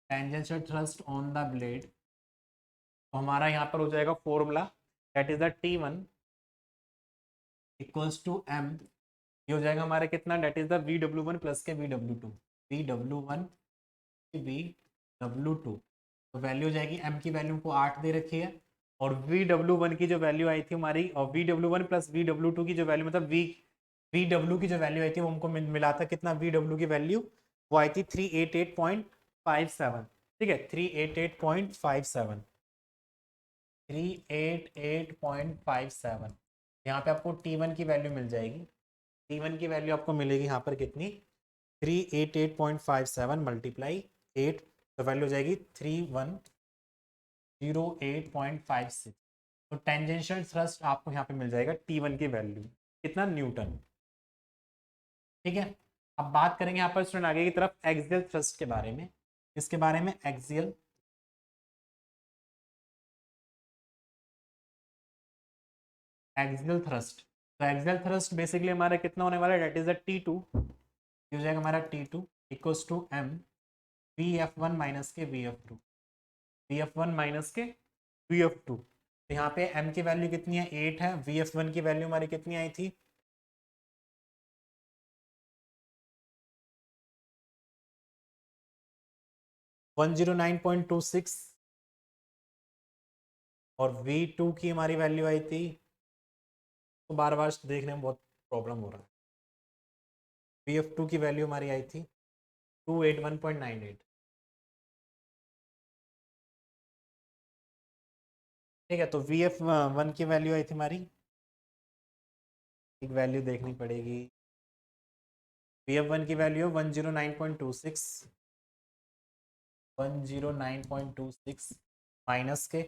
tangential thrust on the blade. तो हमारा यहाँ पर हो जाएगा formula, that is the T1 equals to M, ये हो जाएगा हमारा कितना, date is the VW1 plus के VW2, VW1 VW2। तो वैल्यू हो जाएगी, M की वैल्यू को 8 दे रखी है, और VW1 की जो वैल्यू आई थी हमारी, और VW1 प्लस VW2 की जो वैल्यू, मतलब VW की जो वैल्यू आई थी वो हमको मिला था कितना, VW की वैल्यू वो आई थी 388.57। ठीक है, 388.57, 388.57। यहाँ पे आपको T1 की वैल्यू मिल जाएगी, T1 की वैल्यू आपको मिलेगी यहाँ पर कितनी, 388.57 मल्टीप्लाई 8, तो वैल्यू हो जाएगी 3108.56। तो टेंजेंशियल थ्रस्ट आपको यहाँ पे मिल जाएगा T1 की वैल्यू कितना, न्यूटन। ठीक है, अब बात करेंगे यहाँ पर स्टूडेंट आगे की तरफ एक्सियल थ्रस्ट के बारे में। इसके बारे में एक्सियल थ्रस्ट। तो एक्सियल थ्रस्ट बेसिकली हमारा कितना होने वाला है, डेट इज अ T2, ये हो जाएगा हमारा T2 equals to M VF1 minus के VF2, VF1 माइनस के VF2। तो यहाँ पे M की वैल्यू कितनी है, 8 है, VF1 की वैल्यू हमारी कितनी आई थी, 109.26, और V2 की हमारी वैल्यू आई थी, तो बार बार देखने में बहुत प्रॉब्लम हो रहा है, VF2 की वैल्यू हमारी आई थी 281.98। ठीक है, तो वी एफ वन की वैल्यू आई थी हमारी, एक वैल्यू देखनी पड़ेगी। वी एफ वन की वैल्यू 109.26, 109.26 माइनस के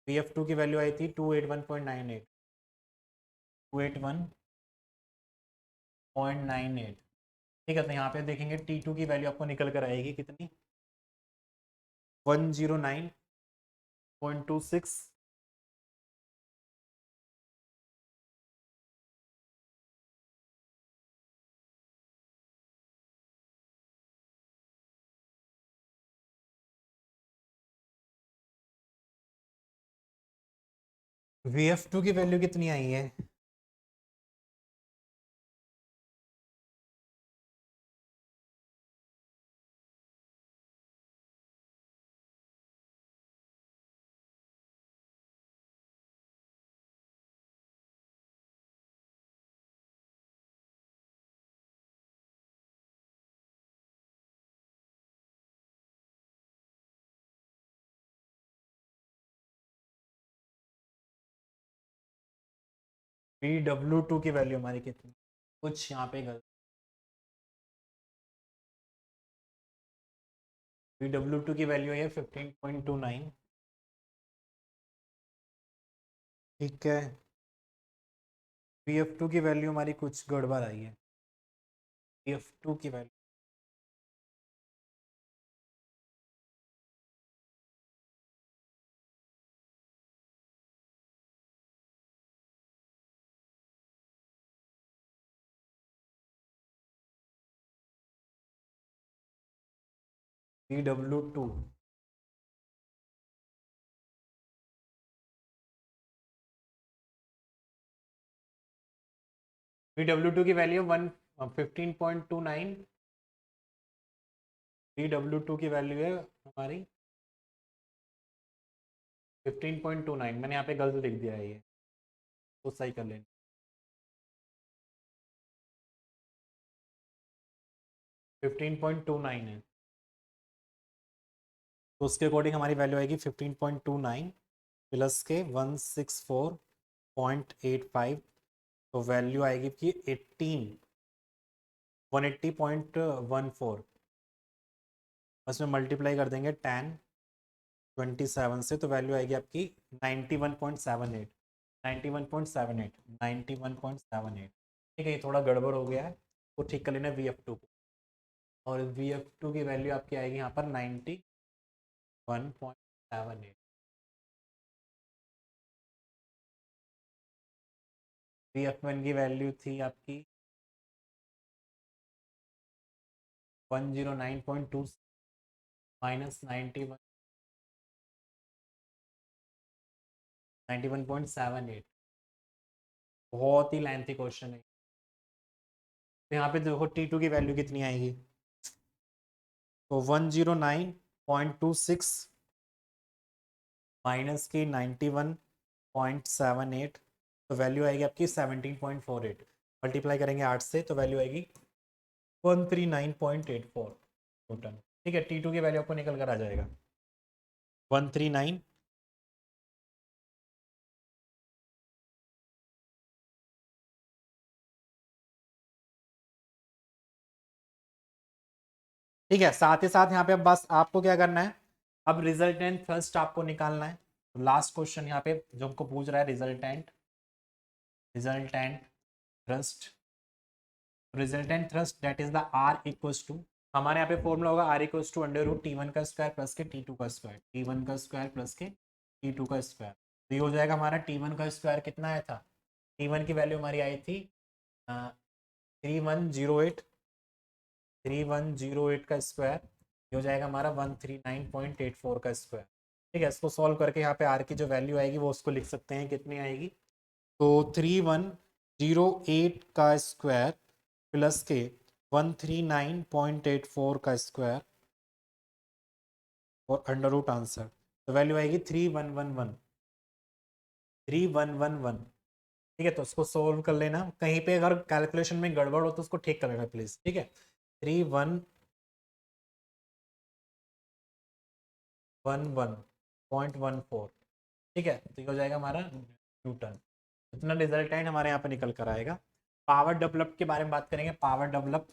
वी एफ टू की वैल्यू आई थी 281.98, 281.98। ठीक है, तो यहाँ पे देखेंगे टी टू की वैल्यू आपको निकल कर आएगी कितनी, 109.26 वी एफ टू की वैल्यू कितनी आई है, वी डब्ल्यू टू की वैल्यू हमारी कितनी, कुछ यहाँ पे गलत, वी डब्ल्यू टू की वैल्यू है 15.29। ठीक है, वी एफ टू की वैल्यू हमारी कुछ गड़बड़ आई है, वी एफ टू की value, V W two, V W two की वैल्यू 15.29, वी डब्ल्यू टू की वैल्यू है हमारी 15.29। मैंने यहाँ पे गलत लिख दिया है, ये तो सही कर लेना, 15.29 है, तो उसके अकॉर्डिंग हमारी वैल्यू आएगी 15.29 प्लस के 164.85, तो वैल्यू आएगी कि 180.14, बस में मल्टीप्लाई कर देंगे 1027 से, तो वैल्यू आएगी आपकी 91.78, 91.78, 91.78। ठीक है, ये थोड़ा गड़बड़ हो गया है, तो ठीक कर लेना वी एफ टू को, और वी एफ टू की वैल्यू आपकी आएगी यहाँ पर 91.78। वी एफ वन की वैल्यू थी आपकी 109.2 माइनस 91.78। बहुत ही लेंथी क्वेश्चन है, तो यहाँ पे देखो टी टू की वैल्यू कितनी आएगी, तो 109.26 माइनस की 91.78, तो वैल्यू आएगी आपकी 17.48, मल्टीप्लाई करेंगे 8 से, तो वैल्यू आएगी 139.84 न्यूटन। ठीक है, टी टू की वैल्यू आपको निकल कर आ जाएगा 139, ठीक है। साथ ही साथ यहाँ पे अब बस आपको क्या करना है, अब रिजल्टेंट थ्रस्ट आपको निकालना है। तो लास्ट क्वेश्चन यहाँ पे जो हमको पूछ रहा है, resultant thrust, resultant thrust that is the R equals to, हमारे यहाँ पे फॉर्मूला होगा R equals to under root T one का स्क्वायर प्लस के टी टू का स्क्वायर, टी वन का स्क्वायर प्लस के टी टू का स्क्वायर। तो ये हो जाएगा हमारा टी वन का स्क्वायर कितना आया था, टी वन की वैल्यू हमारी आई थी 3108, 3108 का स्क्वायर, ये हो जाएगा हमारा 139.84 का स्क्वायर। ठीक है, इसको सॉल्व करके यहाँ पे आर की जो वैल्यू आएगी वो उसको लिख सकते हैं, कितनी आएगी, तो 3108 का स्क्वायर प्लस के 139.84 का स्क्वायर और अंडर रूट आंसर, तो वैल्यू आएगी 3111। ठीक है, तो उसको सोल्व कर लेना, कहीं पे अगर कैलकुलेशन में गड़बड़ हो तो उसको ठीक कर लेना प्लीज। ठीक है, 3111.14, ठीक है, तो ये हो जाएगा हमारा न्यूटन। इतना रिजल्ट हमारे यहाँ पे निकल कर आएगा। पावर डेवलप के बारे में बात करेंगे। Power develop,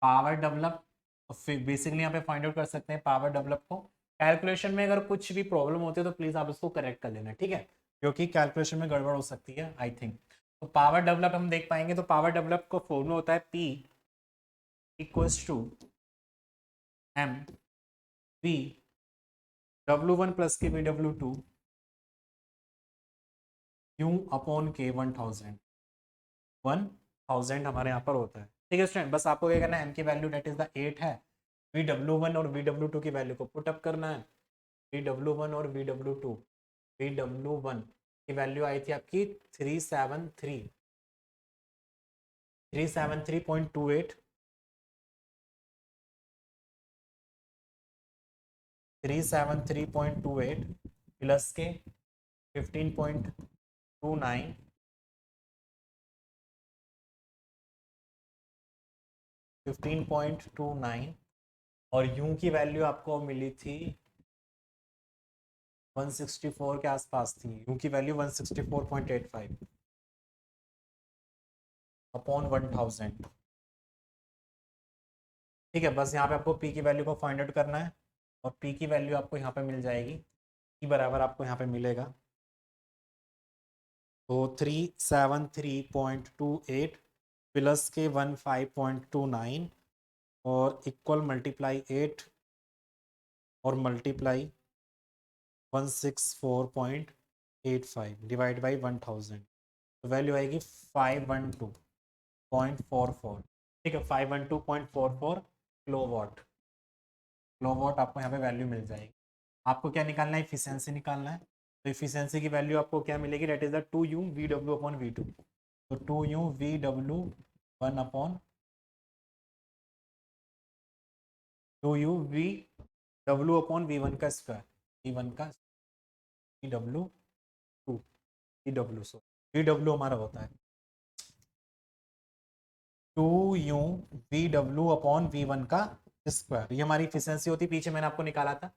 power develop basically यहाँ पे फाइंड आउट कर सकते हैं पावर डेवलप को। कैलकुलेशन में अगर कुछ भी प्रॉब्लम होती है तो प्लीज आप उसको करेक्ट कर लेना, ठीक है, क्योंकि कैलकुलेशन में गड़बड़ हो सकती है आई थिंक। तो पावर डेवलप हम देख पाएंगे, तो पावर डेवलप का फॉर्मूला होता है P equals to M V W1 plus के VW2 U अपॉन के 1000 हमारे यहाँ पर होता है। ठीक है स्टूडेंट, बस आपको क्या करना है, m की वैल्यू डेट इज द 8 है, VW1 और VW2 की वैल्यू को पुट अप करना है। VW1 और VW2, VW1 की वैल्यू आई थी आपकी 373.28, 373.28 प्लस के 15.29, 15.29 और यूं की वैल्यू आपको मिली थी 164 के आसपास थी। यूं की वैल्यू 164.85 अपॉन 1000। ठीक है, बस यहाँ पे आपको पी की वैल्यू को फाइंड आउट करना है और पी की वैल्यू आपको यहाँ पे मिल जाएगी, पी बराबर आपको यहाँ पे मिलेगा तो 373.28 प्लस के 15.29 और इक्वल मल्टीप्लाई 8 और मल्टीप्लाई 164.85 डिवाइड बाई 1000, तो वैल्यू आएगी 512.44। ठीक है, 512.44 किलोवाट, किलोवाट आपको यहाँ पे वैल्यू मिल जाएगी। आपको क्या निकालना है, इफिशियंसी निकालना है। तो इफिशियंसी की वैल्यू आपको क्या मिलेगी, that is the 2u VW upon V2। तो 2u VW1 upon 2u VW upon V1 का स्क्वायर, V1 का VW2, VW सो VW हमारा होता है 2u VW अपॉन V1 का स्क्वायर, ये हमारी इफिशियंसी होती है, पीछे मैंने आपको निकाला था।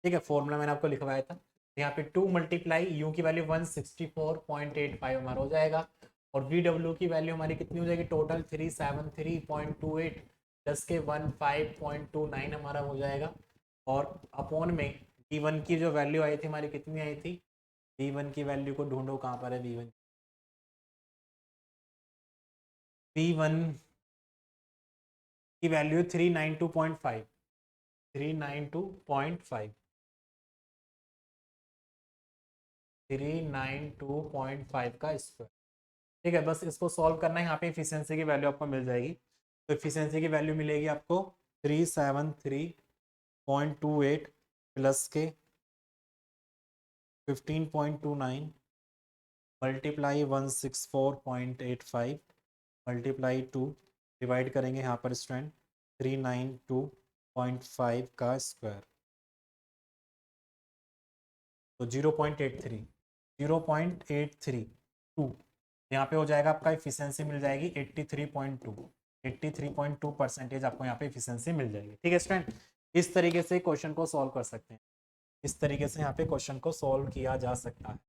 ठीक है, फॉर्मूला मैंने आपको लिखवाया था। यहाँ पे 2 मल्टीप्लाई यू की वैल्यू 164.85 हमारा हो जाएगा और VW की वैल्यू हमारी कितनी हो जाएगी, टोटल 373.28 प्लस के 15.29 हमारा हो जाएगा और अपॉन में V1 की जो वैल्यू आई थी हमारी कितनी आई थी, V1 की वैल्यू को ढूंढो कहाँ पर है V1, V1 की वैल्यू 392.5, 392.5, 392.5 का स्क्वायर। ठीक है, बस इसको सॉल्व करना है, यहाँ पे इफिशियंसी की वैल्यू आपको मिल जाएगी। तो इफिशियंसी की वैल्यू मिलेगी आपको 373.28 प्लस के 15.29 मल्टीप्लाई 164.85 मल्टीप्लाई 2 डिवाइड करेंगे यहाँ पर स्टूडेंट 392.5 का स्क्वायर, तो 0.83, 0.832 यहाँ पे हो जाएगा आपका, इफिशियंसी मिल जाएगी 83.2, 83.2% आपको यहाँ पे इफिशियंसी मिल जाएगी। ठीक है स्टूडेंट, इस तरीके से क्वेश्चन को सॉल्व कर सकते हैं, इस तरीके से यहाँ पे क्वेश्चन को सॉल्व किया जा सकता है।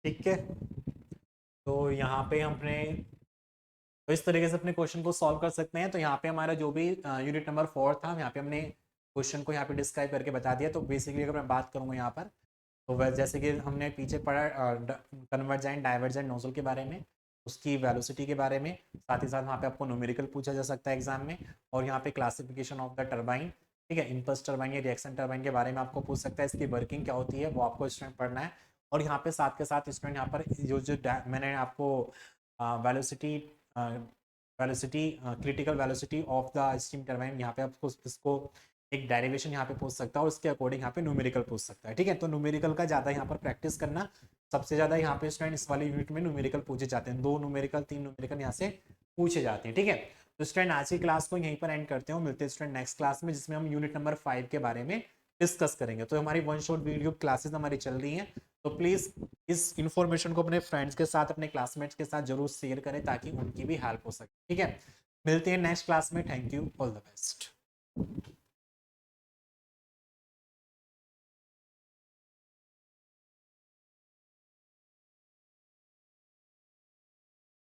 ठीक है, तो यहाँ पे हमने तो इस तरीके से अपने क्वेश्चन को सॉल्व कर सकते हैं। तो यहाँ पे हमारा जो भी यूनिट नंबर 4 था, यहाँ पे हमने क्वेश्चन को यहाँ पे डिस्क्राइब करके बता दिया। तो बेसिकली अगर मैं बात करूँगा यहाँ पर, तो वह जैसे कि हमने पीछे पढ़ा कन्वर्जेंट डाइवर्जेंट नोजल के बारे में, उसकी वेलोसिटी के बारे में, साथ ही साथ वहाँ पे आपको न्यूमेरिकल पूछा जा सकता है एग्जाम में, और यहाँ पे क्लासिफिकेशन ऑफ द टरबाइन, ठीक है, इम्पल्स टरबाइन या रिएक्शन टरबाइन के बारे में आपको पूछ सकता है, इसकी वर्किंग क्या होती है वो आपको स्टूडेंट पढ़ना है। और यहाँ पे साथ के साथ स्टूडेंट यहाँ पर जो जो मैंने आपको velocity velocity critical velocity of the steam turbine, यहाँ पे आपको इसको एक डेरिवेशन यहाँ पे पूछ सकता है और उसके अकॉर्डिंग यहाँ पे न्यूमेरिकल पूछ सकता है। ठीक है, तो न्यूमेरिकल का ज़्यादा यहाँ पर प्रैक्टिस करना, सबसे ज़्यादा यहाँ पे स्टूडेंट इस वाले यूनिट में न्यूमेरिकल पूछे जाते हैं, 2 न्यूमेरिकल 3 न्यूमेरिकल यहाँ से पूछे जाते हैं। ठीक है, तो स्टूडेंट आज की क्लास को यहीं पर एंड करते हैं, मिलते हैं स्टूडेंट नेक्स्ट क्लास में, जिसमें हम यूनिट नंबर 5 के बारे में डिस्कस करेंगे। तो हमारी वन शॉट वीडियो क्लासेस हमारी चल रही हैं, तो प्लीज इस इंफॉर्मेशन को अपने फ्रेंड्स के साथ, अपने क्लासमेट्स के साथ जरूर शेयर करें ताकि उनकी भी हेल्प हो सके। ठीक है, मिलते हैं नेक्स्ट क्लास में। Thank you, all the best.